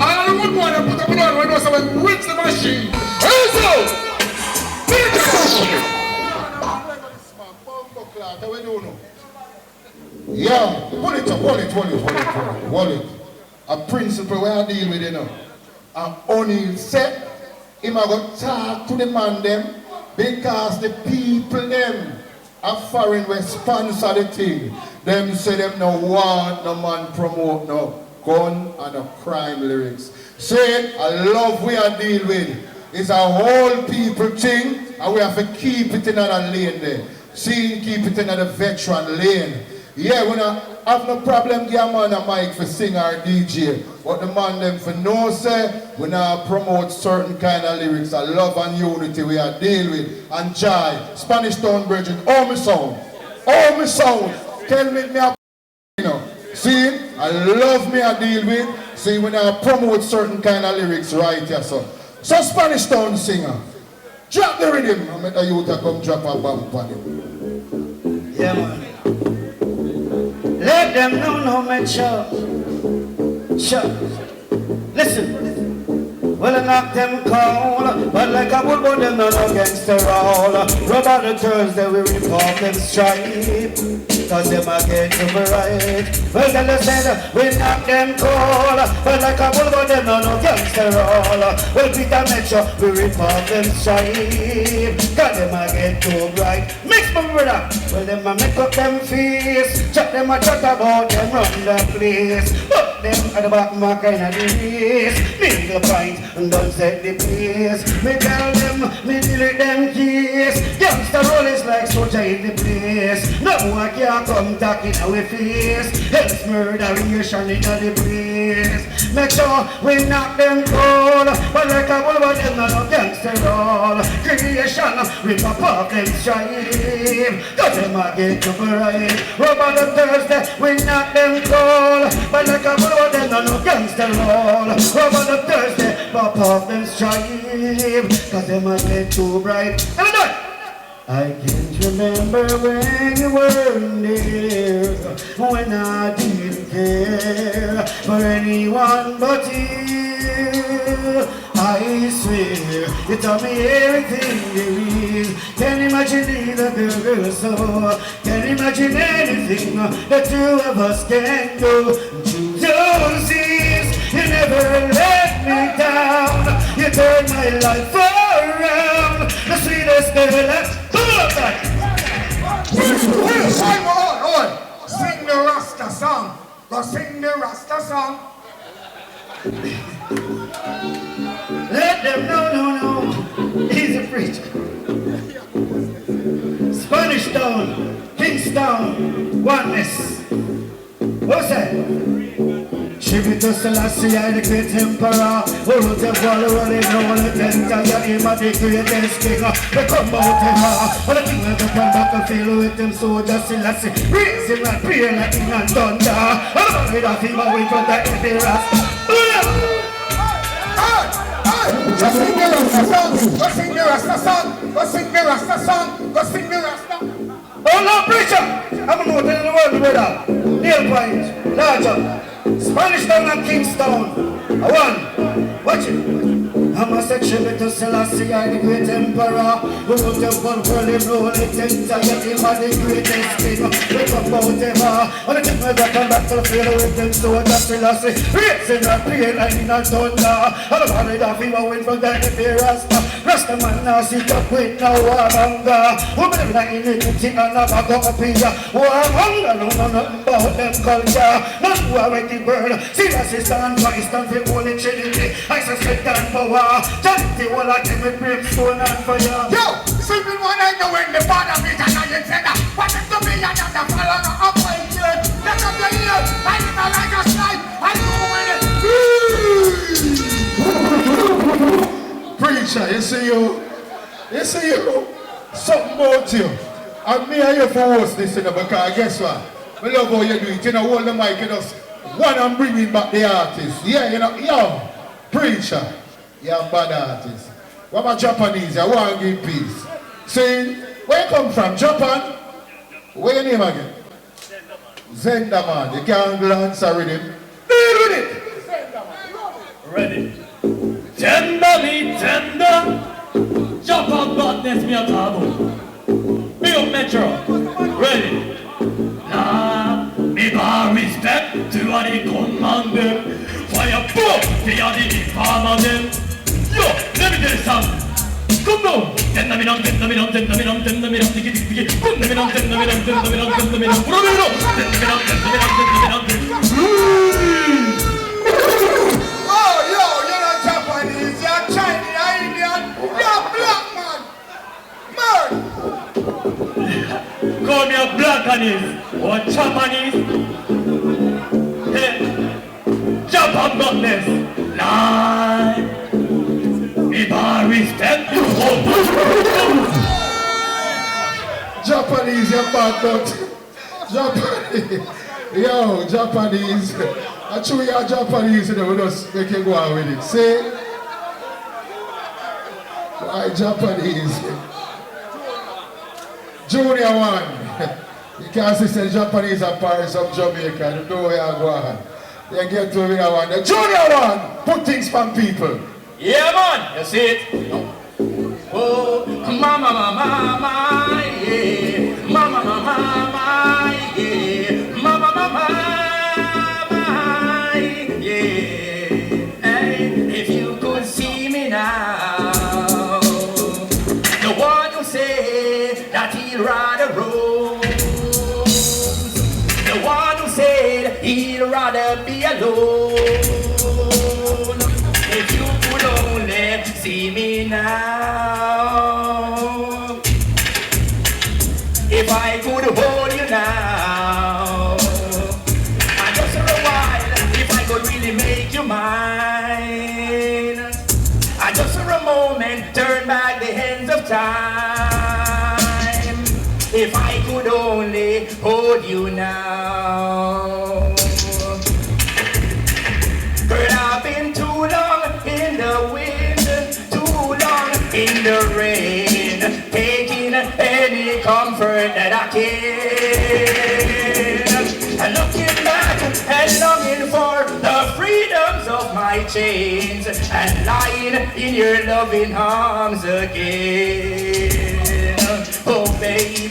I don't want one to put up on when someone rinse the machine. Hands up! Finish the yeah, pull it. A principle where I deal with, you know. And O'Neal said, him I go talk to the man them because the people them a foreign will sponsor the thing. Them say them no want no man promote no gun and no crime lyrics. Say I love we are deal with. It's a whole people thing and we have to keep it in another lane there. See, keep it in another veteran lane. Yeah, we don't have no problem give a man a mic for sing or DJ. But the man them for no say, we now promote certain kind of lyrics of love and unity we are deal with. And joy, Spanish Town Brigi, all my sound. All my sound. Tell me a you know. See, I love me I deal with. See, we now promote certain kind of lyrics right here, so. So Spanish Town singer, drop the rhythm. I met a youth come drop a bump on him. Yeah, man. Let them know no man shout. Listen. Well, I knock them cold, but like a bull, but them not against the roll. Rub out the Thursday, we rip off them stripe, cause them a get to the right. Well, then they said, we knock them cold, but like a bull, but them not against the roll. Well, Peter Metro, we rip off them stripe, cause them a get too bright. Mix my brother, well, them a make up them face, chat them a chat about them run the place. But them at the back, my kind of disease, make the pint. And don't set the pace. Me tell them, me delete them keys. Youngster roll is like soldier in the place. No one can come talking our face. Else murderation in the place. Make sure we knock them cold. But like a bull, but them not gangster roll. Creation, we pop off them stripe. Cause them a get to right. Rub on the Thursday, we knock them cold. But like a bull, but them not gangster roll. Rub on the Thursday, pop off them stripe, cause them a get too bright. And I can't remember when you weren't there, when I didn't care for anyone but you. I swear, you taught me everything there is. Can't imagine either girl so. Can't imagine anything the two of us can do. Through those years, you never let me down. You turned my life around. The sweetest girl that's good. Hold. Sing the Rasta song. Go sing the Rasta song. Let them know, no. He's a preacher. Spanish Town, Kingstown, oneness. What's that? Tribute to Selassie, I the great emperor. Who wrote the follower, they know the entire him of the greatest king. They come out him, but the king of the battlefield with them soldiers, Selassie. Raise him and pray like king and thunder. I'm with a fever away from the heavy rasta. Go sing the Rasta song. Go sing the Rasta song. Go sing the Rasta song. Go sing the Rasta. Oh no, preacher! I'm going to tell the world, brother. Nail point, larger. Spanish Town and Kingstown. One. Watch it. I'm a tribute to Selassie, I the great emperor. Who wrote the one world, he ruled it entire him of the greatest king. We come out him, and the king will come back to the field with them soldiers, Selassie. Raising a plane like in a thunder. And the valley of him went from the heavy rasta. Rasta man now sit up with no warmonger. Who believe that in it, and never go up here. Warmonger, no know nothing about them culture. Not who are with the bird. Selassie stand for, he stand for holy trinity. I suspect that power. Charity will like him with brimstone and fire. Yo, simple one I know when the father beat and I said that. What is to me and I'm the follower of my church. Let up the ear, I did not like a slide. I know when it. Preacher, you see you, something about you. And me and you for host this, because guess what? We love how you do it, hold the mic, just one and bringing back the artist. Yeah, yo, preacher. You're a bad artist. What about Japanese? I want to give peace. See, where you come from? Japan? Where your name again? Zendaman. You can't glance at rhythm. Deal with it! Ready. Tender. Japan badness me a tabu. Big up Metro. Ready. Nah, me bar respect to any commander. Fire boom! They are the farmer them. Yo, let me tell you something. Come on! Tenda me down, tenda me down, tenda me down, tenda me down, tiki tiki tiki. Tenda me down, tenda me down, tenda me down, tenda me down. Put on me down. Tenda me down, tenda me down, tenda me down, tenda me down. Oh, yo, you're not Japanese, you're Chinese, you're Indian, you're black man. Call me a blackanese or Japanese. Hey. Jump up, godness. Lie. Me bar respect. Japanese, you're bad, but Japanese. Yo, Japanese. I chew you're Japanese, you know, we just make you go on with it. See? Why Japanese? Junior one. You can't say Japanese are Paris of Jamaica. You know where you go on. You get to where one. The junior one, put things from people. Yeah, man, you see it? Oh, mama, mama, mama, yeah. Mama, mama, mama, yeah. Mama, mama, mama, yeah. Hey, if you could see me now, the one who said that he'd rather rose, the one who said he'd rather be alone. If you could only see me now, if I could hold you now, and just for a while, if I could really make you mine, and just for a moment, turn back the hands of time, if I could only hold you now. Girl, I've been too long in the wind, too long in the rain, taking any comfort that I can, and looking back and longing for the freedoms of my chains, and lying in your loving arms again. Oh baby,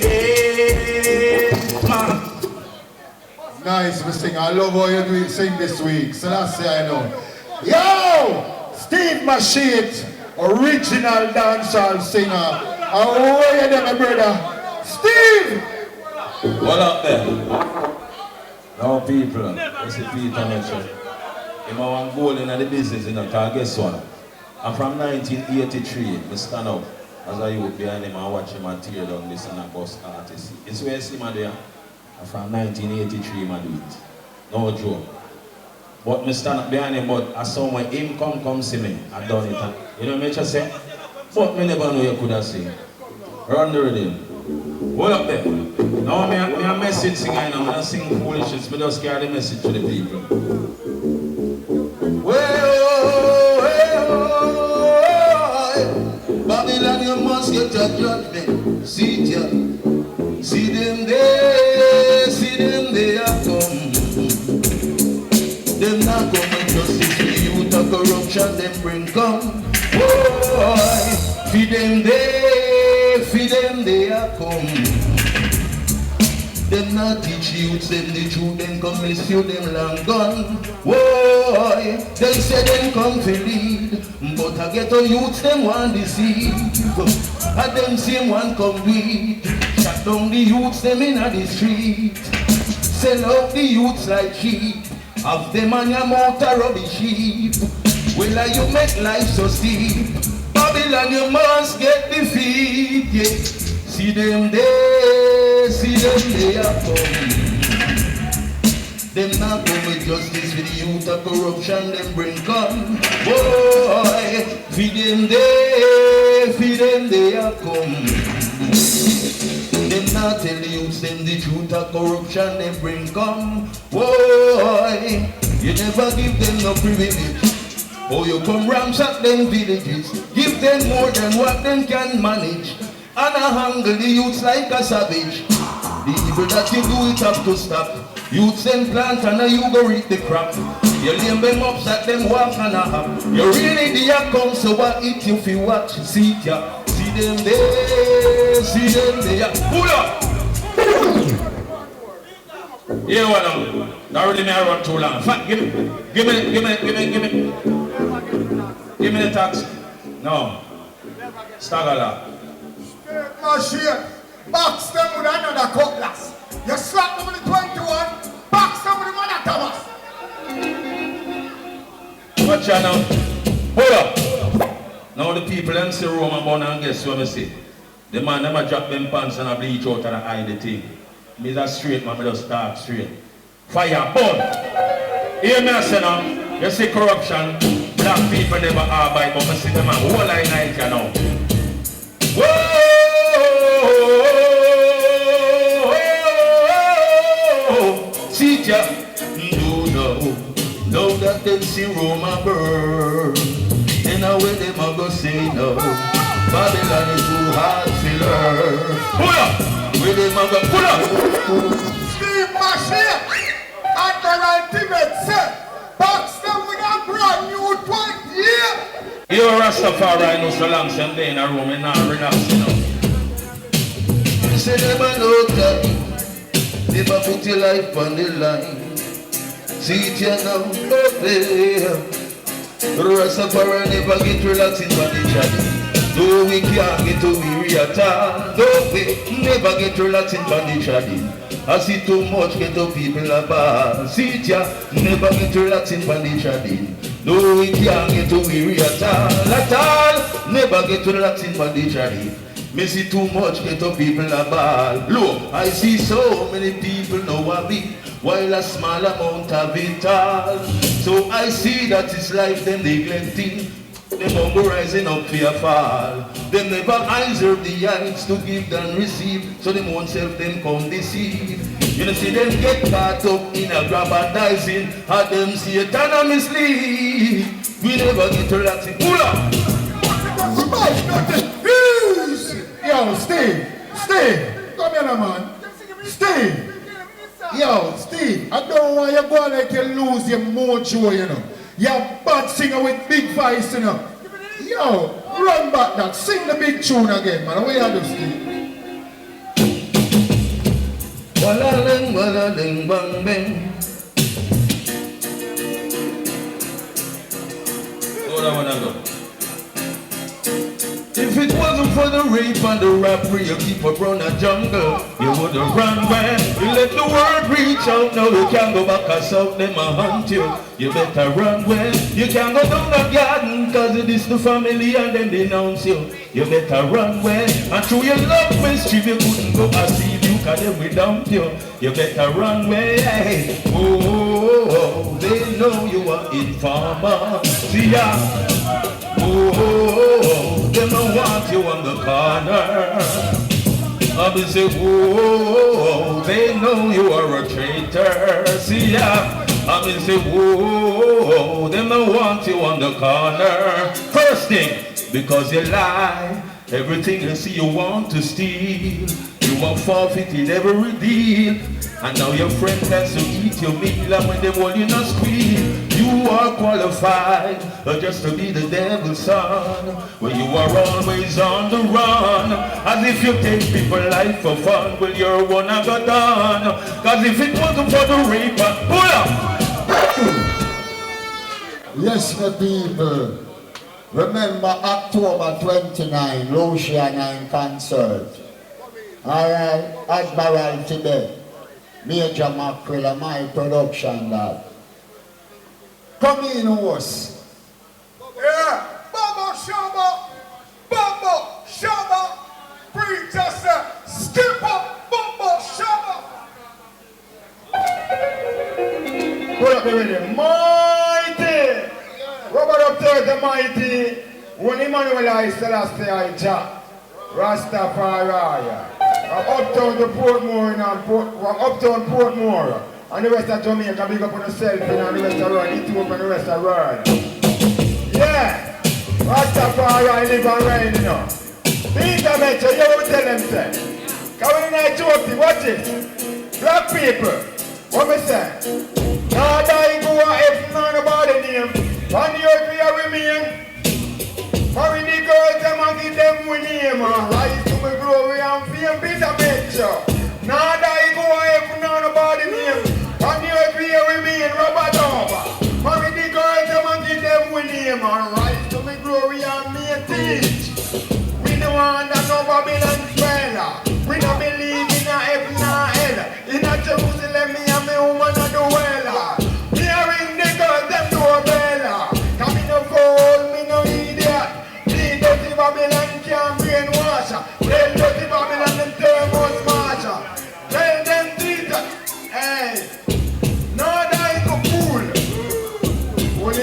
Nice, we sing. I love how you do it, sing this week. So that's it, I know. Yo! Steve Machete, original dancehall singer. How are you there, my brother? Steve! What up there? Now people, this is Peter mentioned. I'm one goal in the business, you know, because guess what? I'm from 1983, I stand up as a youth behind him and watch him and tear down this and a bus artist. It's where I see my there. I'm from 1983, man, do it. No joke. But I stand up behind him, but I saw when him come see me, I done it. You know what I just say? But me never know you could have seen. Run the rhythm. Hold up there. Now me a message singer, and I'm going to sing foolishness, but just carry the message to the people. Babylon, you must get your judgment. See ya. See them there, come. Them not come with justice, the youth of corruption, them bring come. Boy, feed them there, come. Them not teach youths, them the truth, them come misuse them long gone. Boy, they say them come to lead, but I get on youths, them want deceive. And them same one come weed. Shut down the youths, them in the street. Sell out the youths like sheep. Have them on your motor rubbish heap. Well, you make life so steep. Babylon, you must get defeat. Yeah. See them there, come. Them not come with justice with the youth of corruption, them bring come. Boy, feed them there, come. Them not tell the youths them the truth of corruption, them bring come. Boy, you never give them no privilege. Oh, you come ransack them villages. Give them more than what them can manage. And I handle the youths like a savage. The evil that you do, it have to stop. Youths them plant and you go reap the crop. You lay them up, that them walk and a hop. You really the account, so what it you feel watch, see it ya. See them there, pull up. Here what now? Now really me I run too long. Fact, give me the tax. No. Stagala. Machine, box them with another cutlass. You slap them with the 21, box them with the mother Thomas. Watch out now. Hold up. Now the people them see Roman born and guess what I say? The man them a drop them pants and a bleach out and a hide the thing. Me that straight man, me just start straight. Fire, burn. Hear me I say now. You see corruption, black people never are by, but I see them all I night, you know. Whoa! See ya, know that them see Roma burn. And now when them a go say no, Babylon is too hard to learn. Pull up! When them a go pull up! Steve Machine, Admiral Tibet said, box them with a brand new 20 year. You're a Rastafari, no so long some day in a room and not relax, you know. You say never know that, never put your life on the line. See it you now, baby. Rastafari never get relaxing on the journey. No, we can't get to weary at all. No, we never get relaxing on the journey. I see too much get to people about. See it ya, never get relaxing on the journey. No, we can't get to weary at all. Never get relaxing on the journey. Me see too much get to people about. Look, I see so many people know of me, while a small amount of it all. So I see that it's life them neglecting. Them humble rising up for your fall. Them never eyes or the heights to give than receive. So them won't self them come deceive. You know see them get caught up in a grabadizing. Had them see it and mislead. We never get relaxing. Pull up! Yo, Steve, come here, man. Steve, yo, Steve, I don't want you go like you lose your mojo, you know. You're a bad singer with big voice, you know. Yo, run back that, sing the big tune again, man. What you do, Steve? Walla-ling, bang, bang. Hold on, one angle. If it wasn't for the rape and the robbery, you keep up around the jungle, you would've run where you let the world reach out. Now you can't go back and south, them a hunt you. You better run where you can't go down the garden, cause it is the family and then denounce you. You better run where, and through your love mischief you couldn't go and see you, cause they will dump you. You better run where, oh, they know you are informer. See ya. Oh, them don't want you on the corner. I be say, oh, they know you are a traitor. See ya. I be say, oh, them don't want you on the corner. First thing, because you lie. Everything you see you want to steal. You want forfeited every deal. And now your friend has to eat your meal. And when they want you not squeal, you are qualified just to be the devil's son. When you are always on the run, as if you take people's life for fun. Well, you're one I got done. Cause if it wasn't for the rape, pull up! Yes, my people. Remember October 29, Lucia 9 concert. Alright, Admiral Tibet. Major Mackerel, my production lad. Come in, host. Yeah, Bumbo Shaba, preacher said, skip up, Bumbo Shaba. Pull up the rhythm, mighty. Robert up there, the mighty. When Emmanuel I Selassie I Jah, Rastafari. From uptown to Portmore from uptown Portmore. And the rest of Jamaica, big up on yourself, and the rest of the world, Ethiopia and the rest of the world. Yeah! Rastafari live and reign, you know. The internet, you will tell them, say. Come in and joke, watch it. Black people, what me say? Now die go if none about the name. On the earth we are remain. Marry the girls, them and give them we name. Rise to my glory and fame, be the picture. Now die go if none about the name. On the earth we remain, rubber over. Marry the girls, them and give them we name. Rise to my glory and me teach. We don't want that no Babylon fella. We don't believe in a heaven or hell. In a Jerusalem, me and me woman and the weller. Me a ring the girls, them doorbell. Come in no fool, me no idiot. The dirty Babylon can't brainwash. Tell dirty Babylon them thermos marsha. Tell them teacher, hey, no die go fool. When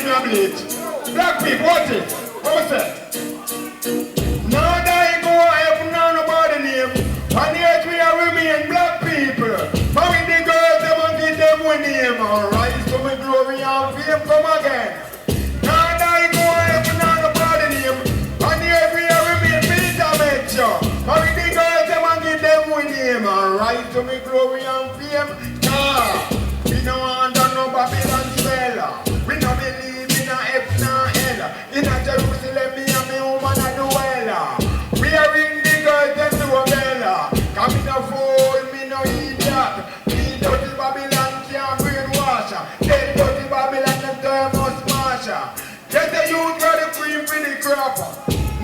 me a bleach. Black people, watch it. What was that? Now that go I have nobody name. And yet we are remain black people. Marry the girls, them and give them one name. Alright, so my glory and fame come again. Now that go I have nobody name. And yet we are remain Peter Metro. Marry the girls, them and give them one name. Alright, so my glory and fame. Nah, we no under no Babylon spell. We no believe in a F nor L. In a Jerusalem, me and me woman a dwell. We are in the girls, them do a bella. Come in a fool, me no idiot. Me dirty Babylon can't brainwash. Then dirty Babylon, them turn must mash. Get the youth got the cream for the crop.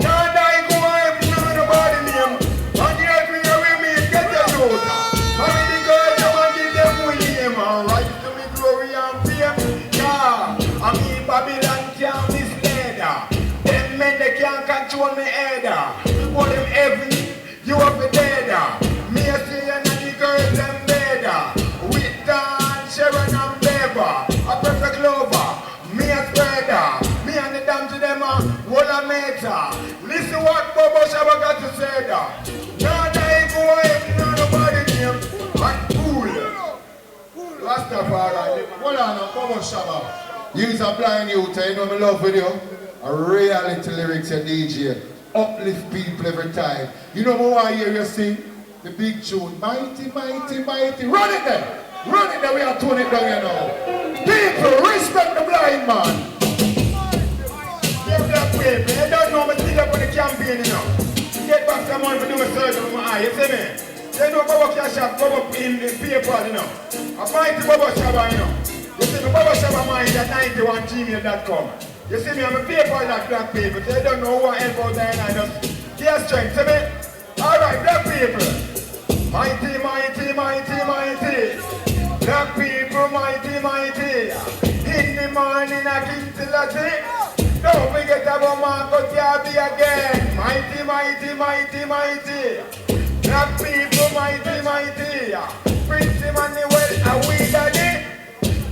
Now die go I have nobody name. And yet we are with me, get the youth. Marry the girls, them and give them one name. Alright, to me glory and fame. Yeah, I mean Babylon can't mislead. Them men they can't control me head. We want them every, you have the dead. Me a say and the girls them better. With Dan, Sharon and Bever. A perfect lover. Me a spreader. Me and the damn to them whole a meter. Listen what Bobo Shabba got to say da. Now they go away, nobody name. And cool. Rastafari. Hold on now, Bobo Shabba. You's a blind youth, you know me love with you. A reality lyrics your DJ. Uplift people every time. You know what I hear you sing? The big tune. Mighty, mighty, mighty. Run it there. Run it there. We are tuning it down here now. People, respect the blind man. Give black people. You don't know me still up on the campaign, you know. Get back some money for doing surgery with my eye, you see me? They know Baba Cash App, Baba in the paper, you know. A mighty Baba Shabba, you know. You see me, Baba Shabba mind at 91gmail.com. You see me, I'm a paper like black people, so you don't know who I help out there and I just get strength, see me? Alright, black people. Mighty, mighty, mighty, mighty. Black people, mighty, mighty. In the morning, I keep till I see. Don't forget about Marcus Garvey again. Mighty, mighty, mighty, mighty. Black people, mighty, mighty. Prince Emmanuel, are we daddy?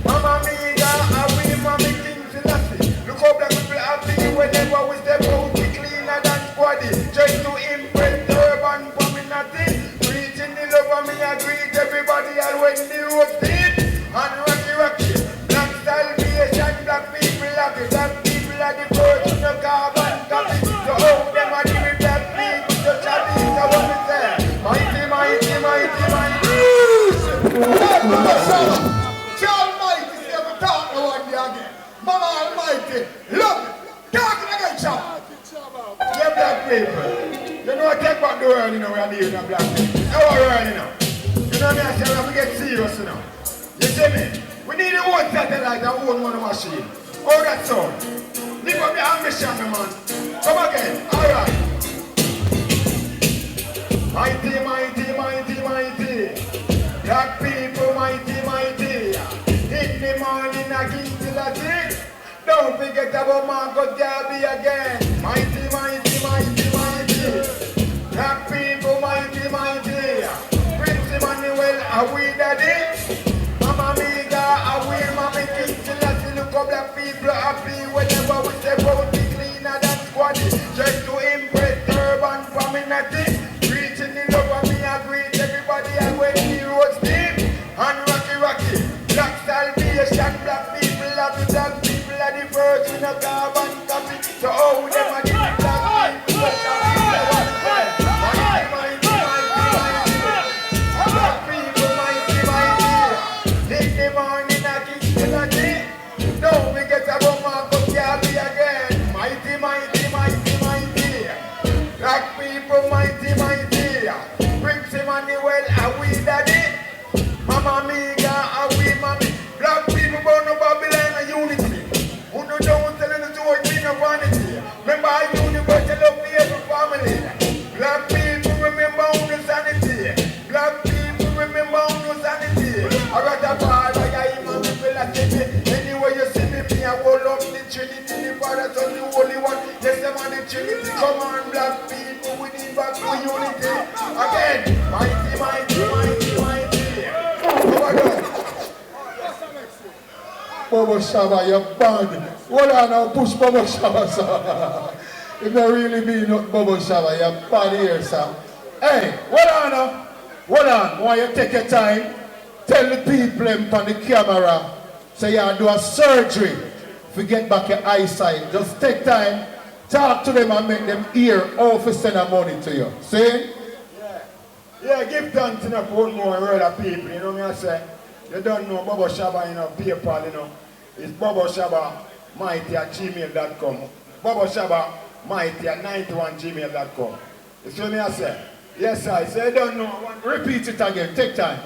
Mama Mia, are we mommy King Selassie? Look how black people happy whenever we step out, we cleaner than squaddy. Just to impress the urban community. Preaching the love of me, I greet everybody and when the road steep. And rocky, rocky. Black salvation, black people happy. Black people are the first in the carbon copy. So how them are the black people, so chatty, so what we say? Mighty, mighty, mighty, mighty. John Mighty, see if we talk no one day again. Mama Almighty, love it. Talking again, chap. Yeah, black people. You know, take back the world, you know, we are dealing with black people. Our world, you know. You know me, I say, we have to get serious, you know. You see me? We need a own satellite, a own money machine. All that sound. Live up the ambition, man. Come again. All right. Mighty, mighty, mighty, mighty. Black people, mighty, mighty. In the morning, I keep till I see. Don't forget about Marcus Garvey again. Mighty, mighty, mighty, mighty. Black people, mighty, mighty. Prince Emmanuel, are we daddy? Mama Mia, are we mommy King Selassie? Look how black people happy whenever we step out, we cleaner than squaddy. Just to impress the urban community. Preaching the love of me, I greet everybody and when the road steep. And rocky, rocky. Black salvation, black people happy. Black people are the first in a carbon copy. So how them are the black people? Mighty, mighty, mighty, mighty. Black people, mighty, mighty. In the morning, I keep till I see. Don't forget about Marcus Garvey again. Mighty, mighty, mighty, mighty. Black people, mighty, mighty. Prince Emmanuel, are we daddy? Mama Mia, are we mommy? Black people born no Babylon and unity. Who don't know telling the truth, we no vanity. Remember our universe, love the every family. Black people remember our sanity. Black people remember our sanity. I got a bar like I am a people like me. Anyway you see me, I will love the Trinity, the Father, Son, the Holy One. Yes, I'm on the Trinity. Come on, black people, we need back for unity. Again, mighty, mighty, mighty, mighty. Bobo Shabba, you're bad. Hold on now, push bubble shower, sir. It don't really be no bubble shower, you're bad here, sir. Hey, hold on now. Hold on, while you take your time, tell the people on the camera, say you do a surgery to get back your eyesight. Just take time, talk to them and make them hear how to send the money to you. See? Yeah, give thanks to one more world of people, you know what I say? You don't know Bubble Shabba, you know, PayPal, you know. It's Bubble Shabba mighty at gmail.com. Bubble Shabba mighty at 91gmail.com. You see what I say? Yes, I say you don't know. Repeat it again, take time.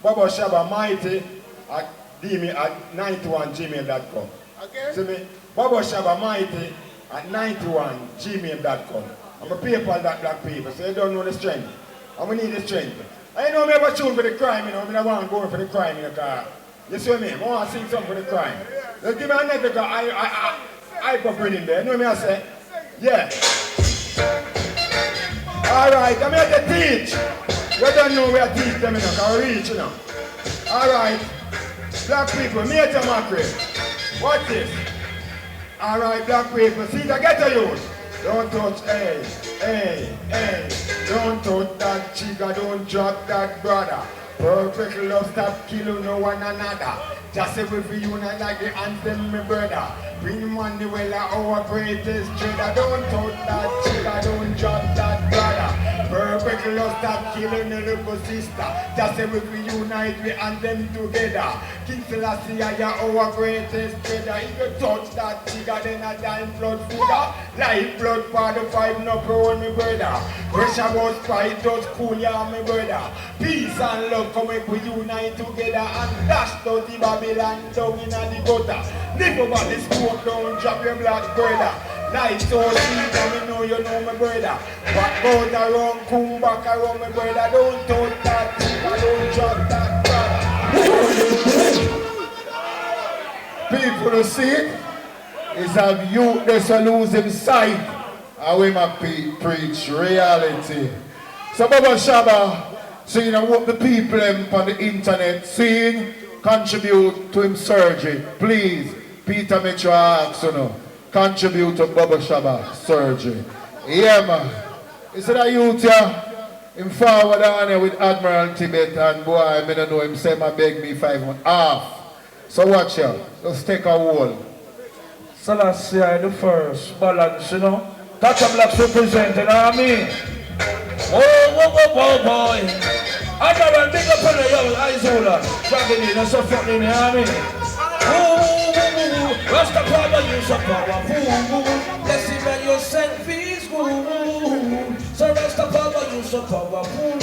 Bubble Shabba mighty at 91gmail.com. Okay? See me? Bubble Shabba mighty at 91gmail.com. I'm a PayPal that black people, so you don't know the strength. I'm gonna need the strength. I know me ever tune for the crime, you know, I want to go for the crime in the car. You see what I mean? I want to sing something for the crime. Let's give me a net because I pop in there. You know what I say? Yeah. Alright, I'm here to teach. You don't know where I teach them, you know, because I reach, you know. Alright. Black people, me at your mackerel. Watch this. Alright, black people, see the ghetto youth. Don't touch, hey, hey, hey. Don't touch that chica, don't drop that brother. Perfect love, stop killing no one another. Just say we reunite like the anthem, my brother. Bring money well our greatest trader. Don't touch that chica, don't drop that brother. Perfect love, stop killing the little sister. Just say we reunite, we and them together. King Selassie, our greatest trader. If you touch that chica, then a time flood figure. Life blood for the fight, no pro, my brother. Pressure was fight, just cool, yeah, my brother. Peace and love, come if we unite together and dash dirty Babylon down in the gutter. Live over the smoke, don't drop your black brother. Life so sweet, and we know you know my brother. What goes around, come back around, my brother. Don't touch that chica, don't drop that brother. People to see it is have youth that's a lose him sight. And we might preach reality. So Baba Shabba, so you know what the people on the internet seeing, contribute to him surgery. Please, Peter Metro asks, you know, contribute to Baba Shabba surgery. Yeah, man. Is it a youth here? Him forward on here with Admiral Tibet and boy, I don't know him say, I beg me 5 months off. So watch here. Let's take a hold. Selassie the first balance, you know. Tata Blacks representing, you know what I mean? Oh, boy. I never big up on the young Isola. Dragging in and so fucking, you know what I mean? Rastafari, you so powerful. Let's see where you send peace, so Rastafari, you so powerful.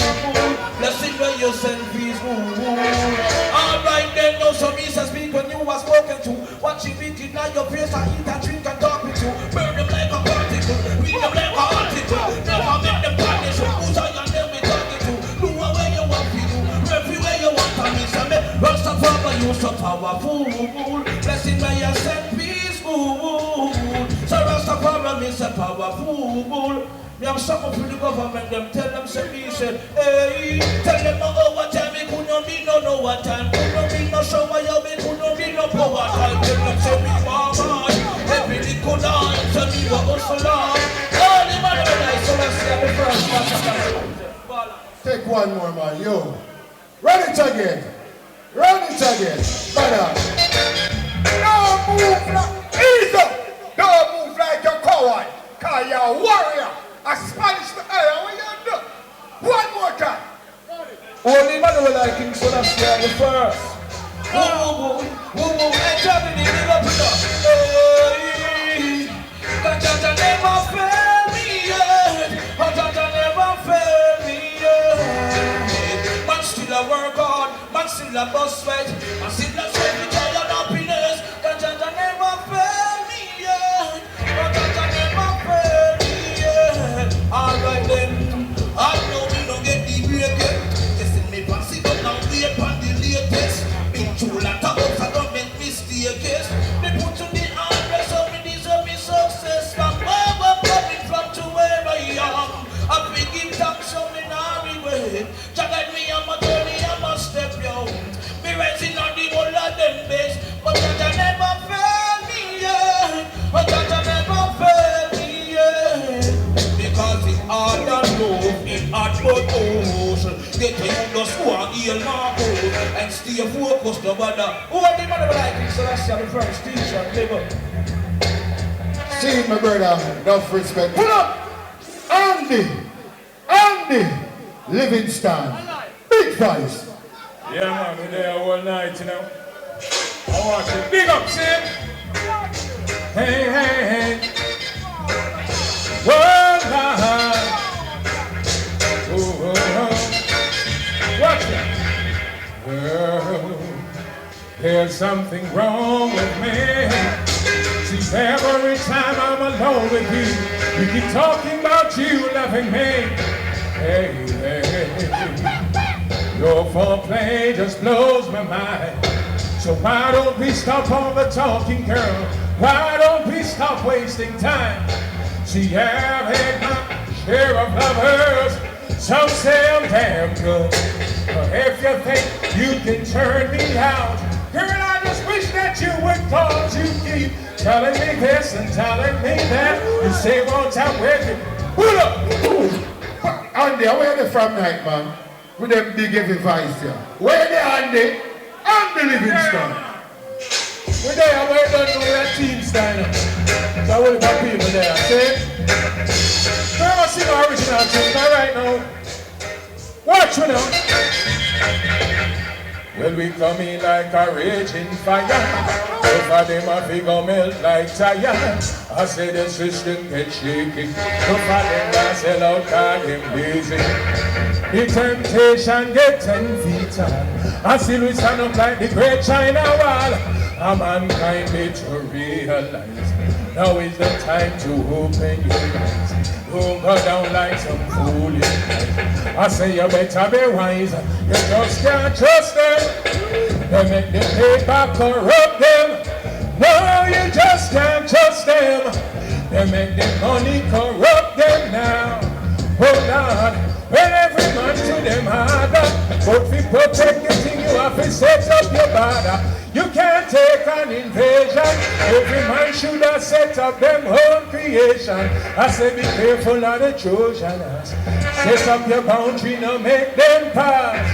Let's see where you send peace, alright then, no some east and speak when you are spoken to. Watching me deny your face, I eat and drink and talk with you. Burn them like a particle, read them like a article. Never make them punish you, who's I and them we talking to. Do where you want to do, everywhere you want to miss. I mean, Rastafari, you so powerful. Blessing by your send peace, so Rastafari, me so powerful. Me have something for the government, them tell them say me say, hey, tell them no overtime, me could not be no overtime, could not be no shower, me could not be no power time. Tell them say me mama, every little dance, tell me what was so long. All the man of the so let's see the first. Take one more, man, yo. Run it again. Run it again. Brother. Don't move like easy. Don't move like a coward. Cause you're a warrior. A Spanish area, what you do? One more time. Only Manuel like King Selassie the first. Woo, and Johnny, give up enough. Hey, Jaja never fail me yet. Jaja never fail me yet. Man still a work hard, man still a bus fight, man still a sweat with joy and happiness. Jaja never fail me yet. Jaja never fail me yet. Alright then, I know we don't get the break yet. Listen me pass it up now, wait on the latest. Been through like a house, I don't make mistakes. Me put to the address, so me deserve me success. From where I'm coming from to where I am, I big give thanks so me not regret. Just like me, I'm a journey, I'm a step, yo. Me rising on the wall but God never failed me yet. Because it's hard and low, it's hard but ocean. Get you just go and heal my boat and stay focused no matter what the man like it. So that's the first teacher, never. See my brother, enough respect. Pull up! Andy Livingston. Big voice. Yeah, man, we're there all night, you know. I want you. Big up, Sam. Hey. World night. Watch it. Girl, there's something wrong with me. See, every time I'm alone with you, you keep talking about you loving me. Hey, your foreplay just blows my mind. So why don't we stop all the talking, girl? Why don't we stop wasting time? See, I've had my share of lovers. Some say I'm damn good. But if you think you can turn me out, girl, I just wish that you would, cause you keep telling me this and telling me that. You say one time with you. Pull up! Andy, where they from night, man? With them big heavy voice here. Where they, Andy? Andy Livingston. We're there, where you don't know your team style. So I will have people there, see? We're going to sing our original tune, right now. Watch me now. Well, we come in like a raging fire. Both of them a figure melt like tire. I say the system get shaky. Both of them a sell out cause them lazy. The temptation get 10 feet tall. I still we stand up like the great China wall. A mankind need to realize now is the time to open your eyes. Don't go down like some foolish guys. I say you better be wise. You just can't trust them. They make the paper corrupt them. No, you just can't trust them. They make the money corrupt them now. Oh Lord, when every man to them harder. But if you protect the thing, you have to set up your border. You can't take an invasion. Every man should have set up them own creation. I say be careful of the Trojans. Set up your boundary, now make them pass.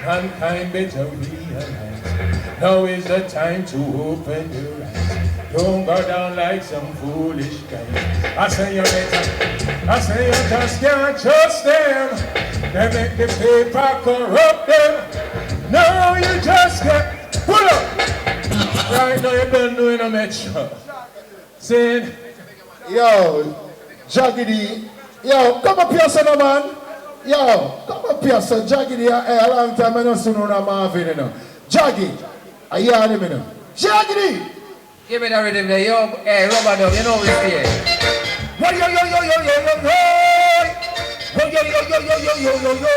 Mankind better realize now is the time to open your eyes. Don't go down like some foolish guys. I say you better. I say you just can't trust them. They make the paper corrupt them. No, you just can't. Pull up! Right now you don't know in a metro. Saying, yo, Jaggedy, yo, come up here, son of man. Yo, come up here, son. Jaggedy, a long time I don't see no Marvin, you know. Jaggy, I hear him, you know. Jaggedy! Give me the rhythm there, yo. Hey, Robert, you know we stay. Yo, yo, yo, yo, yo, yo, yo, yo. Yo, yo, yo, yo, yo, yo, yo, yo, yo.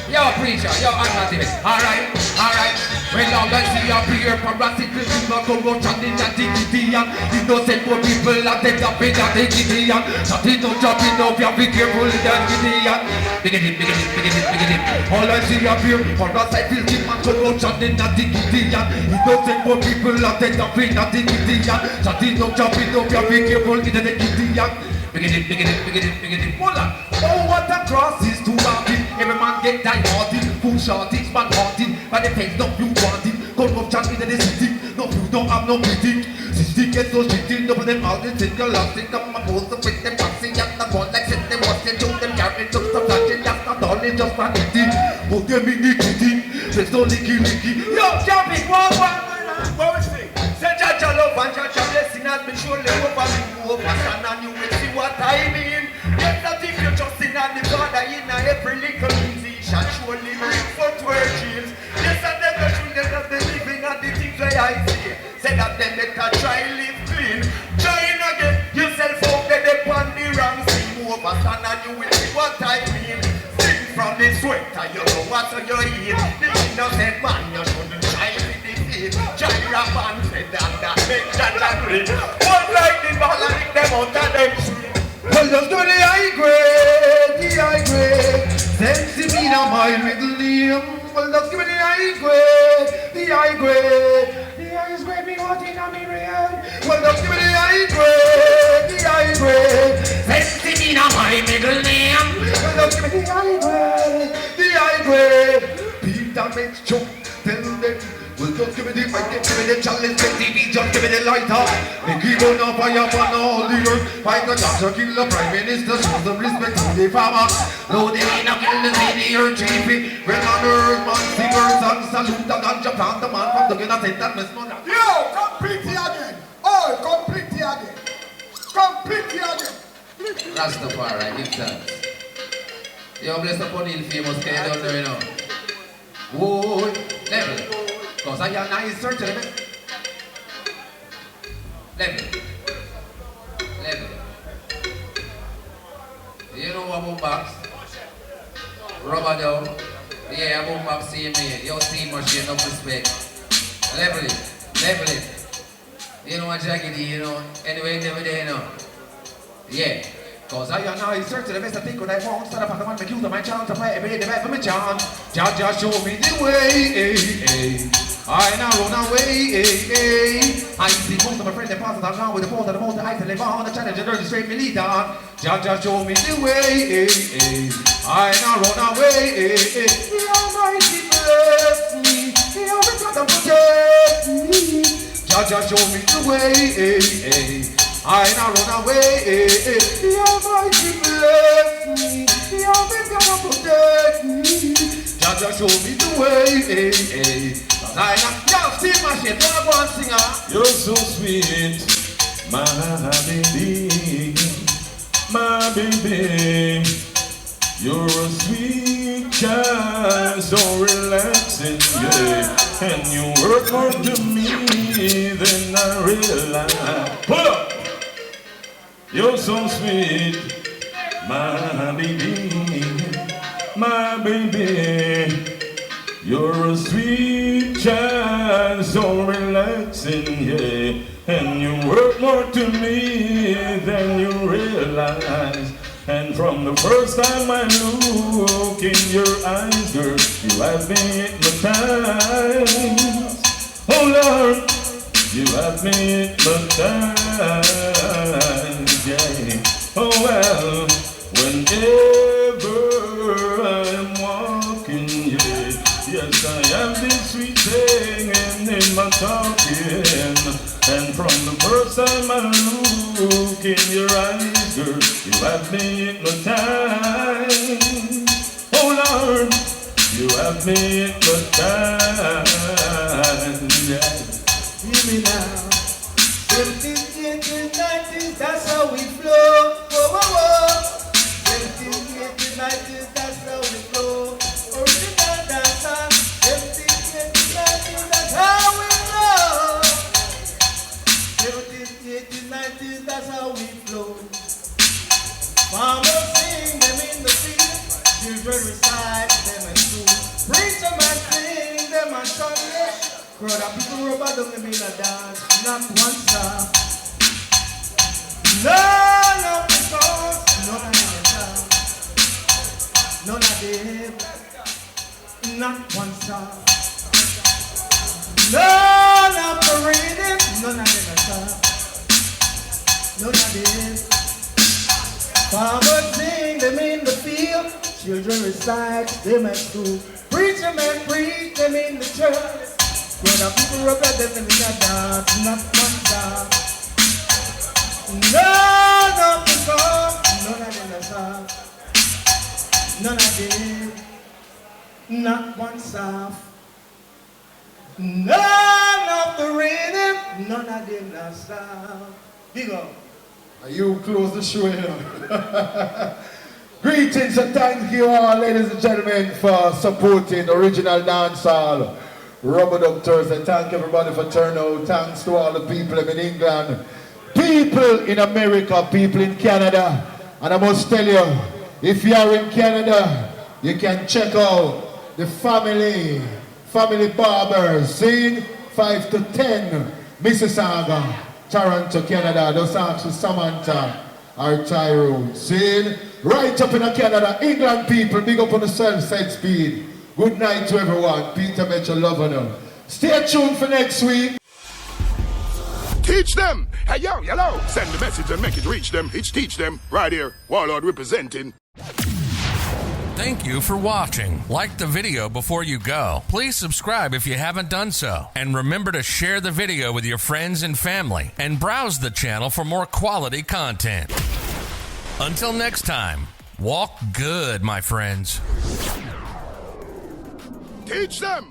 Yo, preacher, yo, Admiral Tibet. Alright. When long as you appear paparazzi, you not go round in that dignity. Innocent poor people are dead up in that dignity. Something don't jump in, no, be careful in that dignity. Begin it. All I see appear paparazzi, filthy man go round in that dignity. Innocent poor people are dead up in that dignity. Something don't jump in, no, be careful in that dignity. Begin it. Hold on. Oh, what a cross is too happy. Every man get die-hearted. Food shortage, man haunted. But the face no you want it. Corruption in the city. No food, don't have no pity. City gets so shitty. Double them out, they take your last thing. Come and pose up with them passing. Just not one like set them watch them. Choke them carry. Choke some touching. Just not all, it's just vanity. Put them in the kitty. There's no licky. Yo, jumping, one. What was it? Say Jaja love and Jaja blessing has been surely over me. Over stand and you will see what I mean. Yes, that if you just in on the Father in every little musician surely bring forth virgins. Yes, and them the children of the living and the things that I see. Say that them better try live clean. Join again yourself out there upon the wrong scene. Over stand and you will see what I mean. Sing from the sweater, you know what you eat. The innocent man, you shouldn't try with the feet. Jaira man said that make Jaja agree. One like the ball and lick them out of them street. Well, just do the high grade. Send to me now my middle name. Well, just give me the high grade. The highest grade me what in a me real. Well, just give me the make choke. Tell them, well, just give me the mic, give me the challenge, make TV, just give me the lighter. They keep on a fire on all the earth. Find the doctor, kill the prime minister, show some respect to the farmer. No, they ain't not kill the city or GP. When on earth, man, singers and salute the ganja plant, the man from the Gina said that Miss Mona. Yo, complete here again. Oh, complete here again. Complete here again. Rastafari, give thanks. Yo, bless upon the famous guy down there, you know. Whoa, level. Cause I am nice search level. You know what boombox? Rubber down. Yeah, boombox see me. Yo, steam machine, no respect. Level it. You know what jaggedy, you know. Anyway, every day, you know. Yeah. Cause I am now in search of the best I think when I found. Start up at the man, make use of my chance to play every day, the back for my chance. Just show me the way. I now run away. I see most of my friends, they pass it along with the photo, the most I can live on. The challenge, and straight me lead on. Just show me the way. I now run away. The Almighty bless me. The Almighty God protect me. Just show me the way. I now run away. The Almighty bless me. The Almighty God protect me. Just show me the way. I now see my shit. Don't go and sing. You're so sweet, my baby, my baby. You're a sweet child, so relaxing, yeah. And you work more to me than I realize. Pull up. You're so sweet, my baby, my baby. You're a sweet child, so relaxing, yeah. And you work more to me than you realize. And from the first time I look in your eyes, girl, you have me hypnotized. Oh Lord, you have me hypnotized, yeah. Oh well, whenever I'm walking, yeah. Yes, I have this sweet thing in my talking. And from the first time I look in your eyes, girl, you have me hypnotized. Oh Lord, you have me hypnotized. Yeah. Hear me now. 17, 18, 19, that's how we flow. Whoa, whoa, whoa. 17, 18, 19, that's how we flow. Original dancer. 17, 18, 19, that's how we flow. 17, 18, 19, that's how we flow. Farmers sing them in the field. Children recite them in school. Preacher man sing them on Sunday. Crowd of people rubber down them in a dance. Not one star. None of the songs, none of them. None of them. Not one star. None of the reading, none of them star. None of them. Farmers sing them in the field. Children recite them at school. Preacher man preach them in the church. Crowd of people rubber them in a dance. Not one star. None of the songs, none of them are soft. None of them, not one soft. None of the rhythm, none of them are soft. Big up. You close the show, you know. Greetings and thank you all, ladies and gentlemen, for supporting Original Dancehall Rubber Dub Thursday. Thank everybody for turning out. Thanks to all the people in England, people in America, people in Canada. And I must tell you, if you are in Canada, you can check out the family barbers, seeing 5 to 10, Mississauga, Toronto, Canada. Those ask for Samantha or Tyrone. Seeing right up in Canada, England people, big up on the set speed. Good night to everyone. Peter Metro loving them. Stay tuned for next week. Teach them! Hey yo, hello! Send the message and make it reach them. It's teach them right here. Warlord representing. Thank you for watching. Like the video before you go. Please subscribe if you haven't done so. And remember to share the video with your friends and family. And browse the channel for more quality content. Until next time, walk good, my friends. Teach them.